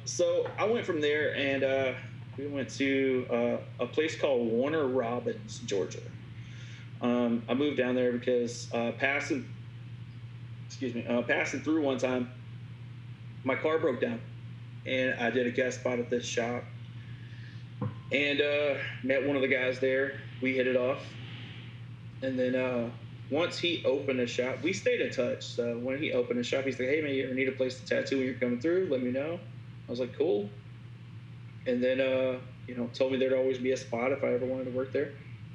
So I went from there, and we went to a place called Warner Robins, Georgia. I moved down there because passing through one time, my car broke down, and I did a guest spot at this shop, and met one of the guys there. We hit it off, and then once he opened a shop, we stayed in touch. So when he opened a shop, he's like, "Hey man, you ever need a place to tattoo when you're coming through? Let me know." I was like, "Cool." And then told me there'd always be a spot if I ever wanted to work there.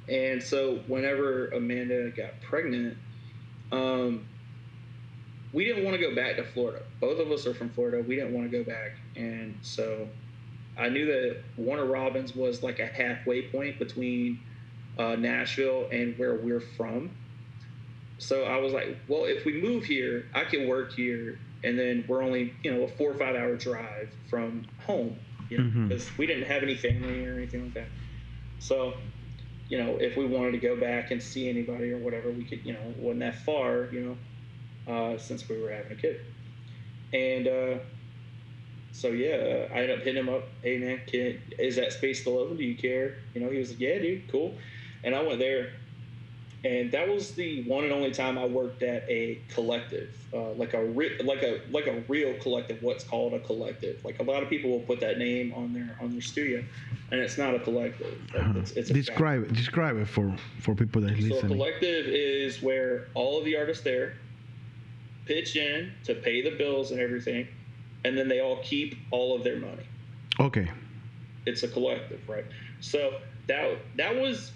And so whenever Amanda got pregnant, we didn't want to go back to Florida. Both of us are from Florida. We didn't want to go back. And so I knew that Warner Robins was like a halfway point between Nashville and where we're from. So I was like, well, if we move here, I can work here. And then we're only, a 4 or 5 hour drive from home, because we didn't have any family or anything like that. So, if we wanted to go back and see anybody or whatever, we could, it wasn't that far, since we were having a kid. And so, yeah, I ended up hitting him up. Hey, man, is that space still open? Do you care? He was like, yeah, dude, cool. And I went there. And that was the one and only time I worked at a collective, like a real collective. What's called a collective. Like a lot of people will put that name on their studio, and it's not a collective. It's a describe it for people that listen. So a collective is where all of the artists there pitch in to pay the bills and everything, and then they all keep all of their money. Okay. It's a collective, right? So that was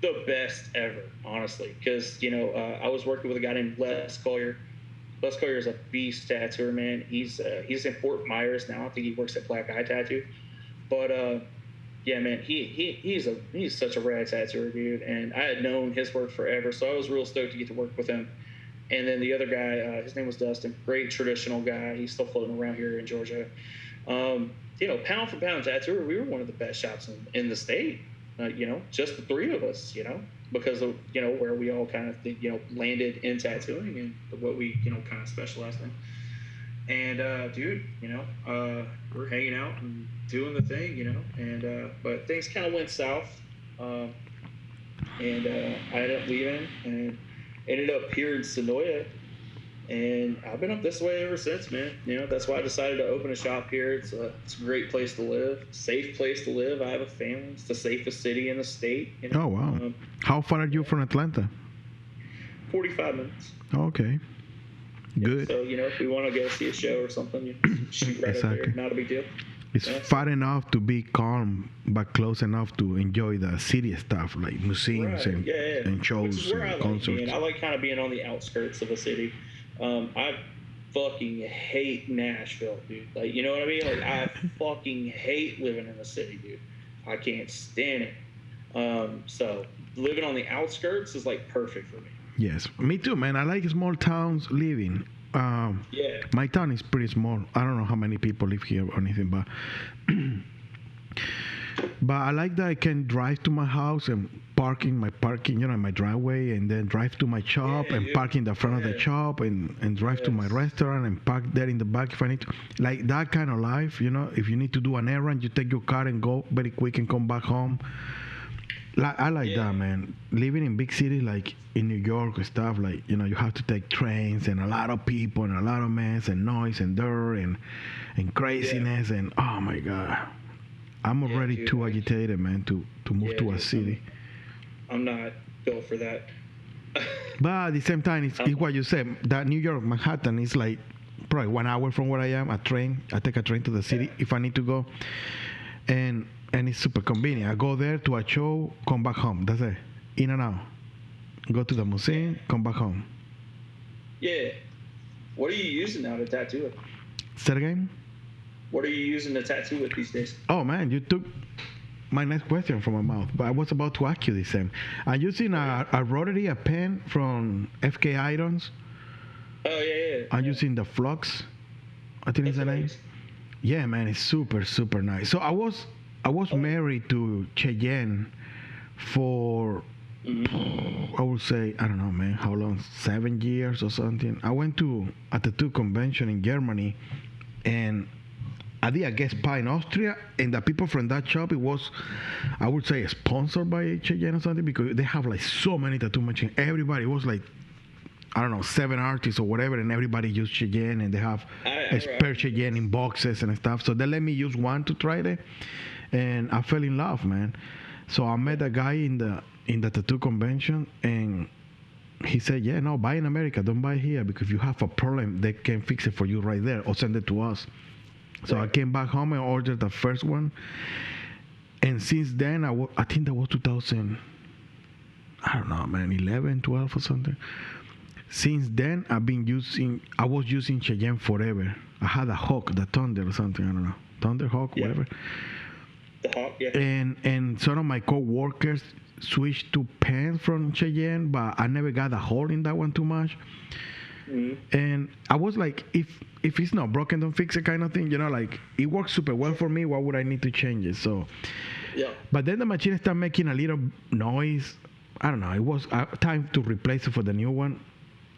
the best ever, honestly, because I was working with a guy named Les Collier. Les Collier is a beast tattooer, man. He's in Fort Myers now. I think he works at Black Eye Tattoo, but yeah, man, he's such a rad tattooer, dude. And I had known his work forever, so I was real stoked to get to work with him. And then the other guy, his name was Dustin, great traditional guy. He's still floating around here in Georgia. Pound for pound tattooer, we were one of the best shops in the state. Just the three of us, because of, where we all kind of, landed in tattooing and what we, kind of specialized in. And, dude, we're hanging out and doing the thing, and, but things kind of went south. And I ended up leaving and ended up here in Sonoya. And I've been up this way ever since, man. That's why I decided to open a shop here. It's a great place to live, safe place to live. I have a family. It's the safest city in the state. Oh, wow. How far are you from Atlanta? 45 minutes. Okay. Good. So, if we want to go see a show or something, shoot right exactly. up there. Not a big deal. It's far enough to be calm, but close enough to enjoy the city stuff, like museums and shows and concerts. I like kind of being on the outskirts of a city. I fucking hate Nashville, dude. Like, you know what I mean? Like, I fucking hate living in the city, dude. I can't stand it. So living on the outskirts is like perfect for me. Yes, me too, man. I like small towns living. My town is pretty small. I don't know how many people live here or anything, but but I like that I can drive to my house and park in my in my driveway, and then drive to my shop and park in the front of the shop, and drive to my restaurant and park there in the back if I need to. Like that kind of life, if you need to do an errand, you take your car and go very quick and come back home. I like that, man. Living in big cities like in New York and stuff, like, you have to take trains and a lot of people and a lot of mess and noise and dirt and craziness and oh my God. I'm already too agitated, man, to move to a city. I'm not built for that. But at the same time, it's what you said. That New York, Manhattan is like probably 1 hour from where I am. I take a train to the city if I need to go. And it's super convenient. I go there to a show, come back home. That's it. In and out. Go to the museum, come back home. Yeah. What are you using now to tattoo it? Say it again? What are you using to tattoo it these days? Oh, man, you took my next question from my mouth, but I was about to ask you the same. I'm using a rotary, a pen from FK Irons. Oh, yeah. I'm using the Flux, I think is the name. Nice. Yeah, man, it's super, super nice. So I was married to Cheyenne for, I would say, I don't know, man, how long? 7 years or something. I went to a tattoo convention in Germany, and I did a guest spot in Austria, and the people from that shop, it was, I would say, sponsored by Cheyenne or something, because they have like so many tattoo machines. Everybody was like, I don't know, 7 artists or whatever, and everybody used Cheyenne, and they have a spare Cheyenne in boxes and stuff. So they let me use one to try it, and I fell in love, man. So I met a guy in the tattoo convention, and he said, yeah, no, buy in America, don't buy here, because if you have a problem, they can fix it for you right there or send it to us. So I came back home and ordered the first one. And since then, I think that was 2000, I don't know, man, 11, 12 or something. Since then, I was using Cheyenne forever. I had a Hawk, the Thunder or something, I don't know. Thunder, Hawk, whatever. The Hawk, yeah. And some of my co-workers switched to pens from Cheyenne, but I never got a hold in that one too much. And I was like, if it's not broken, don't fix it kind of thing, like it works super well for me, why would I need to change it? So but then the machine started making a little noise. I don't know, it was time to replace it for the new one.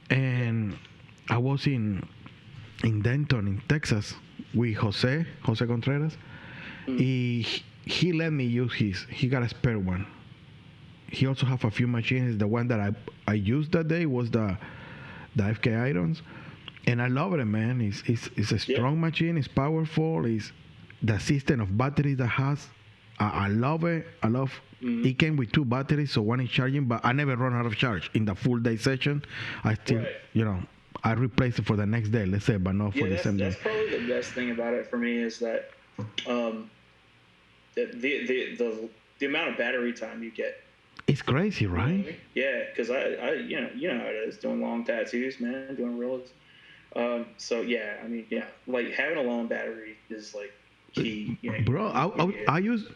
And I was in Denton in Texas with Jose Contreras. He let me use he got a spare one. He also have a few machines. The one that I used that day was the FK Irons, and I love it, man. It's a strong machine. It's powerful. It's the system of batteries that has. I love it. It came with 2 batteries, so one is charging, but I never run out of charge in the full day session. I still, I replace it for the next day, let's say, but not for the same day. That's probably the best thing about it for me is that the amount of battery time you get. It's crazy, right? Yeah, because I you know how it is doing long tattoos, man, doing reels. So yeah, I mean, yeah, like having a long battery is like key. Bro, I use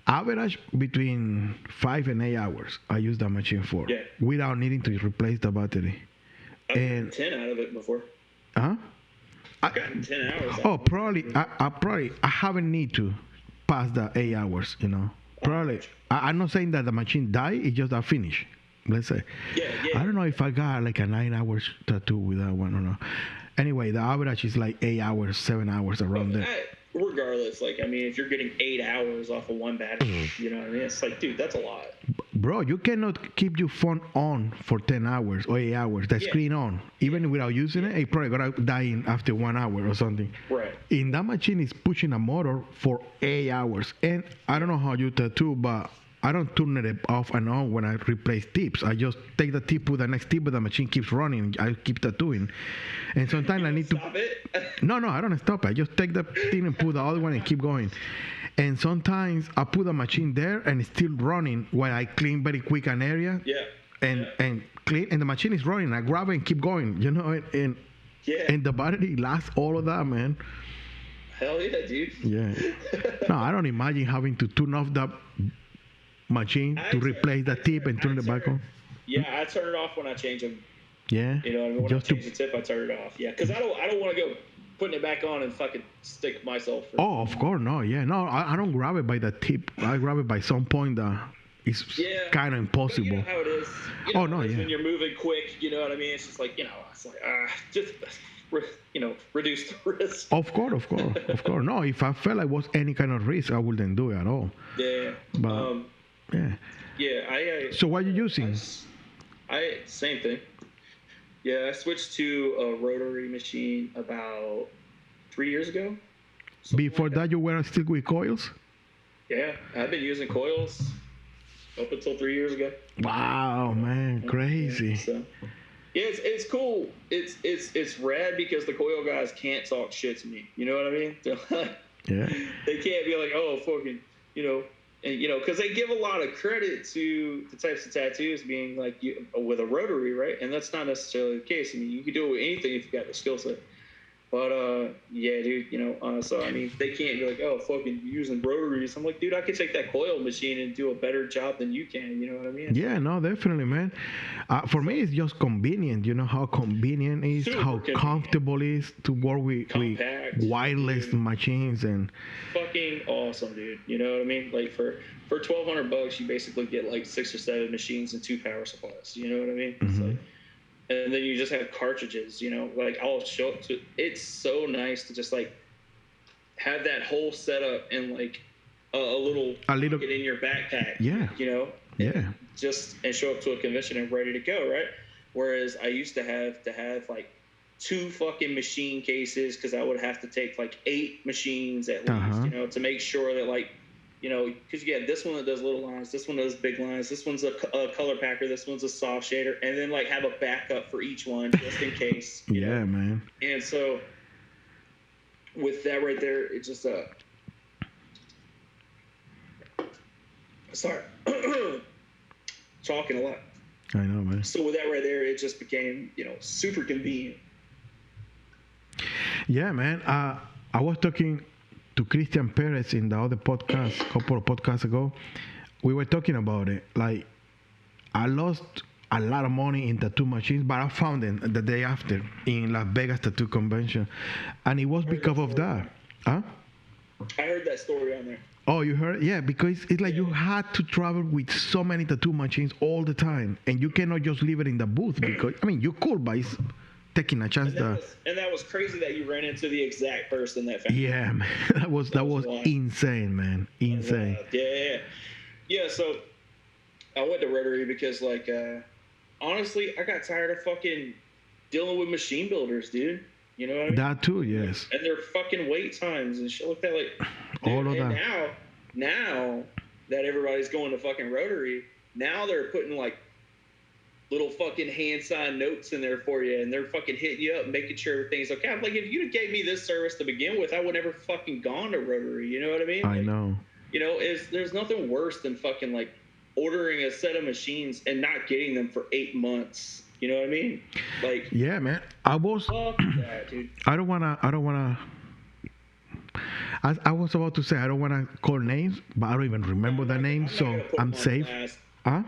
average between 5 and 8 hours. I use that machine for without needing to replace the battery. I've gotten 10 out of it before. Huh? I've gotten 10 hours. Oh, probably. I haven't need to pass the 8 hours. Probably. I'm not saying that the machine died. It's just I finished. Let's say. Yeah. I don't know if I got like a 9 hours tattoo with that one or not. Anyway, the average is like 8 hours, 7 hours around there. Regardless, like, I mean, if you're getting 8 hours off of one battery, you know what I mean? It's like, dude, that's a lot. Bro, you cannot keep your phone on for 10 hours or 8 hours, the screen on. Even without using it, probably going to die after 1 hour or something. Right. And that machine is pushing a motor for 8 hours. And I don't know how you tattoo, but I don't turn it off and on when I replace tips. I just take the tip, put the next tip, but the machine keeps running. I keep tattooing. And sometimes I need to... Stop it? No, I don't stop it. I just take the thing and put the other one and keep going. And sometimes I put the machine there and it's still running while I clean very quick an area. Yeah. And clean, and the machine is running. I grab it and keep going, and the battery lasts all of that, man. Hell yeah, dude. Yeah. No, I don't imagine having to turn off the machine to replace the tip and turn it back on. Yeah, I turn it off when I change them. Yeah. You know what I mean? When I change the tip, I turn it off. Yeah, because I don't want to go putting it back on and fucking stick myself. Of course, no. Yeah, no, I don't grab it by the tip. I grab it by some point that it's kind of impossible. You know how it is. When you're moving quick, you know what I mean? It's just like, it's like, just, reduce the risk. Of course. No, if I felt like was any kind of risk, I wouldn't do it at all. Yeah. But, yeah. So what are you using? Same thing. Yeah, I switched to a rotary machine about 3 years ago. Before that, you were still with coils? Yeah, I've been using coils up until 3 years ago. Wow, man, crazy. So, yeah, it's cool. It's rad because the coil guys can't talk shit to me. You know what I mean? Yeah. They can't be like, oh, fucking, And, you know, because they give a lot of credit to the types of tattoos being like with a rotary, right? And that's not necessarily the case. I mean, you can do anything if you got the skill set. But yeah, dude, you know, so I mean, they can't be like, oh, fucking using rotaries. I'm like, dude, I could take that coil machine and do a better job than you can. You know what I mean? Yeah, no, definitely, man. For me, it's just convenient. You know how convenient it is, how comfortable it is to work with wireless machines and fucking awesome, dude. You know what I mean? Like for $1,200, you basically get like 6 or 7 machines and 2 power supplies. You know what I mean? It's like, and then you just have cartridges, you know, like I'll show up to, it's so nice to just like have that whole setup and like a little pocket in your backpack, you know, and show up to a convention and ready to go. Right. Whereas I used to have like 2 fucking machine cases. Cause I would have to take like 8 machines at least, you know, to make sure that like, you know, because you get this one that does little lines, this one does big lines, this one's a color packer, this one's a soft shader, and then like have a backup for each one just in case. You know? Man. And so with that right there, it's just sorry, talking a lot. I know, man. So with that right there, it just became, you know, super convenient. Yeah, man. I was talking to Christian Perez in the other podcast, a couple of podcasts ago. We were talking about it. Like, I lost a lot of money in tattoo machines, but I found them the day after in Las Vegas Tattoo Convention. And it was because of that. Huh? I heard that story on there. Oh, you heard? Yeah, because it's like you had to travel with so many tattoo machines all the time. And you cannot just leave it in the booth because, I mean, you could, but it's taking a chance. And that was crazy that you ran into the exact person that found Yeah, man. That was insane, man. Insane. Yeah, so I went to Rotary because, like, honestly, I got tired of fucking dealing with machine builders, dude. You know what I mean? That too, yes. And their fucking wait times and shit like that. Like, dude, all of that. Now that everybody's going to fucking Rotary, now they're putting, like, little fucking hand signed notes in there for you, and they're fucking hitting you up, making sure everything's okay. I'm like, if you gave me this service to begin with, I would never fucking gone to Rotary. You know what I mean? I know. You know, there's nothing worse than fucking like ordering a set of machines and not getting them for 8 months. You know what I mean? Like, yeah, man. I was. Fuck that, dude. I don't wanna. I was about to say I don't wanna call names, but I don't even remember the name, so I'm safe. Huh?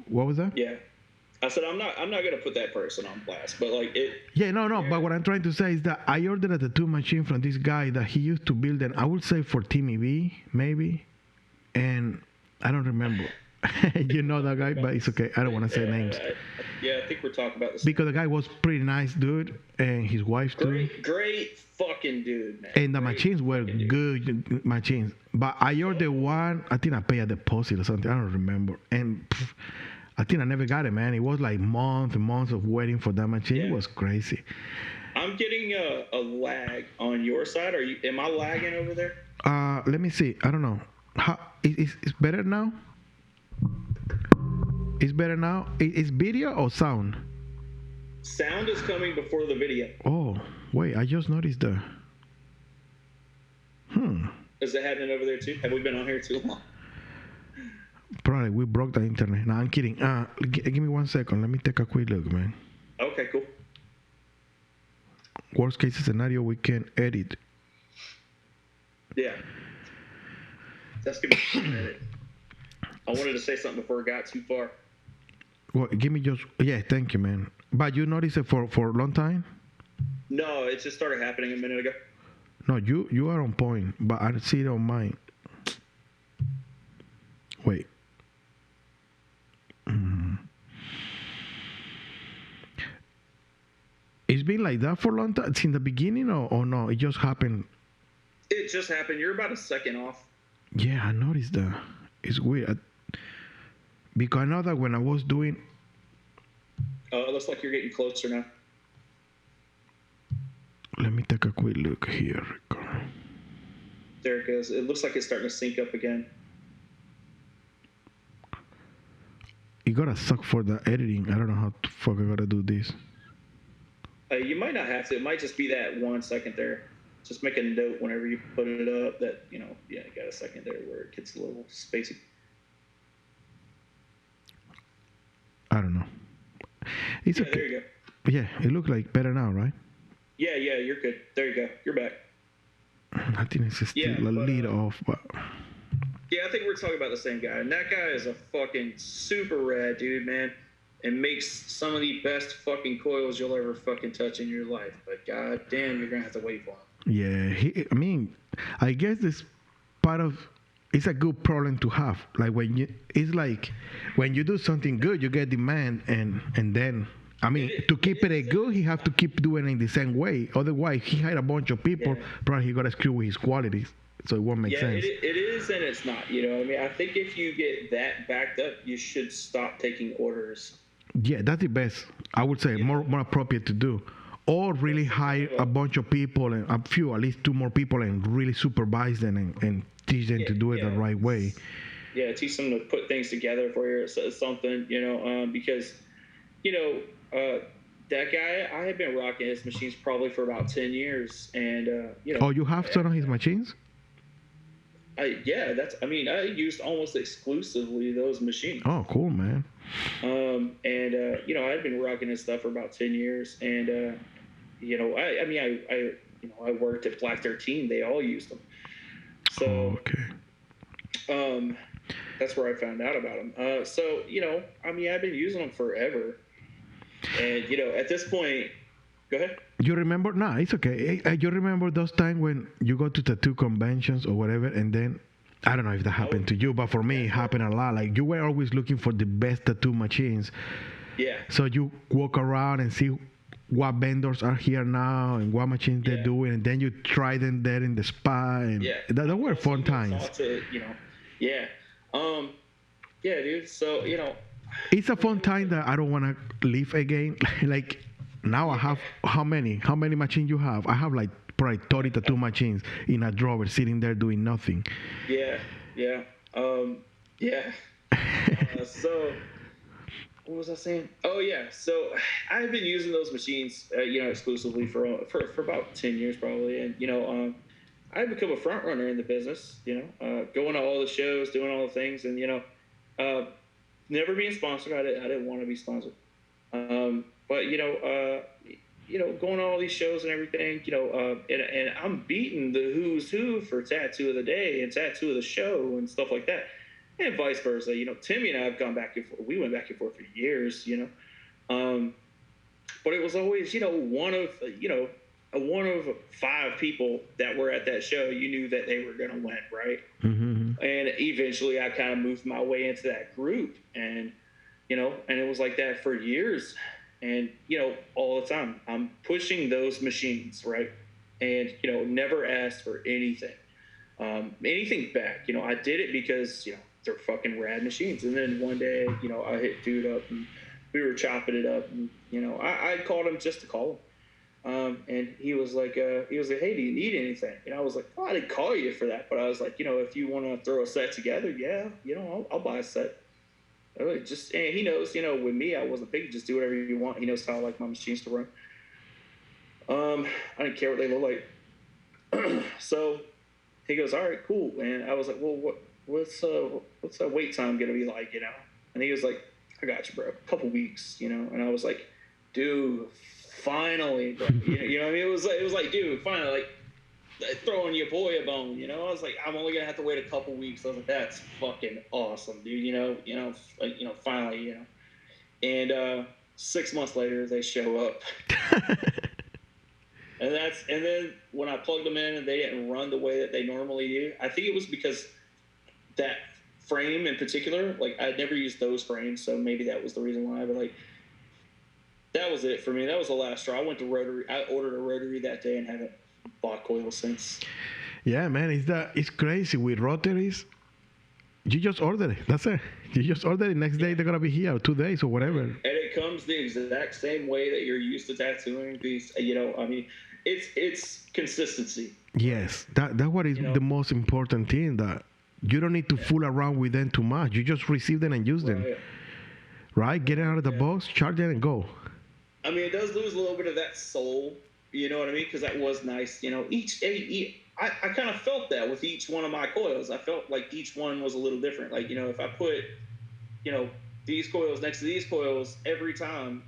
What was that? Yeah, I said I'm not gonna put that person on blast, but like it. Yeah, no. But what I'm trying to say is that I ordered a tattoo machine from this guy that he used to build, and I would say for Timmy B maybe, and I don't remember. You know that guy, but it's okay. I don't want to say names. I think we're talking about this. Because the guy was pretty nice dude, and his wife too. Great fucking dude, man. And the machines were good machines. But I ordered one, I think I paid a deposit or something, I don't remember. And I think I never got it, man. It was like months and months of waiting for that machine. It was crazy. I'm getting a lag on your side. Am I lagging over there? Let me see. I don't know. It's better now? It's better now? Is video or sound? Sound is coming before the video. Oh, wait. I just noticed that. Is it happening over there too? Have we been on here too long? Probably. We broke the internet. No, I'm kidding. Give me 1 second. Let me take a quick look, man. Okay, cool. Worst case scenario, we can edit. Yeah. That's going to be a minute. I wanted to say something before it got too far. Well, give me just... Yeah, thank you, man. But you noticed it for a long time? No, it just started happening a minute ago. No, you are on point, but I see it on mine. Wait. It's been like that for a long time? Since the beginning or no? It just happened? It just happened. You're about a second off. Yeah, I noticed that. It's weird. Because I know that when I was doing... It looks like you're getting closer now. Let me take a quick look here. There it goes. It looks like it's starting to sync up again. You gotta suck for the editing. I don't know how the fuck I gotta do this. You might not have to. It might just be that 1 second there. just make a note whenever you put it up that, you got a second there where it gets a little spacey. I don't know. It's okay. There you go. Yeah, it looks like better now, right? Yeah, you're good. There you go. You're back. I think it's still a little off, but... Yeah, I think we're talking about the same guy. And that guy is a fucking super rad dude, man. And makes some of the best fucking coils you'll ever fucking touch in your life. But god damn, you're going to have to wait for him. Yeah, I guess this part of... It's a good problem to have. Like when you do something good, you get demand, and then... to keep it good, he have to keep doing it in the same way. Otherwise, he hired a bunch of people. Probably he got to screw with his qualities, so it won't make sense. It is and it's not. I think if you get that backed up, you should stop taking orders. Yeah, that's the best. I would say more appropriate to do, or really hire a bunch of people and at least 2 more people, and really supervise them and teach them to do it the right way. Yeah, teach them to put things together for you or something. Because. That guy, I have been rocking his machines probably for about 10 years. And, Oh, you have some of his machines? I used almost exclusively those machines. Oh, cool, man. I've been rocking his stuff for about 10 years. And, I worked at Black 13. They all used them. So, okay. That's where I found out about them. I've been using them forever. And, at this point, go ahead. You remember? No, it's okay. You remember those times when you go to tattoo conventions or whatever, and then, I don't know if that happened to you, but for me, it happened a lot. Like, you were always looking for the best tattoo machines. Yeah. So you walk around and see what vendors are here now and what machines they're doing, and then you try them there in the spa. And that were fun times. Yeah. Yeah, dude. So, it's a fun time that I don't want to live again. Like now I have how many machines you have? I have like probably 30 tattoo machines in a drawer sitting there doing nothing. Yeah. So what was I saying? Oh yeah. So I've been using those machines, exclusively for about 10 years probably. And, I've become a front runner in the business, going to all the shows, doing all the things, and, never being sponsored. I didn't want to be sponsored. But going to all these shows and everything, and I'm beating the who's who for tattoo of the day and tattoo of the show and stuff like that, and vice versa. Timmy and I have gone back and forth. We went back and forth for years, but it was always, one of 5 people that were at that show. You knew that they were going to win, right? Mm-hmm. And eventually I kind of moved my way into that group, and and it was like that for years. And all the time I'm pushing those machines, right? And never asked for anything back. I did it because they're fucking rad machines. And then one day I hit dude up and we were chopping it up, and I called him just to call him. And he was like, hey, do you need anything? And I was like, I didn't call you for that, but I was like, if you want to throw a set together, I'll buy a set. And he knows, with me, I wasn't big, just do whatever you want. He knows how I like my machines to run. I didn't care what they look like. So he goes, all right, cool. And I was like, well, what's the wait time gonna be like, And he was like, I got you, bro, a couple weeks, And I was like, dude, finally, bro. You know what I mean? It was like, dude, finally, like throwing your boy a bone. I was like, I'm only gonna have to wait a couple weeks. I was like, that's fucking awesome, dude. Finally, And 6 months later, they show up. And then when I plugged them in and they didn't run the way that they normally do, I think it was because that frame in particular, like I'd never used those frames, so maybe that was the reason why. But like, that was it for me. That was the last straw. I went to Rotary. I ordered a Rotary that day and haven't bought coils since. Yeah, man, it's crazy with rotaries. You just order it. That's it. You just order it. Next day they're gonna be here, 2 days or whatever. And it comes the exact same way that you're used to tattooing these. It's consistency. Yes, that's what is the most important thing. That you don't need to fool around with them too much. You just receive them and use them. Right? Get it out of the box, charge it, and go. It does lose a little bit of that soul, You know what I mean? Because that was nice. You know, I kind of felt that with each one of my coils. I felt like each one was a little different. Like, you know, if I put, you know, these coils next to these coils every time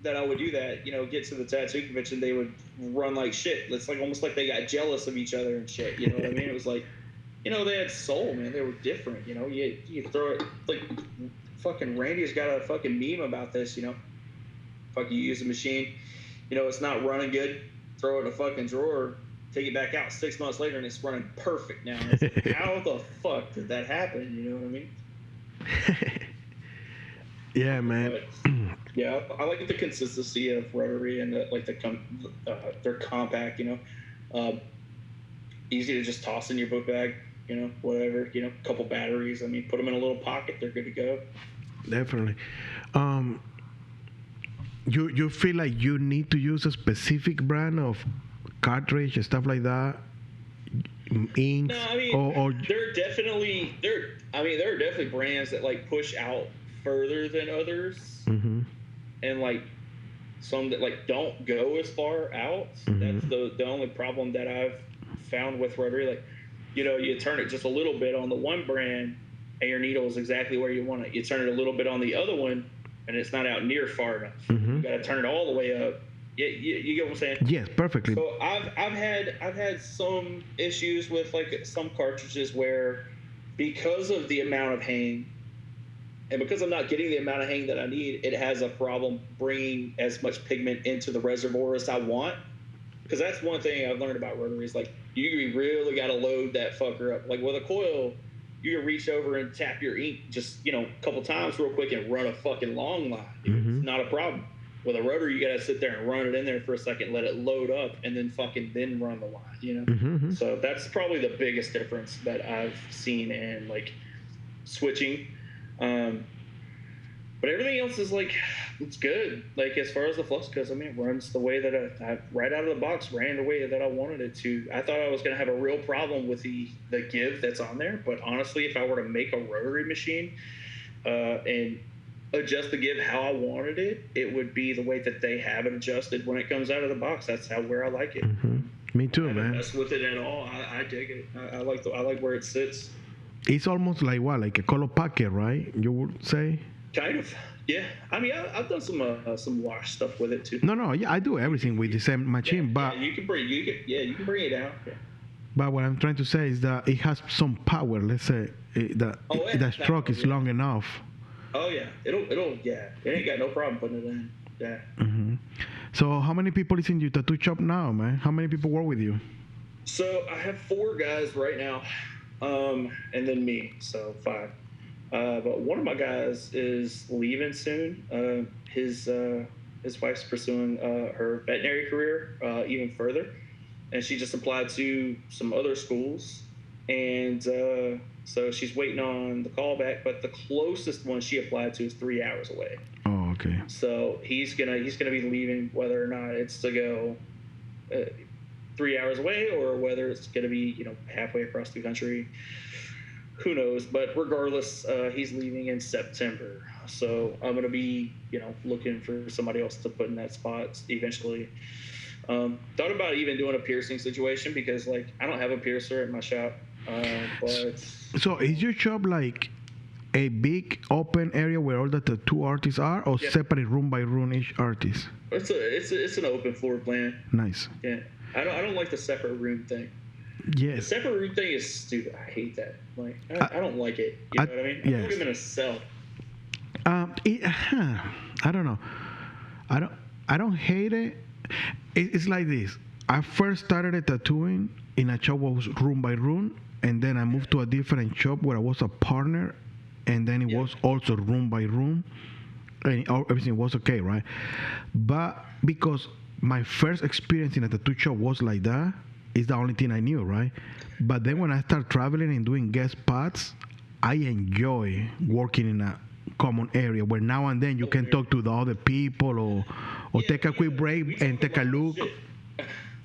that I would do that, you know, get to the tattoo convention, they would run like shit. It's like almost like they got jealous of each other and shit. You know what I mean? It was like, you know, they had soul, man. They were different. You know, you throw it like fucking Randy's got a fucking meme about this. You know, fucking use a machine. You know, it's not running good. Throw it in a fucking drawer. Take it back out 6 months later, and it's running perfect now. It's like, how the fuck did that happen? You know what I mean? Yeah, man. But, yeah, I like the consistency of rotary and they're compact. You know, easy to just toss in your book bag. You know, whatever. You know, couple batteries. I mean, put them in a little pocket. They're good to go. Definitely. You feel like you need to use a specific brand of cartridge and stuff like that, inks? No, I mean, or there are definitely brands that like push out further than others, and like some that like don't go as far out. That's the only problem that I've found with rotary. Like, you know, you turn it just a little bit on the one brand, and your needle is exactly where you want it. You turn it a little bit on the other one, and it's not out near far enough. You got to turn it all the way up. You get what I'm saying? Yes, perfectly. So I've had some issues with like some cartridges where, because of the amount of hang, and because I'm not getting the amount of hang that I need, it has a problem bringing as much pigment into the reservoir as I want. Because that's one thing I've learned about rotaries. Like, you really got to load that fucker up. Like with a coil, you can reach over and tap your ink just, you know, a couple times real quick and run a fucking long line. It's not a problem. With a rotary, you got to sit there and run it in there for a second, let it load up, and then run the line, you know? So that's probably the biggest difference that I've seen in, like, switching. But everything else is, like, it's good. Like, as far as the flux goes, I mean, it runs the way that I right out of the box, ran the way that I wanted it to. I thought I was going to have a real problem with the give that's on there, but honestly, if I were to make a rotary machine and adjust the give how I wanted it, it would be the way that they have it adjusted when it comes out of the box. That's where I like it. Me too, I man. don't mess with it at all. I dig it. I like where it sits. It's almost like what, like a color packet, right? You would say? Kind of, yeah. I mean, I've done some wash stuff with it too. No, yeah, I do everything with the same machine, but you can bring it out. Yeah. But what I'm trying to say is that it has some power. Let's say the stroke is long enough. Oh yeah, it'll yeah. It ain't got no problem putting it in. Yeah. So how many people is in your tattoo shop now, man? How many people work with you? So I have 4 guys right now, and then me, so 5. But one of my guys is leaving soon. His wife's pursuing her veterinary career even further, and she just applied to some other schools, and so she's waiting on the call back. But the closest one she applied to is 3 hours away. Oh, okay. So he's gonna be leaving, whether or not it's to go 3 hours away or whether it's gonna be, you know, halfway across the country. Who knows? But regardless, he's leaving in September. So I'm going to be, you know, looking for somebody else to put in that spot eventually. Thought about even doing a piercing situation because, like, I don't have a piercer at my shop. But so is your shop like a big open area where all the tattoo artists are, or separate room by room each artist? It's an open floor plan. Nice. Yeah. I don't like the separate room thing. Yes. The separate room thing is stupid. I hate that. Like, I don't like it. You know what I mean? I put them in a cell. I don't know. I don't hate it. It's like this. I first started tattooing in a shop that was room by room, and then I moved to a different shop where I was a partner, and then it was also room by room, and everything was okay, right? But because my first experience in a tattoo shop was like that, it's the only thing I knew, right? But then when I start traveling and doing guest spots, I enjoy working in a common area where now and then you can talk to the other people or take a quick break and take a look.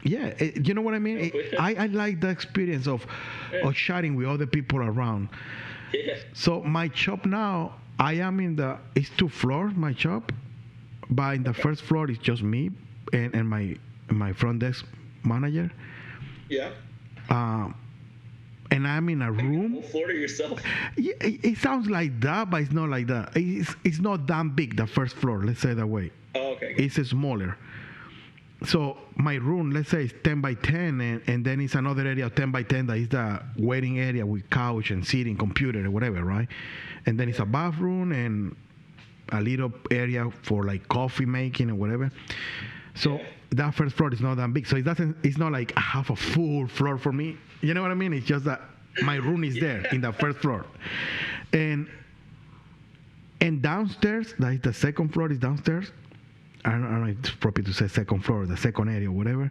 Yeah, you know what I mean? I like the experience of chatting with other people around. Yeah. So my shop now, I am it's 2 floors, my shop. But in the first floor, it's just me and my my front desk manager. Yeah. And I'm in a room. Whole floor to yourself. Yeah, it sounds like that, but it's not like that. It's not that big, the first floor, let's say that way. Oh, okay. Good. It's smaller. So my room, let's say, is 10 by 10, and then it's another area of 10 by 10 that is the waiting area with couch and seating, computer, or whatever, right? And then it's a bathroom and a little area for like coffee making or whatever. So that first floor is not that big. So it's not like I have a full floor for me. You know what I mean? It's just that my room is there in the first floor. And downstairs, that is the second floor is downstairs. I don't know if it's proper to say second floor, the second area, or whatever.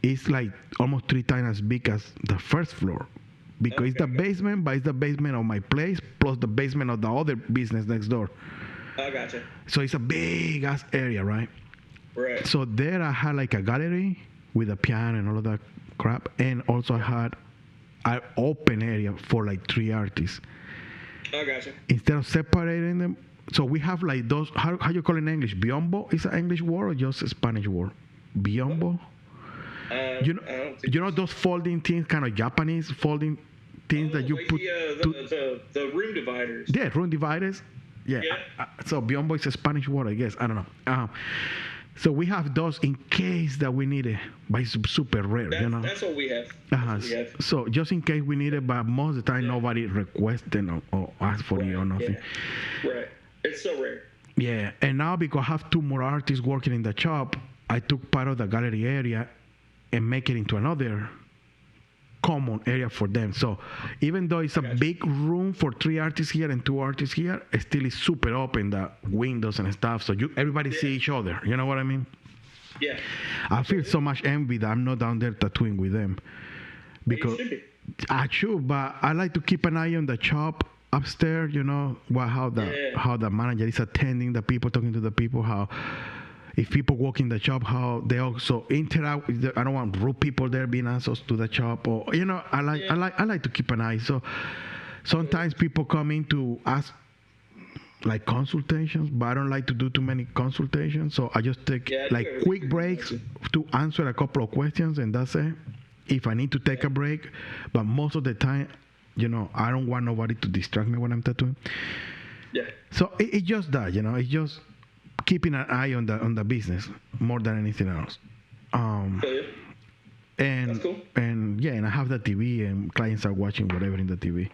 It's like almost 3 times as big as the first floor. Because it's the basement, but it's the basement of my place plus the basement of the other business next door. I gotcha. So it's a big ass area, right? Right. So there I had like a gallery with a piano and all of that crap. And also I had an open area for like 3 artists. I gotcha. Instead of separating them, so we have like those, how you call it in English? Biombo is an English word or just a Spanish word? Biombo? You know those folding things, kind of Japanese folding things that you like put... the room dividers. Yeah, room dividers. Yeah. So biombo is a Spanish word, I guess. I don't know. So we have those in case that we need it, but it's super rare, you know. That's what we have. So just in case we need it, but most of the time nobody requested or asked for it or nothing. Yeah. Right. It's so rare. Yeah, and now because I have 2 more artists working in the shop, I took part of the gallery area and make it into another common area for them. So even though it's a big room for 3 artists here and 2 artists here, it still is super open, the windows and stuff. So everybody see each other. You know what I mean? Yeah. I feel so much envy that I'm not down there tattooing with them. Because I should, but I like to keep an eye on the shop upstairs, you know, how the manager is attending the people, talking to the people, how if people walk in the shop, how they also interact with I don't want rude people there being assholes to the shop, or you know, I like to keep an eye. So sometimes people come in to ask like consultations, but I don't like to do too many consultations. So I just take like quick breaks to answer a couple of questions, and that's it. If I need to take a break, but most of the time, you know, I don't want nobody to distract me when I'm tattooing. Yeah. So it's just that, you know, it's just keeping an eye on the business more than anything else. And that's cool. And I have the TV and clients are watching whatever in the TV.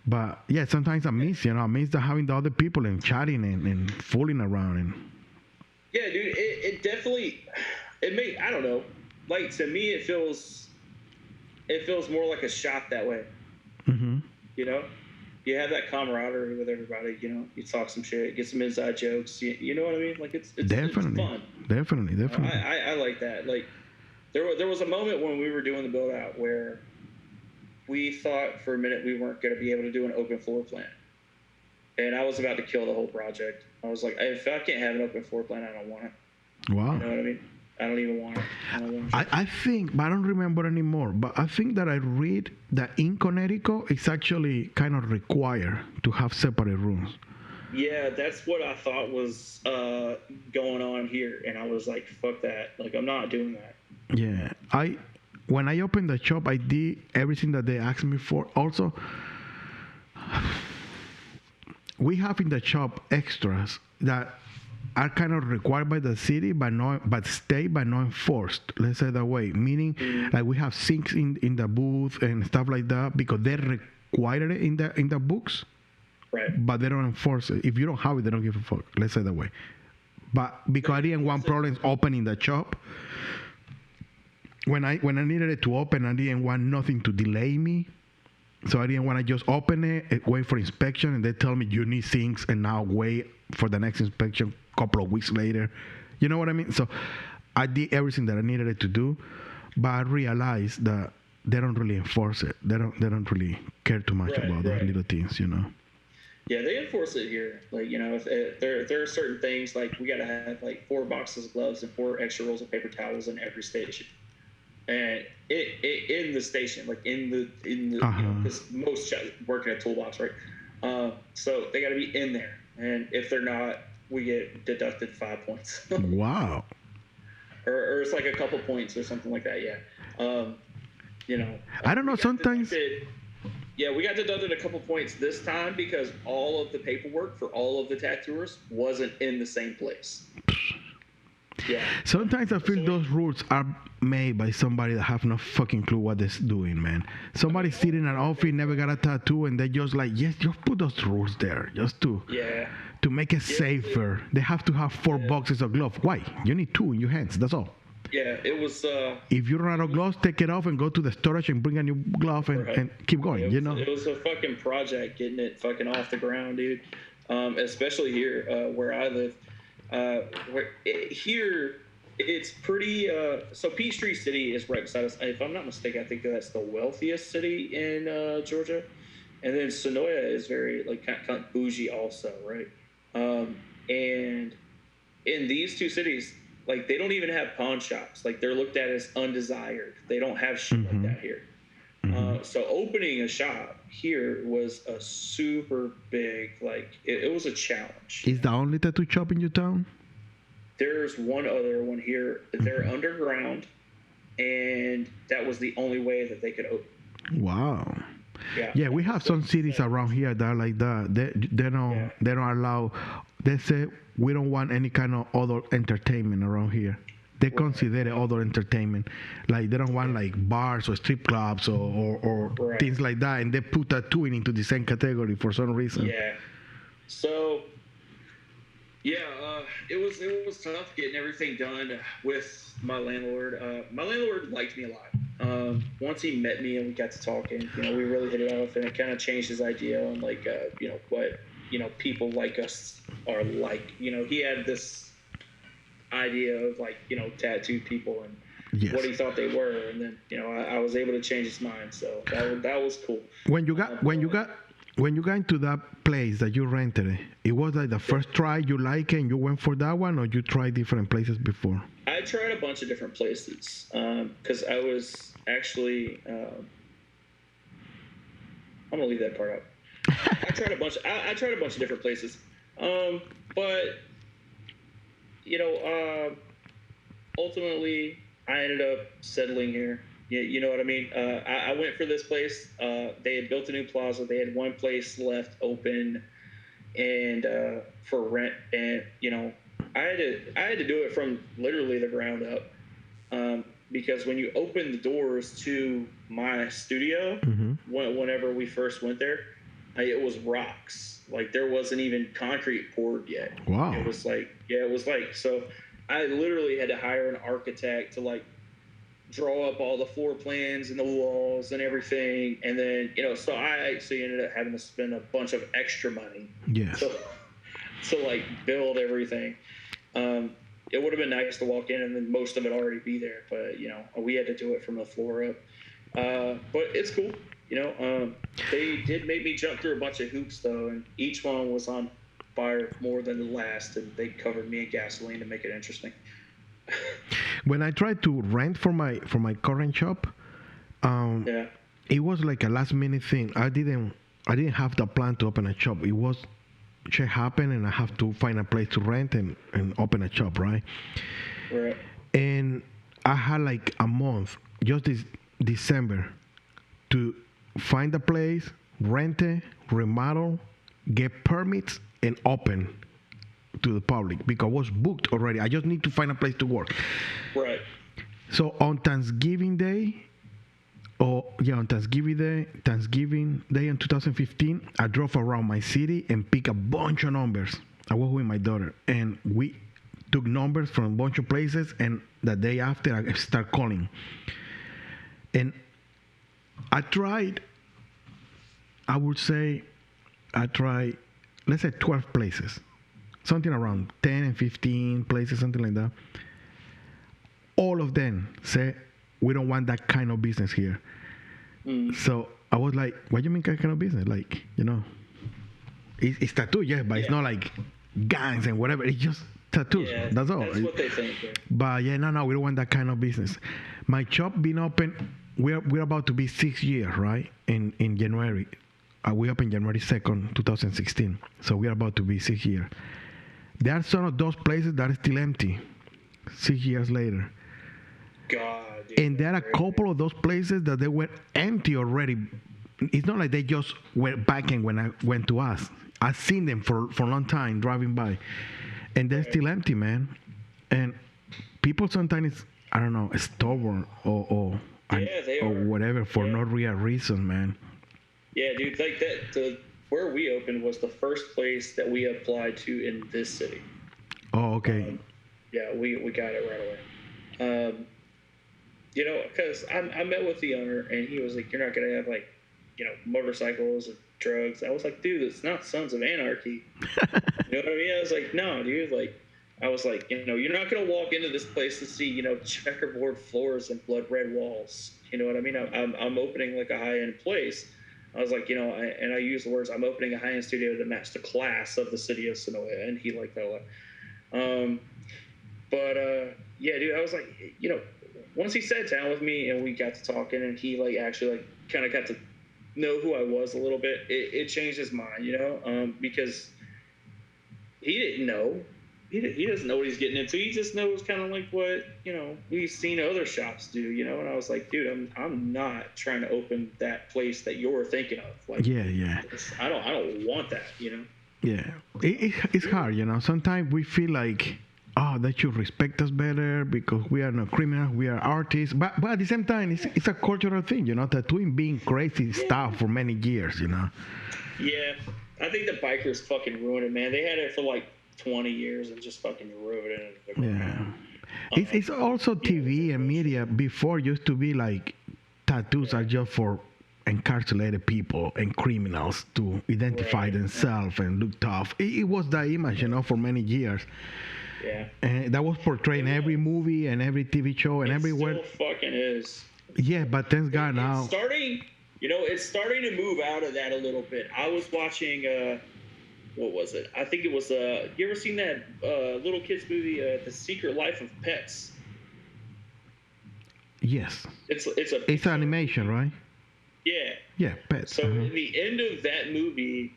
But yeah, sometimes I miss having the other people and chatting and fooling around and. Yeah, dude, it definitely I don't know. Like to me, it feels more like a shop that way. Mm-hmm. You know, you have that camaraderie with everybody. You know, you talk some shit, get some inside jokes. You know what I mean? Like it's definitely fun. Definitely. I like that. Like there was a moment when we were doing the build out where we thought for a minute we weren't going to be able to do an open floor plan, and I was about to kill the whole project. I was like, if I can't have an open floor plan, I don't want it. Wow. You know what I mean? I don't even want it. I think, but I don't remember anymore, but I think that I read that in Connecticut, it's actually kind of required to have separate rooms. Yeah, that's what I thought was going on here, and I was like, fuck that. Like, I'm not doing that. Yeah. When I opened the shop, I did everything that they asked me for. Also, we have in the shop extras that are kind of required by the city, but not enforced. Let's say that way. Meaning, like we have sinks in the booth and stuff like that because they require it in the books. Right. But they don't enforce it. If you don't have it, they don't give a fuck. Let's say that way. But because I didn't want problems opening the shop, when I needed it to open, I didn't want nothing to delay me. So I didn't want to just open it, wait for inspection, and they tell me you need sinks, and now wait for the next inspection a couple of weeks later. You know what I mean? So I did everything that I needed it to do, but I realized that they don't really enforce it. They don't really care too much about those little things, you know. Yeah, they enforce it here. Like, you know, if there are certain things, like we got to have like 4 boxes of gloves and 4 extra rolls of paper towels in every station. And it in the station, like in the you know, because most shops work in a toolbox, right? So they got to be in there, and if they're not, we get deducted 5 points. Wow. or it's like a couple points or something like that. Yeah. You know, I don't know. Sometimes. We got deducted a couple points this time because all of the paperwork for all of the tattooers wasn't in the same place. Yeah. Sometimes I feel those rules are made by somebody that have no fucking clue what they're doing, man. Somebody sitting in an office, never got a tattoo, and they just like, yes, just put those rules there, just to make it safer. They have to have 4 boxes of gloves. Why? You need 2 in your hands. That's all. Yeah, it was. If you run out of gloves, take it off and go to the storage and bring a new glove and keep going. It was a fucking project getting it fucking off the ground, dude. Especially here where I live. Here, it's pretty. So Peachtree City is right beside us. If I'm not mistaken, I think that's the wealthiest city in Georgia, and then Sonoya is very like kind of bougie also, right? And in these 2 cities, like they don't even have pawn shops. Like they're looked at as undesired. They don't have shit like that here. So opening a shop here was a super big, like it was a challenge. Is the only tattoo shop in your town? There's one other one here. They're underground, and that was the only way that they could open. Wow. Yeah, we have some cities around here that are like that. They don't allow. They say we don't want any kind of other entertainment around here. They consider it other entertainment. Like they don't want like bars or strip clubs or things like that, and they put tattooing into the same category for some reason. Yeah. So it was tough getting everything done with my landlord. My landlord liked me a lot. Once he met me and we got to talking, we really hit it off, and it kind of changed his idea on like what people like us are like. He had this idea of like tattooed people and what he thought they were, and then I was able to change his mind, so that was cool. When you got into that place that you rented, it was like the first try you like it and you went for that one, or you tried different places before? I tried a bunch of different places because I was actually I'm gonna leave that part out. I tried a bunch of different places, but ultimately I ended up settling here. You know what I mean? I went for this place. They had built a new plaza. They had one place left open, and for rent. And I had to do it from literally the ground up, because when you open the doors to my studio, whenever we first went there, it was rocks. Like there wasn't even concrete poured yet. Wow. It was like so. I literally had to hire an architect to like draw up all the floor plans and the walls and everything, and then so I actually ended up having to spend a bunch of extra money. Yes. So like build everything. It would have been nice to walk in and then most of it already be there, but we had to do it from the floor up. But it's cool. They did make me jump through a bunch of hoops though, and each one was on fire more than the last, and they covered me in gasoline to make it interesting. When I tried to rent for my current shop, it was like a last minute thing. I didn't have the plan to open a shop. It was shit happened, and I have to find a place to rent and open a shop, right? Right. And I had like a month, just this December, to find a place, rent it, remodel, get permits, and open to the public because I was booked already. I just need to find a place to work. Right. So on Thanksgiving Day in 2015, I drove around my city and picked a bunch of numbers. I was with my daughter, and we took numbers from a bunch of places, and the day after I start calling. And I tried, let's say 12 places. Something around 10 and 15 places, something like that. All of them say, we don't want that kind of business here. So I was like, what do you mean that kind of business? Like, it's tattoo, yes, but it's not like gangs and whatever. It's just tattoos. Yeah, that's all. That's what they think. Yeah. But no, we don't want that kind of business. My shop been open, we're about to be 6 years, right? In January. We opened January 2nd, 2016. So we're about to be 6 years. There are some of those places that are still empty. 6 years later. God, dude, And there are a couple of those places that they were empty already. It's not like they just went back in when I went to us. I've seen them for a long time driving by, and they're still empty, man. And people sometimes, I don't know, stubborn or they are. whatever for no real reason, man. Yeah, dude, like that. Where we opened was the first place that we applied to in this city. Oh, okay. Yeah, we got it right away. Because I met with the owner, and he was like, "You're not gonna have like, motorcycles and drugs." I was like, "Dude, it's not Sons of Anarchy." You know what I mean? I was like, "No, dude." Like, I was like, you're not gonna walk into this place and see, checkerboard floors and blood red walls. You know what I mean? I'm opening like a high end place. I was like, I use the words, I'm opening a high end studio to match the class of the city of Sonoya, and he liked that a lot. Yeah, dude, I was like, once he sat down with me and we got to talking, and he like actually like kind of got to know who I was a little bit, it changed his mind, because he didn't know. He doesn't know what he's getting into. He just knows kind of like what, we've seen other shops do, and I was like, dude, I'm not trying to open that place that you're thinking of. Like, yeah. I don't want that, Yeah. It's hard, Sometimes we feel like, oh, they should respect us better because we are not criminals, we are artists. But at the same time, it's a cultural thing, tattooing being crazy stuff for many years, Yeah. I think the bikers fucking ruined it, man. They had it for like 20 years and just fucking ruined it. Yeah. It's also TV and media before used to be like tattoos are just for incarcerated people and criminals to identify themselves and look tough. It was that image, for many years. Yeah. And that was portrayed in every movie and every TV show and everywhere. It still fucking is. Yeah, but thank God now. It's starting to move out of that a little bit. I was watching, what was it? I think it was, you ever seen that little kids movie, The Secret Life of Pets? Yes. It's animation, right? Yeah. Yeah, Pets. So in the end of that movie,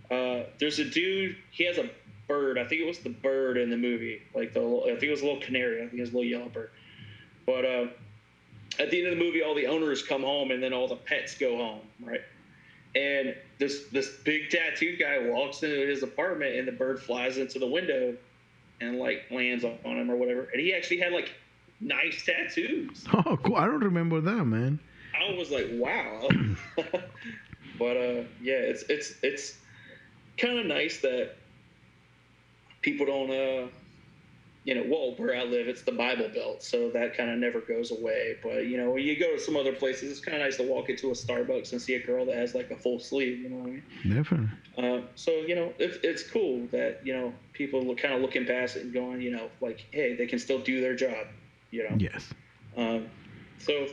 there's a dude, he has a bird. I think it was the bird in the movie. I think it was a little canary. I think it was a little yellow bird. But at the end of the movie, all the owners come home and then all the pets go home, right? And this big tattoo guy walks into his apartment and the bird flies into the window and like lands on him or whatever. And he actually had like nice tattoos. Oh, cool. I don't remember that, man. I was like, wow. But yeah, it's kind of nice that people don't where I live, it's the Bible Belt, so that kind of never goes away. But when you go to some other places, it's kind of nice to walk into a Starbucks and see a girl that has like a full sleeve. You know what I mean? Definitely. So it's cool that people kind of looking past it and going, like, hey, they can still do their job. Yes. So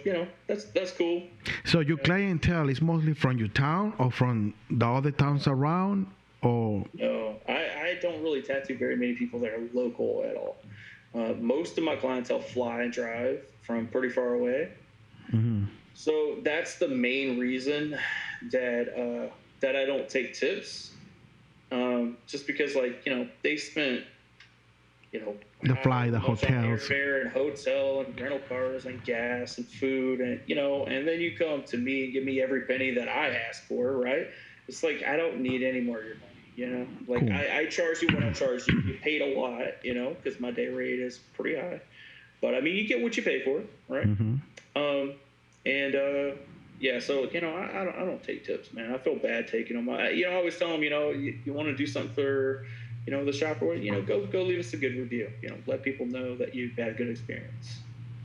that's cool. So your clientele is mostly from your town or from the other towns around, or? No, I don't really tattoo very many people that are local at all. Most of my clientele fly and drive from pretty far away. Mm-hmm. So that's the main reason that I don't take tips. Just because they spent the fly, the hotels, airfare and hotel and rental cars and gas and food and and then you come to me and give me every penny that I ask for, right? It's like I don't need any more of your money, Like cool. I charge you what I charge you. You paid a lot, because my day rate is pretty high. But I mean, you get what you pay for, right? Mm-hmm. Yeah. So I don't take tips, man. I feel bad taking them. I always tell them, you want to do something for, the shop or go leave us a good review. Let people know that you've had a good experience.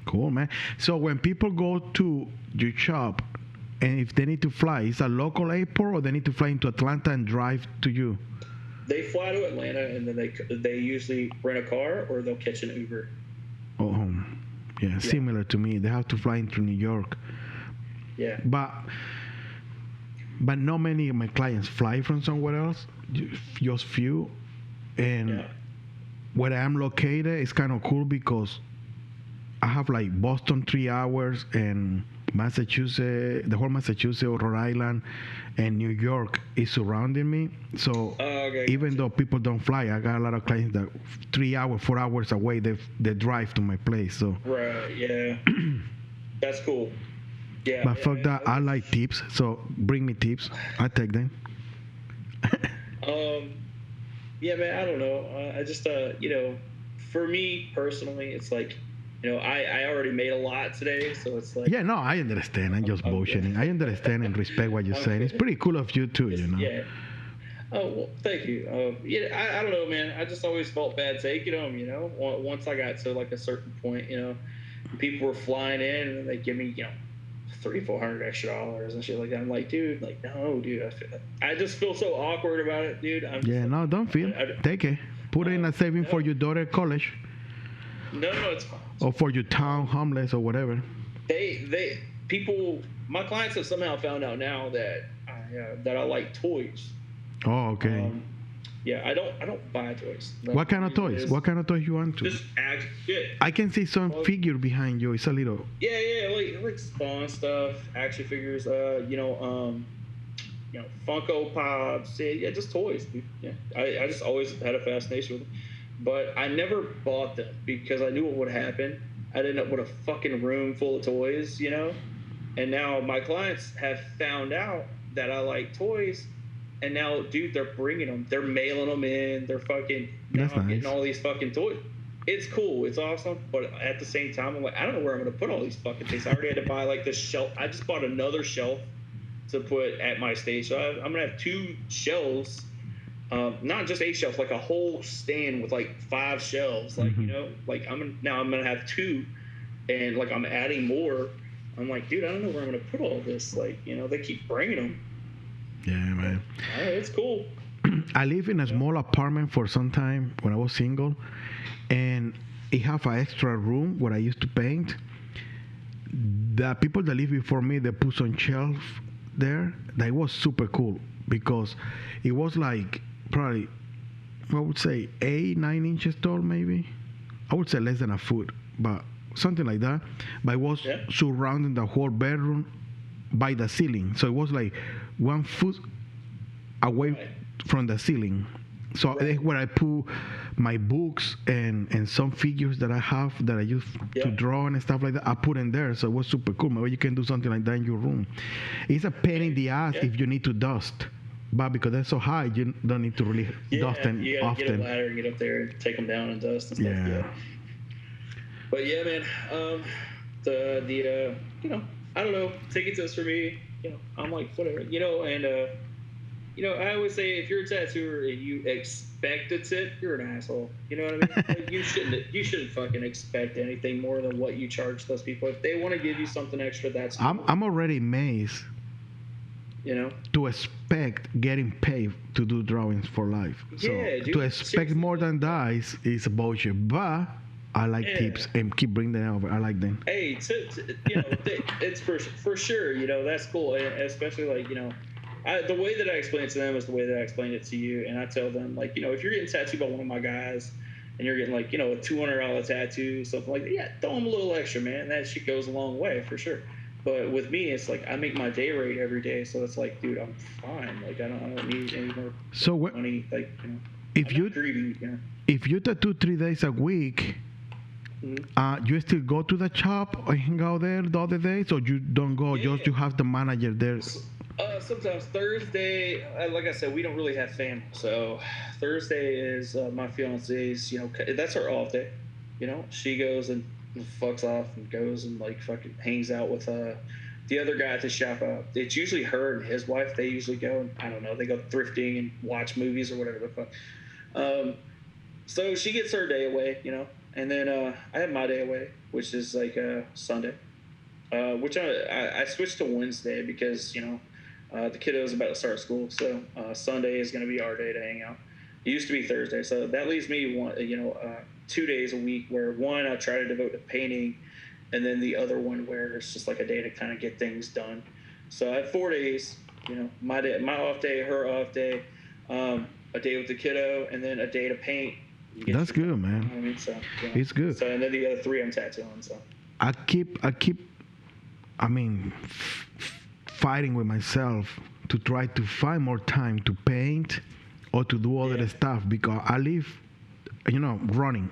Cool, man. So when people go to your shop, and if they need to fly, is a local airport or they need to fly into Atlanta and drive to you? They fly to Atlanta and then they usually rent a car or they'll catch an Uber. Oh, yeah, similar to me. They have to fly into New York. Yeah. But not many of my clients fly from somewhere else, just few. And where I am located is kind of cool because I have like Boston 3 hours and Massachusetts, the whole Massachusetts, Rhode Island, and New York is surrounding me. So Okay, even though people don't fly, I got a lot of clients that 3 hours, 4 hours away, they drive to my place. So, right, yeah, that's cool. Yeah, but fuck that, I like tips. So bring me tips. I take them. um, yeah, man, I don't know. I just, for me personally, it's like, I already made a lot today, so it's like, Yeah, no, I understand. I'm just bullshitting. I understand and respect what you're saying. It's pretty cool of you too, you know. yeah. Oh, well, thank you. Yeah, I don't know, man. I just always felt bad taking them, once I got to like a certain point, people were flying in and they give me, $300-400 extra and shit like that. I'm like, dude, like, no, dude. I just feel so awkward about it, dude. Yeah, no, don't feel. Take it. Put it in a saving for your daughter college. No, it's fine. Or for your town homeless or whatever. My clients have somehow found out now that I like toys. Oh, okay. Yeah, I don't buy toys. What kind of toys? What kind of toys you want to? Just action. I can see some figure behind you. It's a little. Yeah, like Spawn stuff, action figures. Funko Pops. Yeah, just toys. Dude. Yeah, I just always had a fascination with them, but I never bought them because I knew what would happen. I'd end up with a fucking room full of toys, And now my clients have found out that I like toys. And now, dude, they're bringing them. They're mailing them in. They're fucking. That's I'm nice. getting all these fucking toys. It's cool. It's awesome. But at the same time, I'm like, I don't know where I'm going to put all these fucking things. I already had to buy like this shelf. I just bought another shelf to put at my stage. So I'm going to have 2 shelves. Not just a shelf, like a whole stand with like 5 shelves. Like, like I'm going to have 2. And like I'm adding more. I'm like, dude, I don't know where I'm going to put all this. Like, they keep bringing them. Yeah, man. It's cool. I live in a small apartment for some time when I was single, and it have an extra room where I used to paint. The people that live before me, they put some shelf there. That was super cool because it was like probably, I would say 8-9 inches tall, maybe. I would say less than a foot, but something like that. But it was surrounding the whole bedroom by the ceiling, so it was like 1 foot away from the ceiling. So that's where I put my books and some figures that I have that I use to draw and stuff like that. I put in there, so it was super cool. Maybe you can do something like that in your room. It's a pain in the ass if you need to dust, but because they're so high, you don't need to really dust them you gotta often. Get a ladder and get up there and take them down and dust and stuff. Yeah. But yeah, man, I don't know. Taking tips for me, I'm like whatever, and I always say if you're a tattooer and you expect a tip, you're an asshole. You know what I mean? Like, you shouldn't fucking expect anything more than what you charge those people. If they want to give you something extra, that's cool. I'm already amazed. To expect getting paid to do drawings for life. So dude, to expect more than that is bullshit. But I like tips and keep bringing them over. I like them. Hey, it's for sure. That's cool, especially like the way that I explain it to them is the way that I explain it to you, and I tell them like if you're getting tattooed by one of my guys and you're getting like a $200 tattoo, something like that, yeah, throw them a little extra, man. That shit goes a long way for sure. But with me, it's like I make my day rate every day, so it's like, dude, I'm fine. Like I don't need any more money. Like if you tattoo 3 days a week. You still go to the shop or hang out there the other days, or you don't go? Just you have the manager there. Sometimes Thursday, like I said, we don't really have family, so Thursday is my fiance's. That's her off day. She goes and fucks off and goes and like fucking hangs out with the other guy at the shop. It's usually her and his wife. They usually go and I don't know. They go thrifting and watch movies or whatever the fuck. So she gets her day away, and then I have my day away, which is like Sunday, which I switched to Wednesday because the kiddo's about to start school, so Sunday is going to be our day to hang out. It used to be Thursday, so that leaves me 2 days a week where one I try to devote to painting, and then the other one where it's just like a day to kind of get things done. So I have 4 days, my off day, her off day, a day with the kiddo, and then a day to paint. That's good, man. I mean, so it's good. So and then the other 3 I'm tattooing. So I keep I mean, fighting with myself to try to find more time to paint or to do other stuff because I live, running.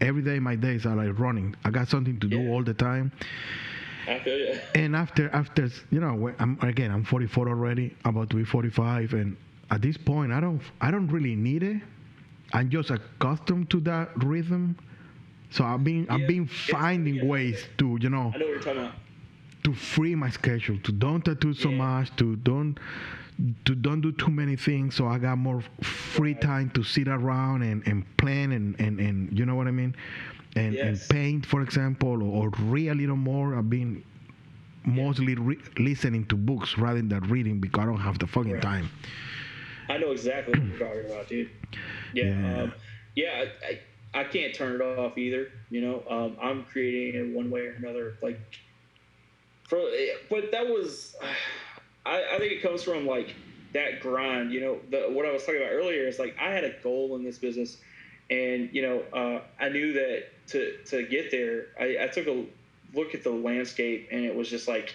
Every day my days are like running. I got something to do all the time. I feel you. And after when I'm 44 already, about to be 45, and at this point I don't really need it. I'm just accustomed to that rhythm. So I've been finding ways to I know what you're talking about. to free my schedule, to don't tattoo so much, to don't do too many things, so I got more free time to sit around and plan and you know what I mean, and paint, for example, or read a little more. I've been mostly listening to books rather than reading because I don't have the fucking time. I know exactly what you're talking about, dude. I can't turn it off either. I'm creating in one way or another, like. But that was, I think it comes from like that grind. What I was talking about earlier is like I had a goal in this business, and I knew that to get there, I took a look at the landscape, and it was just like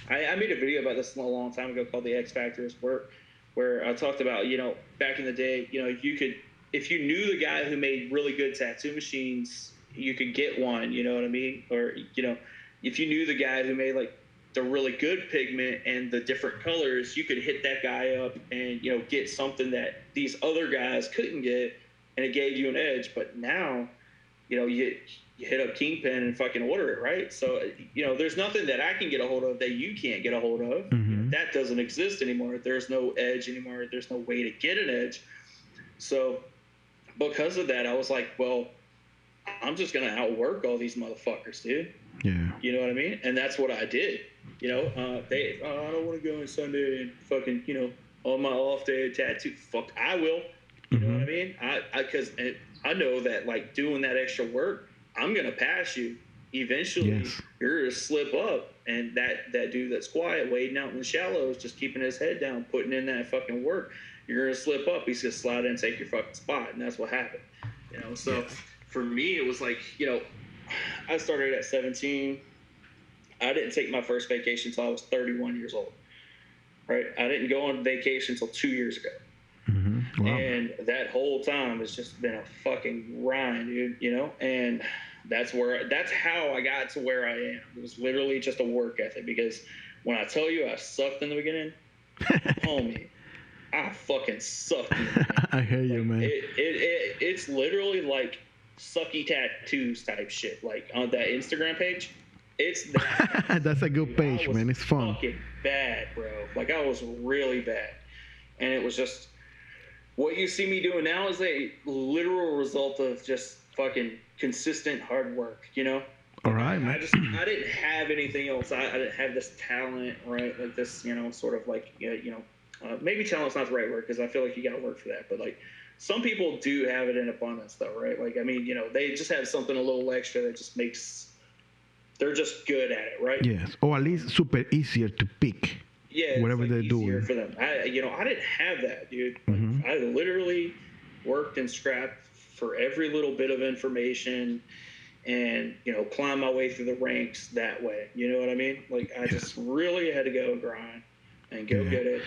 I made a video about this a long time ago called "The X Factor," where I talked about back in the day, you could, if you knew the guy who made really good tattoo machines, you could get one. You know what I mean? Or if you knew the guy who made like the really good pigment and the different colors, you could hit that guy up and get something that these other guys couldn't get, and it gave you an edge. But now, you hit up Kingpin and fucking order it, right? So there's nothing that I can get a hold of that you can't get a hold of. Mm-hmm. That doesn't exist anymore. There's no edge anymore. There's no way to get an edge. So because of that, I was like, well, I'm just gonna outwork all these motherfuckers, dude. Yeah. You know what I mean? And that's what I did. I don't want to go on Sunday and fucking, on my off day tattoo. Fuck, I will. You know what I mean? Because I know that like doing that extra work, I'm gonna pass you. Eventually, you're gonna slip up, and that dude that's quiet, wading out in the shallows, just keeping his head down, putting in that fucking work, you're gonna slip up. He's gonna slide in and take your fucking spot, and that's what happened. So for me, it was like, I started at 17. I didn't take my first vacation until I was 31 years old. Right? I didn't go on vacation until 2 years ago. Mm-hmm. Wow. And that whole time has just been a fucking grind, dude, and that's how I got to where I am. It was literally just a work ethic, because when I tell you I sucked in the beginning, homie, I fucking sucked in the beginning. I hear you, man. It's literally like sucky tattoos type shit. Like on that Instagram page, it's that. That's a good page, man. It's fun. Fucking bad, bro. Like I was really bad, and it was just what you see me doing now is a literal result of just fucking consistent hard work. All right, man. I didn't have anything else. I didn't have this talent, right? Like this, sort of like maybe talent's not the right word, because I feel like you got to work for that. But like some people do have it in abundance, though, right? Like they just have something a little extra that just makes. They're just good at it, right? Yes, or at least super easier to pick. Yeah, whatever it's like they're doing for them. I didn't have that, dude. Like, I literally worked and scrapped for every little bit of information, and climbed my way through the ranks that way. You know what I mean? Like I just really had to go and grind and go get it.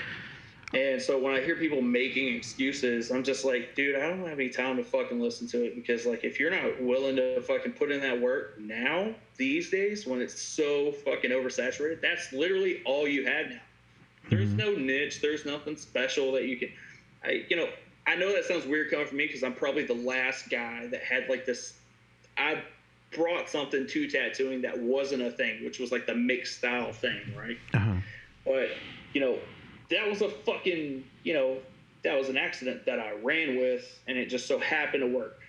And so when I hear people making excuses, I'm just like, dude, I don't have any time to fucking listen to it, because like if you're not willing to fucking put in that work now, these days when it's so fucking oversaturated, that's literally all you have now. There's no niche. There's nothing special that you can. I know that sounds weird coming from me, because I'm probably the last guy that had like this. I brought something to tattooing that wasn't a thing, which was like the mixed style thing, right? But that was a fucking that was an accident that I ran with, and it just so happened to work.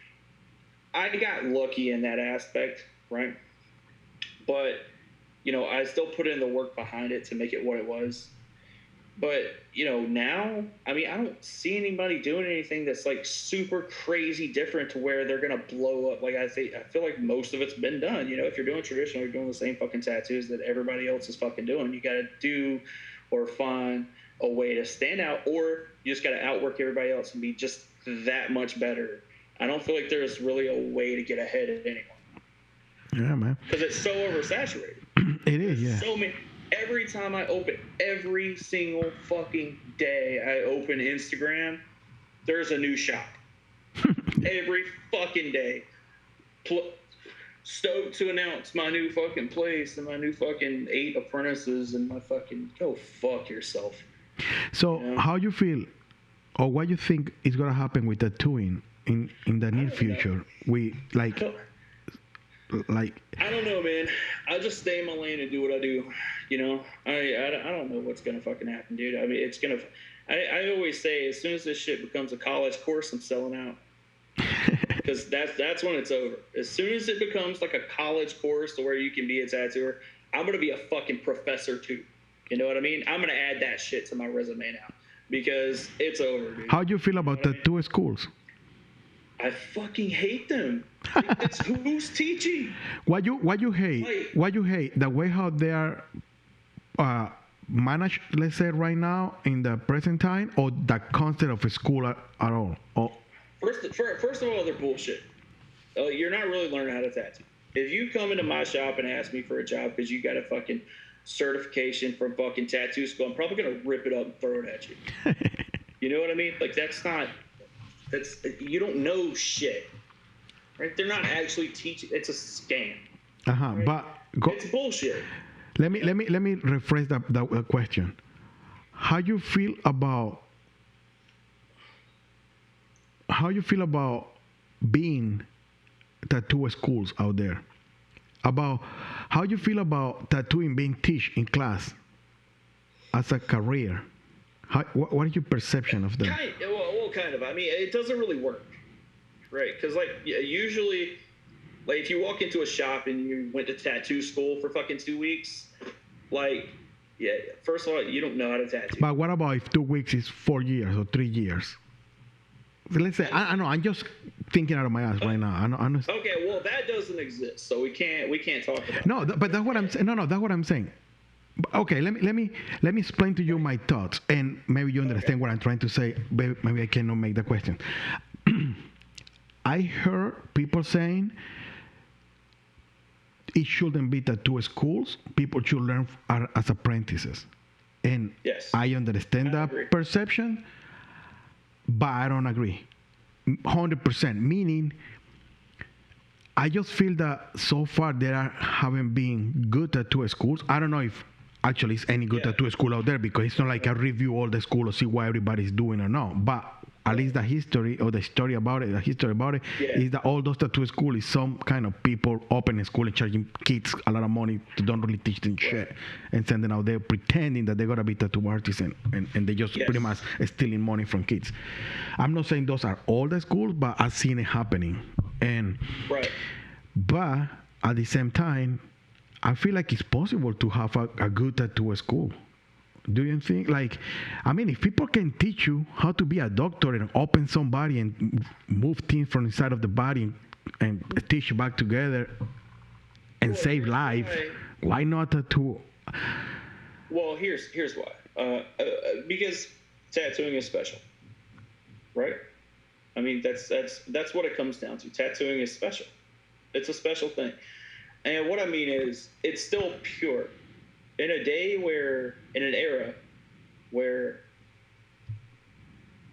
I got lucky in that aspect, right? But I still put in the work behind it to make it what it was. But now, I don't see anybody doing anything that's like super crazy different to where they're gonna blow up. Like I feel like most of it's been done. If you're doing traditional, you're doing the same fucking tattoos that everybody else is fucking doing. You gotta do or find a way to stand out, or you just gotta outwork everybody else and be just that much better. I don't feel like there's really a way to get ahead of anyone. Yeah, man. Because it's so oversaturated. It is, yeah. So many. Every time I open, every single fucking day I open Instagram, there's a new shop. Every fucking day. Stoked to announce my new fucking place and my new fucking 8 apprentices and my fucking go fuck yourself. So how you feel, or what you think is gonna happen with tattooing in the near future? We like. I don't know, man. I just stay in my lane and do what I do. You know, I don't know what's gonna fucking happen, dude. I mean, it's gonna. I always say, as soon as this shit becomes a college course, I'm selling out. Because that's when it's over. As soon as it becomes like a college course to where you can be a tattooer, I'm gonna be a fucking professor too. You know what I mean? I'm gonna add that shit to my resume now because it's over, dude. How do you feel about tattoo schools? I fucking hate them. Like, it's who's teaching? What you hate? Like, what you hate? The way how they are managed, let's say right now in the present time, or the concept of a school at all? Or, First of all, they're bullshit. You're not really learning how to tattoo. If you come into my shop and ask me for a job because you got a fucking certification from fucking tattoo school, I'm probably gonna rip it up and throw it at you. You know what I mean? Like you don't know shit, right? They're not actually teaching. It's a scam. Right? But it's bullshit. Let me rephrase that question. How you feel about being tattoo schools out there? About how you feel about tattooing being taught in class as a career? What is your perception of that? Kind of. I mean, it doesn't really work, right? Because usually, if you walk into a shop and you went to tattoo school for fucking 2 weeks, first of all, you don't know how to tattoo. But what about if 2 weeks is 4 years or 3 years? Let's say I know. I'm just thinking out of my ass right now. I know. Okay, well that doesn't exist, so we can't talk about. No, but that's what I'm saying. No, that's what I'm saying. Okay, let me explain to you my thoughts, and maybe you understand what I'm trying to say. Maybe I cannot make the question. I heard people saying it shouldn't be tattoo schools. People should learn as apprentices, and yes, I understand that perception, but I don't agree 100%. Meaning, I just feel that so far there haven't been good tattoo schools. I don't know if actually it's any good tattoo school out there, because it's not like I review all the school or see what everybody's doing or not. But at least the history about it is that all those tattoo schools is some kind of people opening school and charging kids a lot of money to don't really teach them shit, and sending out there pretending that they're gonna be tattoo artists, and they just pretty much stealing money from kids. I'm not saying those are all the schools, but I've seen it happening. But at the same time, I feel like it's possible to have a good tattoo school. Do you think? If people can teach you how to be a doctor and open somebody and move things from inside of the body and stitch you back together and save life, why not tattoo? Well, here's why. Because tattooing is special, right? I mean, that's what it comes down to. Tattooing is special. It's a special thing. And what I mean is, it's still pure. In an era where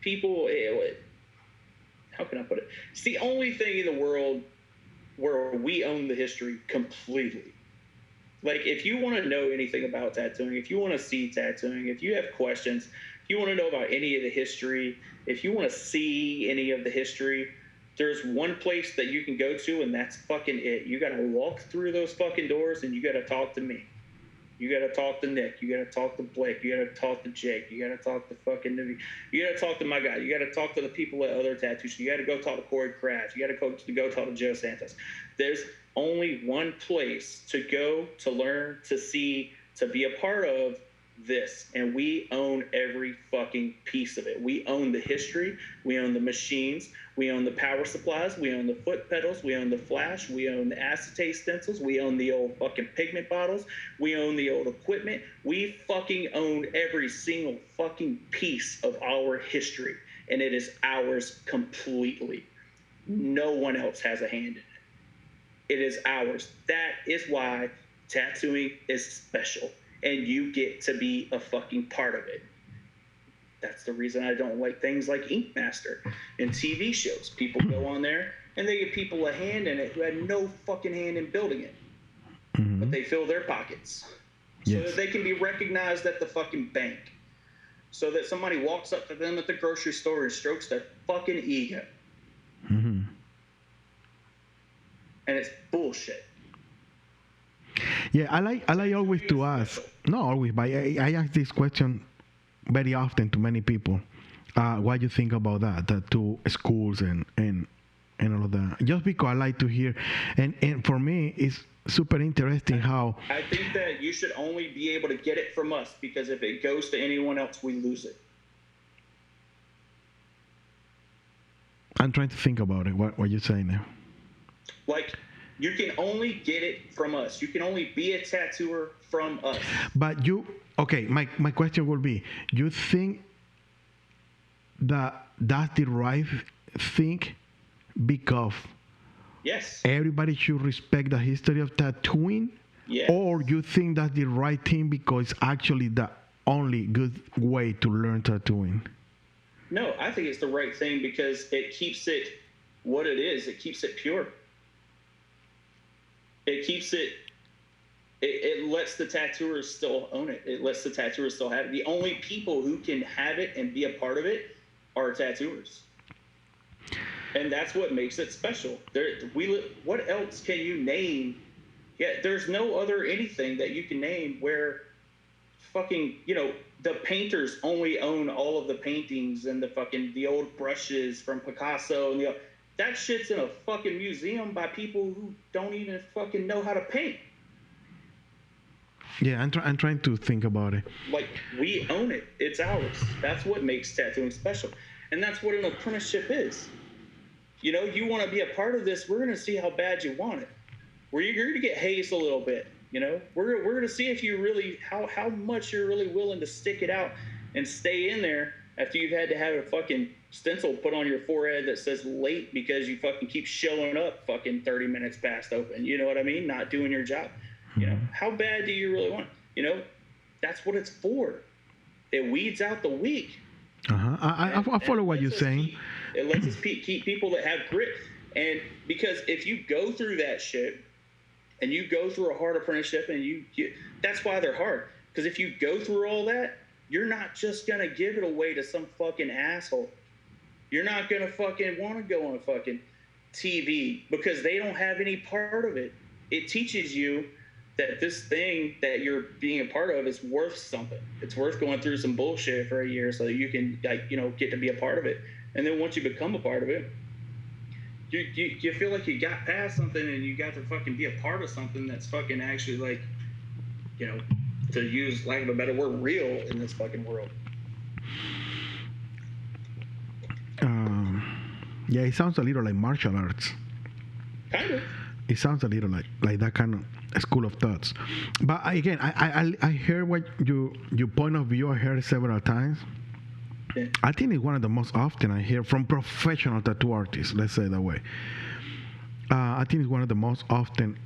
people, how can I put it? It's the only thing in the world where we own the history completely. Like, if you want to know anything about tattooing, if you want to see tattooing, if you have questions, if you want to know about any of the history, if you want to see any of the history, there's one place that you can go to, and that's fucking it. You got to walk through those fucking doors, and you got to talk to me. You got to talk to Nick. You got to talk to Blake. You got to talk to Jake. You got to talk to fucking Nivi. You got to talk to my guy. You got to talk to the people at other tattoos. You got to go talk to Corey Kraft. You got to go talk to Joe Santos. There's only one place to go, to learn, to see, to be a part of this, and we own every fucking piece of it. We own the history, we own the machines, we own the power supplies, we own the foot pedals, we own the flash, we own the acetate stencils, we own the old fucking pigment bottles, we own the old equipment. We fucking own every single fucking piece of our history, and it is ours completely. No one else has a hand in it. It is ours. That is why tattooing is special, and you get to be a fucking part of it. That's the reason I don't like things like Ink Master and TV shows. People go on there and they give people a hand in it who had no fucking hand in building it. But they fill their pockets so that they can be recognized at the fucking bank. So that somebody walks up to them at the grocery store and strokes their fucking ego. And it's bullshit. Yeah, I like always to ask. Not always, but I ask this question very often to many people. What you think about that to schools and all of that? Just because I like to hear, and for me, it's super interesting how. I think that you should only be able to get it from us, because if it goes to anyone else, we lose it. I'm trying to think about it. What you're saying there? Like, you can only get it from us. You can only be a tattooer from us. But my question will be, you think that that's the right thing because yes, everybody should respect the history of tattooing? Yes. Or you think that's the right thing because it's actually the only good way to learn tattooing? No, I think it's the right thing because it keeps it what it is. It keeps it pure. It keeps it, it lets the tattooers still own it. It lets the tattooers still have it. The only people who can have it and be a part of it are tattooers. And that's what makes it special. What else can you name? Yeah, there's no other anything that you can name where fucking, the painters only own all of the paintings and the old brushes from Picasso and that shit's in a fucking museum by people who don't even fucking know how to paint. Yeah, I'm trying to think about it. Like, we own it. It's ours. That's what makes tattooing special. And that's what an apprenticeship is. You want to be a part of this, we're going to see how bad you want it. You're going to get hazed a little bit. We're going to see if you really, how much you're really willing to stick it out and stay in there after you've had to have a fucking stencil put on your forehead that says late because you fucking keep showing up fucking 30 minutes past open. You know what I mean? Not doing your job. How bad do you really want? That's what it's for. It weeds out the weak. I follow what you're saying. It lets us keep people that have grit. And because if you go through that shit and you go through a hard apprenticeship and you that's why they're hard. Because if you go through all that, you're not just going to give it away to some fucking asshole. You're not going to fucking want to go on fucking TV because they don't have any part of it. It teaches you that this thing that you're being a part of is worth something. It's worth going through some bullshit for a year so that you can, get to be a part of it. And then once you become a part of it, you feel like you got past something and you got to fucking be a part of something that's fucking actually to use lack of a better word, real in this fucking world. Yeah, it sounds a little like martial arts. Kind of. It sounds a little like that kind of school of thoughts. But again, I hear what your point of view. I heard it several times. Yeah. I think it's one of the most often I hear from professional tattoo artists. Let's say it that way. I think it's one of the most often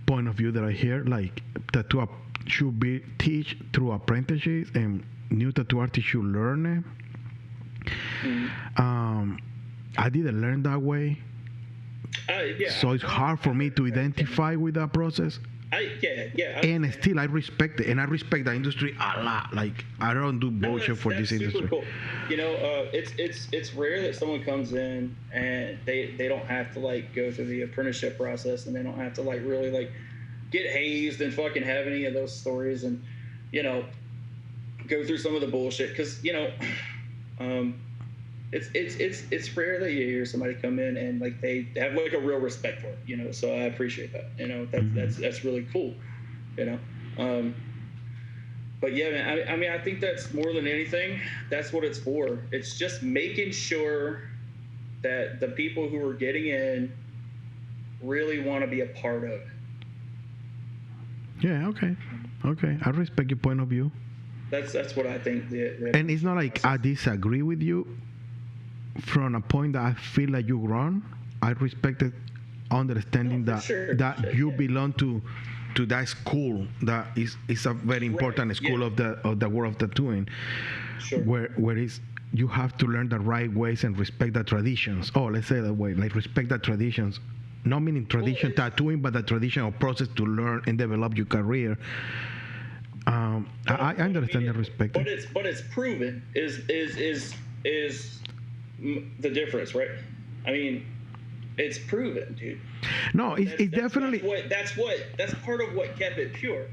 point of view that I hear. Like tattoo should be teach through apprenticeships, and new tattoo artists should learn it. I didn't learn that way. Yeah. So it's hard for me to identify with that process. And still, I respect it, and I respect the industry a lot. Like, I don't do bullshit for this industry. Cool. It's rare that someone comes in and they don't have to go through the apprenticeship process, and they don't have to really get hazed and fucking have any of those stories, and go through some of the bullshit because it's rare that you hear somebody come in and they have a real respect for it, so I appreciate that. That's really cool, but yeah, man, I mean, I think that's more than anything, that's what it's for. It's just making sure that the people who are getting in really want to be a part of it. Yeah, okay. I respect your point of view. That's what I think. And it's not like I disagree with you from a point that I feel like you're wrong. I respect it, understanding you belong to to that school that is a very important school of the world of tattooing, where is you have to learn the right ways and respect the traditions. Oh, let's say that way, like respect the traditions. Not meaning tradition tattooing, but the traditional process to learn and develop your career. I understand the respect. But it's proven is the difference, right? I mean, it's proven, dude. No, it's definitely that's part of what kept it pure.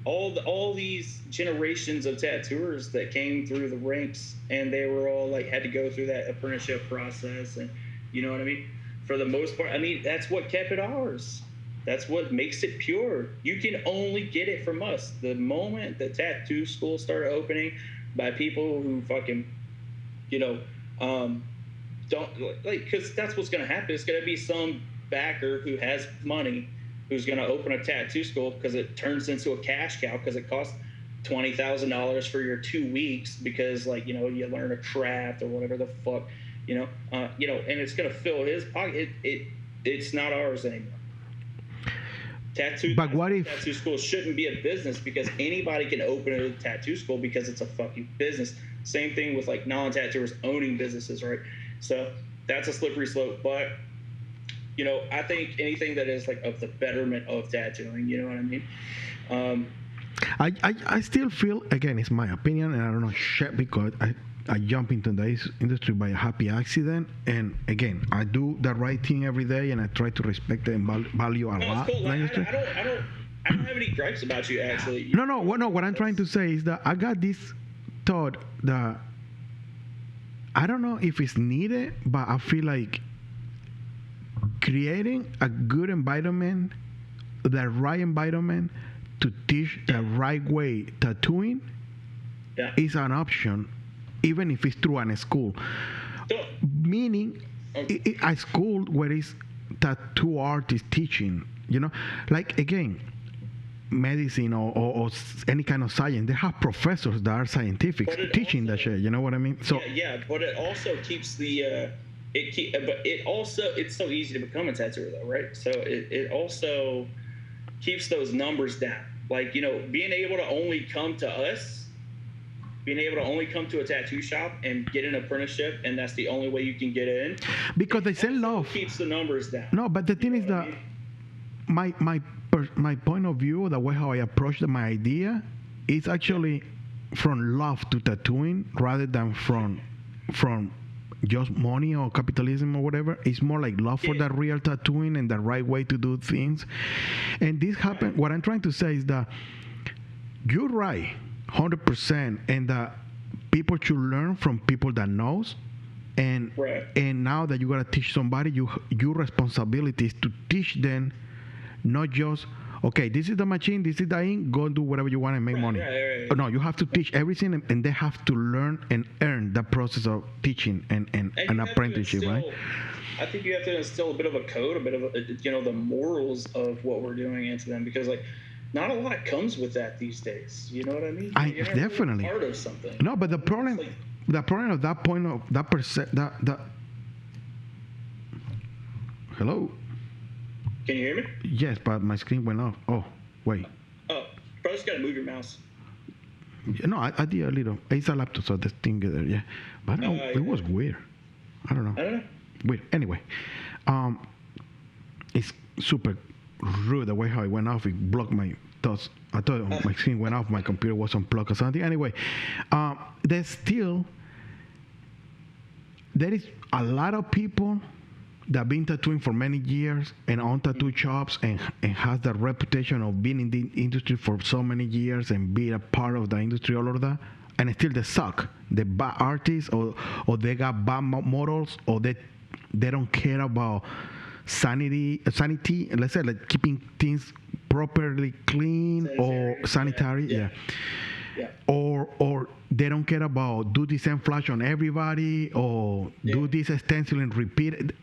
All these generations of tattooers that came through the ranks, and they were all like had to go through that apprenticeship process, and you know what I mean. For the most part, I mean, that's what kept it ours. That's what makes it pure. You can only get it from us. The moment the tattoo schools started opening by people who fucking, don't like, because that's what's going to happen. It's going to be some backer who has money who's going to open a tattoo school because it turns into a cash cow because it costs $20,000 for your 2 weeks because, like, you learn a craft or whatever the fuck, and it's going to fill his pocket. It's not ours anymore. Tattoo school shouldn't be a business because anybody can open a tattoo school because it's a fucking business. Same thing with like non-tattooers owning businesses, right? So that's a slippery slope. But I think anything that is like of the betterment of tattooing, you know what I mean? I still feel, again, it's my opinion, and I don't know shit because I jump into this industry by a happy accident, and again, I do the right thing every day, and I try to respect and value a lot. Cool. Like, I don't have any gripes about you, actually. No. What I'm trying to say is that I got this thought that I don't know if it's needed, but I feel like creating a good environment, the right environment to teach the right way tattooing is an option, even if it's through a school. Meaning, a school where it's tattoo artist teaching, like, again, medicine or any kind of science, they have professors that are scientific teaching that shit. You know what I mean? So but it also keeps the it's so easy to become a tattooer though, right? So it also keeps those numbers down. Like, being able to only come to us, being able to only come to a tattoo shop and get an apprenticeship, and that's the only way you can get in. Because they sell love. Keeps the numbers down. No, but the thing is that my point of view, the way how I approach my idea, is actually from love to tattooing rather than from just money or capitalism or whatever. It's more like love for the real tattooing and the right way to do things. And this happened. What I'm trying to say is that you're right, 100%, and that people should learn from people that knows. And now that you gotta teach somebody, your responsibility is to teach them, not just, okay, this is the machine, this is the ink, go do whatever you want and make money. No, you have to teach everything, and they have to learn and earn the process of teaching and an apprenticeship, right? I think you have to instill a bit of a code, a bit of the morals of what we're doing into them, because like not a lot comes with that these days. You know what I mean? You're definitely part of something. No, but the problem of that point of that that hello. Can you hear me? Yes, but my screen went off. Oh, wait. Oh, probably just gotta move your mouse. No, I did a little. It's a laptop, so the thing there, yeah. But I don't know. It was weird. I don't know. Weird. Anyway, it's super rude the way how it went off. It blocked my thoughts. I thought my screen went off. My computer was unplugged or something. Anyway, there is a lot of people that have been tattooing for many years and own tattoo shops and has the reputation of being in the industry for so many years and being a part of the industry, all of that, and still they suck. They're bad artists, or they got bad models, or they don't care about sanity. Let's say, like, keeping things properly clean or sanitary. Yeah. Or they don't care about do the same flash on everybody, or do this stencil and repeat it.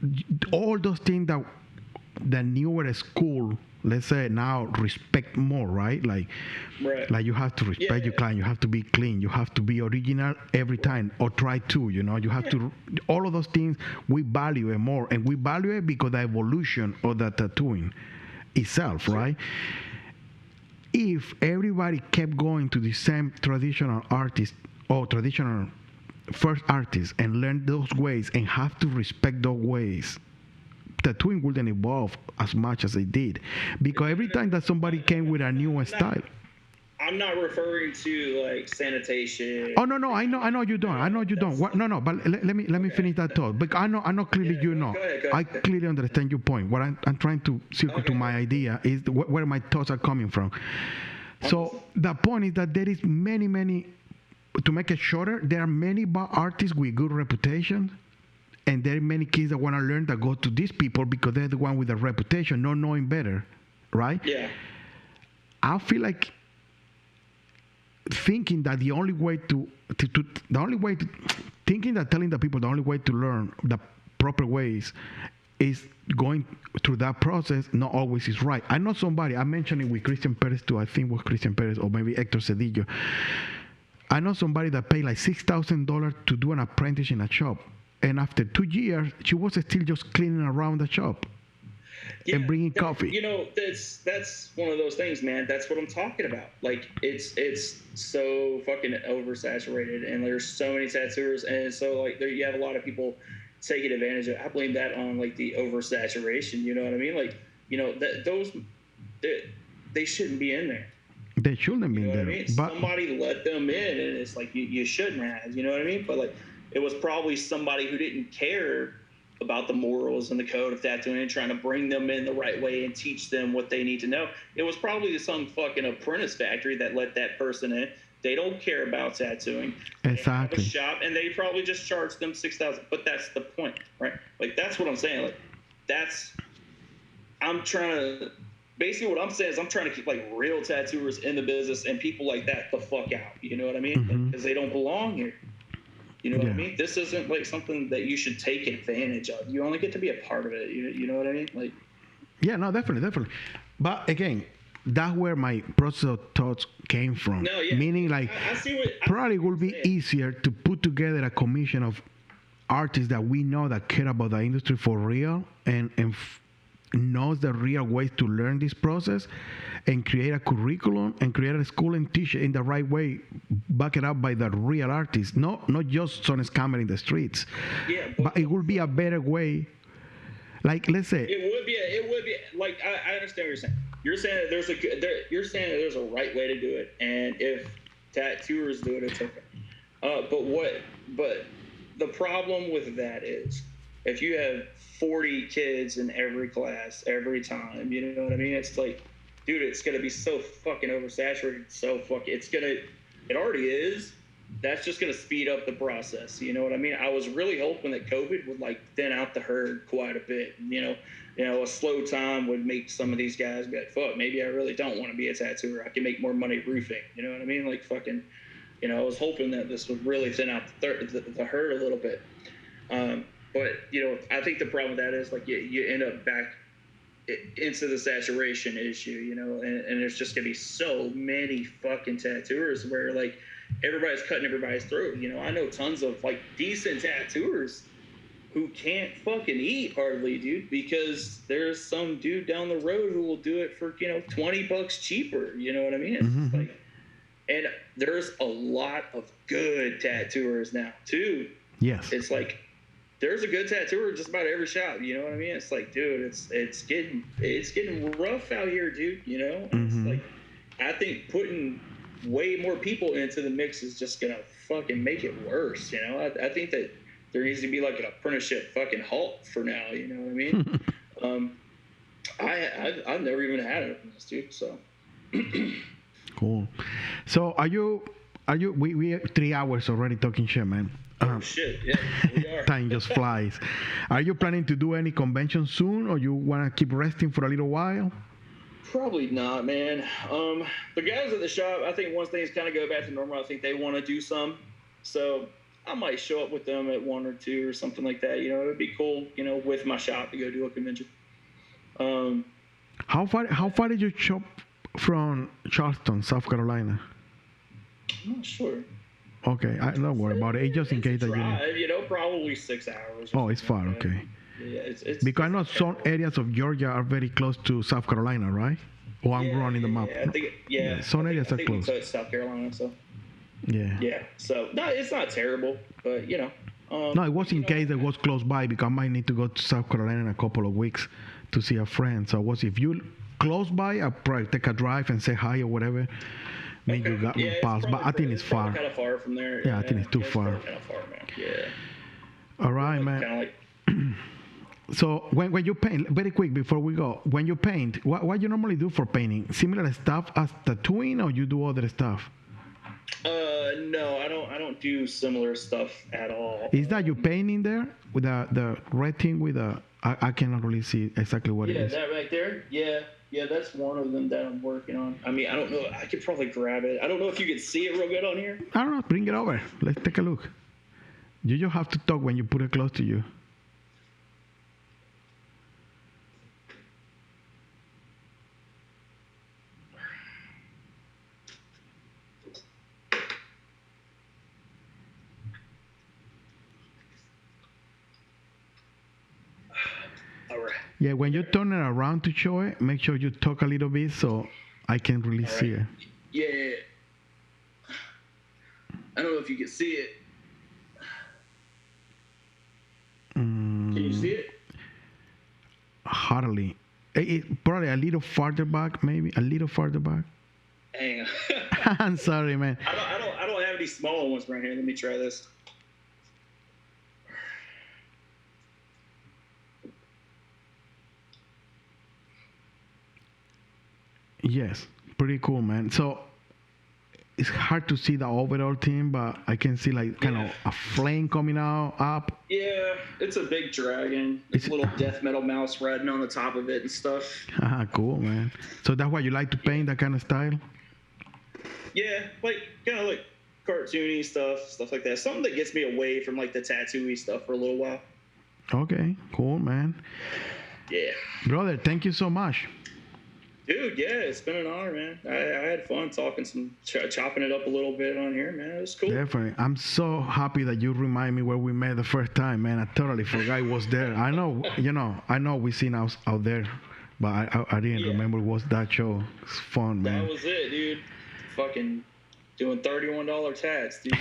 All those things that the newer school, let's say, now respect more, right? Like you have to respect your client. You have to be clean. You have to be original every time, or try to. You have to. All of those things we value it more, and we value it because the evolution of the tattooing itself, right? if everybody kept going to the same traditional artist or traditional first artist and learn those ways and have to respect those ways, tattooing wouldn't evolve as much as they did. Because every time that somebody came with a new style. I'm not referring to like sanitation. Oh no, I know you don't. What, no, but let me finish that thought. Because I know clearly you know. Go ahead. I clearly understand your point. What I'm trying to circle to my idea is where my thoughts are coming from. So the point is that there is many. To make it shorter, there are many artists with good reputation, and there are many kids that want to learn that go to these people because they're the one with a reputation, not knowing better, right? Yeah. I feel like thinking that telling the people the only way to learn the proper ways is going through that process not always is right. I know somebody, I mentioned it with Christian Perez too, I think it was Christian Perez or maybe Hector Cedillo. I know somebody that paid like $6,000 to do an apprentice in a shop, and after 2 years she was still just cleaning around the shop. Yeah, and bringing coffee. You know, that's one of those things, man. That's what I'm talking about. Like, it's so fucking oversaturated, and there's so many tattooers, and so like you have a lot of people taking advantage of it. I blame that on like the oversaturation. You know what I mean? Like, you know, they shouldn't be in there. They shouldn't be in there. I mean? But somebody let them in, and it's like you shouldn't have. You know what I mean? But like, it was probably somebody who didn't care about the morals and the code of tattooing and trying to bring them in the right way and teach them what they need to know. It was probably some fucking apprentice factory that let that person in. They don't care about tattooing. Exactly. They have a shop, and they probably just charged them $6,000. But that's the point, right? Like, that's what I'm saying. Like, basically what I'm saying is I'm trying to keep like real tattooers in the business and people like that the fuck out. You know what I mean? Because they don't belong here. You know what I mean? This isn't like something that you should take advantage of. You only get to be a part of it. You know what I mean? Like, yeah, no, definitely. But again, that's where my process of thoughts came from. No, yeah. Meaning, like, probably it would be easier to put together a commission of artists that we know that care about the industry for real and knows the real ways to learn this process and create a curriculum and create a school and teach it in the right way, back it up by the real artists, not just some scammer in the streets. Yeah, but it would be a better way. Like, let's say it would be like, I understand what you're saying. You're saying that there's a right way to do it, and if tattooers do it, it's okay. But the problem with that is, if you have 40 kids in every class every time, you know what I mean? It's like, dude, it's gonna be so fucking oversaturated. It already is. That's just gonna speed up the process. You know what I mean? I was really hoping that COVID would like thin out the herd quite a bit. You know, a slow time would make some of these guys be like, fuck, maybe I really don't want to be a tattooer. I can make more money roofing. You know what I mean? Like, fucking, you know, I was hoping that this would really thin out the herd a little bit. But, you know, I think the problem with that is, like, you end up back into the saturation issue, you know, and there's just going to be so many fucking tattooers where, like, everybody's cutting everybody's throat. You know, I know tons of, like, decent tattooers who can't fucking eat hardly, dude, because there's some dude down the road who will do it for, you know, $20 cheaper. You know what I mean? It's like, and there's a lot of good tattooers now, too. Yes. It's like, there's a good tattooer just about every shop. You know what I mean? It's like, dude, it's getting rough out here, dude. You know, it's like, I think putting way more people into the mix is just gonna fucking make it worse. You know, I think that there needs to be like an apprenticeship fucking halt for now. You know what I mean? I've never even had it, dude. So cool. So we have 3 hours already talking shit, man. Oh shit! Yeah, we are. Time just flies. Are you planning to do any convention soon, or you want to keep resting for a little while? Probably not, man. The guys at the shop, I think once things kind of go back to normal, I think they want to do some. So I might show up with them at 1 or 2 or something like that. You know, it'd be cool, you know, with my shop to go do a convention. How far did you shop from Charleston, South Carolina? I'm not sure. Okay, don't worry about it. It's just in case that you know, probably 6 hours. Oh, it's far. Okay. Yeah, it's because I know some areas of Georgia are very close to South Carolina, right? Or I'm wrong in the map. I think, Some areas are close. We touched South Carolina, so. Yeah. Yeah. So no, it's not terrible, but you know. No, it was in case it was close by because I might need to go to South Carolina in a couple of weeks to see a friend. So if you close by, I'll probably take a drive and say hi or whatever. Maybe you got me pass, but I think it's far. Kind of far from there. Yeah, I think it's too far. Kind of far, man. Yeah. All right, man. Kind of like. So when you paint, very quick before we go, when you paint, what you normally do for painting? Similar stuff as tattooing, or you do other stuff? No, I don't do similar stuff at all. Is that you painting there with the red thing with the? I cannot really see exactly what it is. Yeah, that right there. Yeah, that's one of them that I'm working on. I mean, I don't know. I could probably grab it. I don't know if you can see it real good on here. I don't know. Bring it over. Let's take a look. You just have to talk when you put it close to you. Yeah, when you turn it around to show it, make sure you talk a little bit so I can really see it. Yeah. I don't know if you can see it. Can you see it? Hardly. Probably a little farther back, maybe. A little farther back. Hang on. I'm sorry, man. I don't have any small ones right here. Let me try this. Yes, pretty cool, man. So it's hard to see the overall thing, but I can see like kind of a flame coming out up. Yeah, it's a big dragon. It's a little death metal mouse riding on the top of it and stuff. Cool, man. So that's why you like to paint, that kind of style? Yeah, like kind of like cartoony stuff like that. Something that gets me away from like the tattooy stuff for a little while. Okay, cool, man. Yeah. Brother, thank you so much. Dude, yeah, it's been an honor, man. I had fun talking chopping it up a little bit on here, man. It was cool. Definitely. I'm so happy that you remind me where we met the first time, man. I totally forgot it was there. I know, I know we seen us out there, but I didn't remember it was that show. It's fun, man. That was it, dude. Fucking doing $31 tats, dude.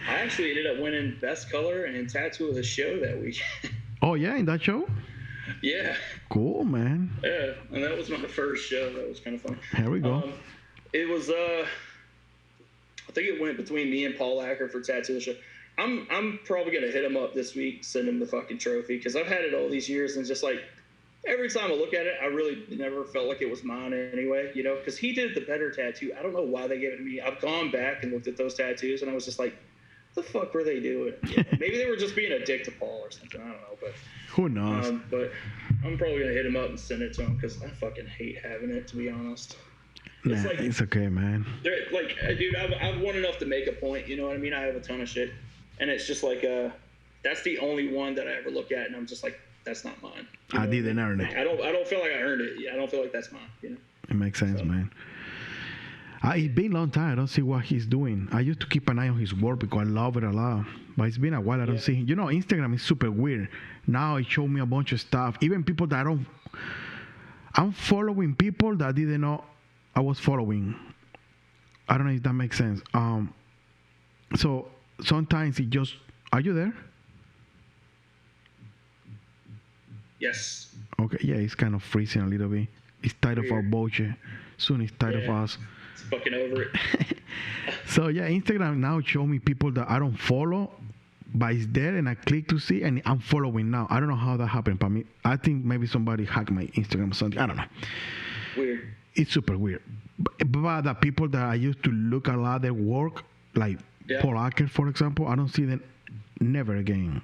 I actually ended up winning Best Color and Tattoo of the Show that week. Oh, yeah, in that show? Yeah. Cool, man. Yeah, and that was my first show. That was kind of fun. Here we go. It was, I think it went between me and Paul Acker for Tattoo of the Show. I'm probably going to hit him up this week, send him the fucking trophy, because I've had it all these years, and just like, every time I look at it, I really never felt like it was mine anyway, because he did the better tattoo. I don't know why they gave it to me. I've gone back and looked at those tattoos, and I was just like, what the fuck were they doing? Maybe they were just being a dick to Paul or something. I don't know, but who knows? But I'm probably gonna hit him up and send it to him because I fucking hate having it, to be honest. Nah, it's okay, man. Like, dude, I've won enough to make a point. You know what I mean? I have a ton of shit, and it's just like that's the only one that I ever look at, and I'm just like, that's not mine. I didn't earn it. I don't feel like I earned it. I don't feel like that's mine. It makes sense, man. It's been a long time. I don't see what he's doing. I used to keep an eye on his work because I love it a lot. But it's been a while I don't see him. Instagram is super weird. Now it showed me a bunch of stuff. Even people that I'm following people that I didn't know I was following. I don't know if that makes sense. So sometimes it just... Are you there? Yes. Okay, yeah, it's kind of freezing a little bit. It's tired of our bullshit. Soon it's tired of us. It's fucking over it. So yeah, Instagram now show me people that I don't follow, but it's there and I click to see and I'm following now. I don't know how that happened, but I think maybe somebody hacked my Instagram or something. I don't know. Weird. It's super weird. But the people that I used to look a lot at their work, like Paul Acker, for example, I don't see them never again.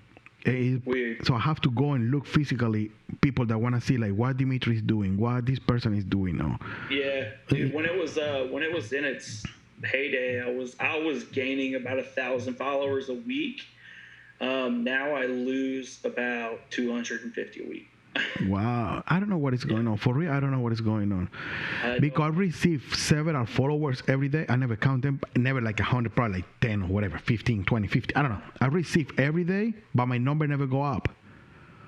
Weird. So I have to go and look physically people that want to see like what Dimitri is doing, what this person is doing now. Yeah, dude, when it was in its heyday, I was gaining about 1,000 followers a week. Now I lose about 250 a week. Wow, I don't know what is going on. For real, I don't know what is going on. Because I receive several followers every day. I never count them. Never like 100, probably like 10 or whatever, 15, 20, 50. I don't know. I receive every day, but my number never go up.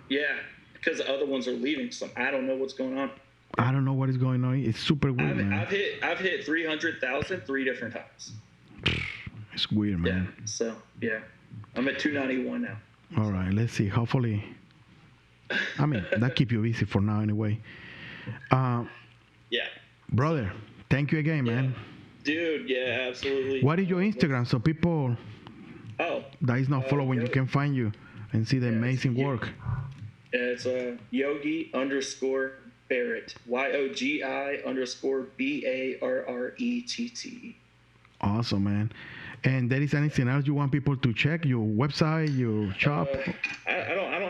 Yeah, because the other ones are leaving. So I don't know what's going on. I don't know what is going on. It's super weird, man. I've hit 300,000 3 different times. It's weird, man. Yeah. So yeah, I'm at 291 now. All right, let's see. Hopefully, I mean that keep you busy for now anyway. Yeah. Brother, thank you again, man. Dude, yeah, absolutely. What is your Instagram so people that is not following you can find you and see the amazing work? It's Yogi_Barrett. YOGI_BARRETT. Awesome, man. And there is anything else you want people to check? Your website, your shop? I don't have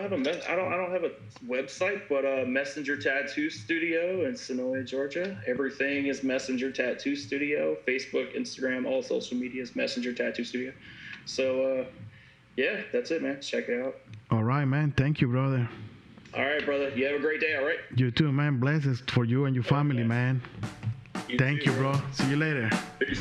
a website, but Messenger Tattoo Studio in Sonoya, Georgia. Everything is Messenger Tattoo Studio. Facebook, Instagram, all social media is Messenger Tattoo Studio. So yeah, that's it, man. Check it out. All right, man. Thank you, brother. All right, brother. You have a great day. All right. You too, man. Blessings for you and your family, man. You Thank too, you, bro. See you later. Peace.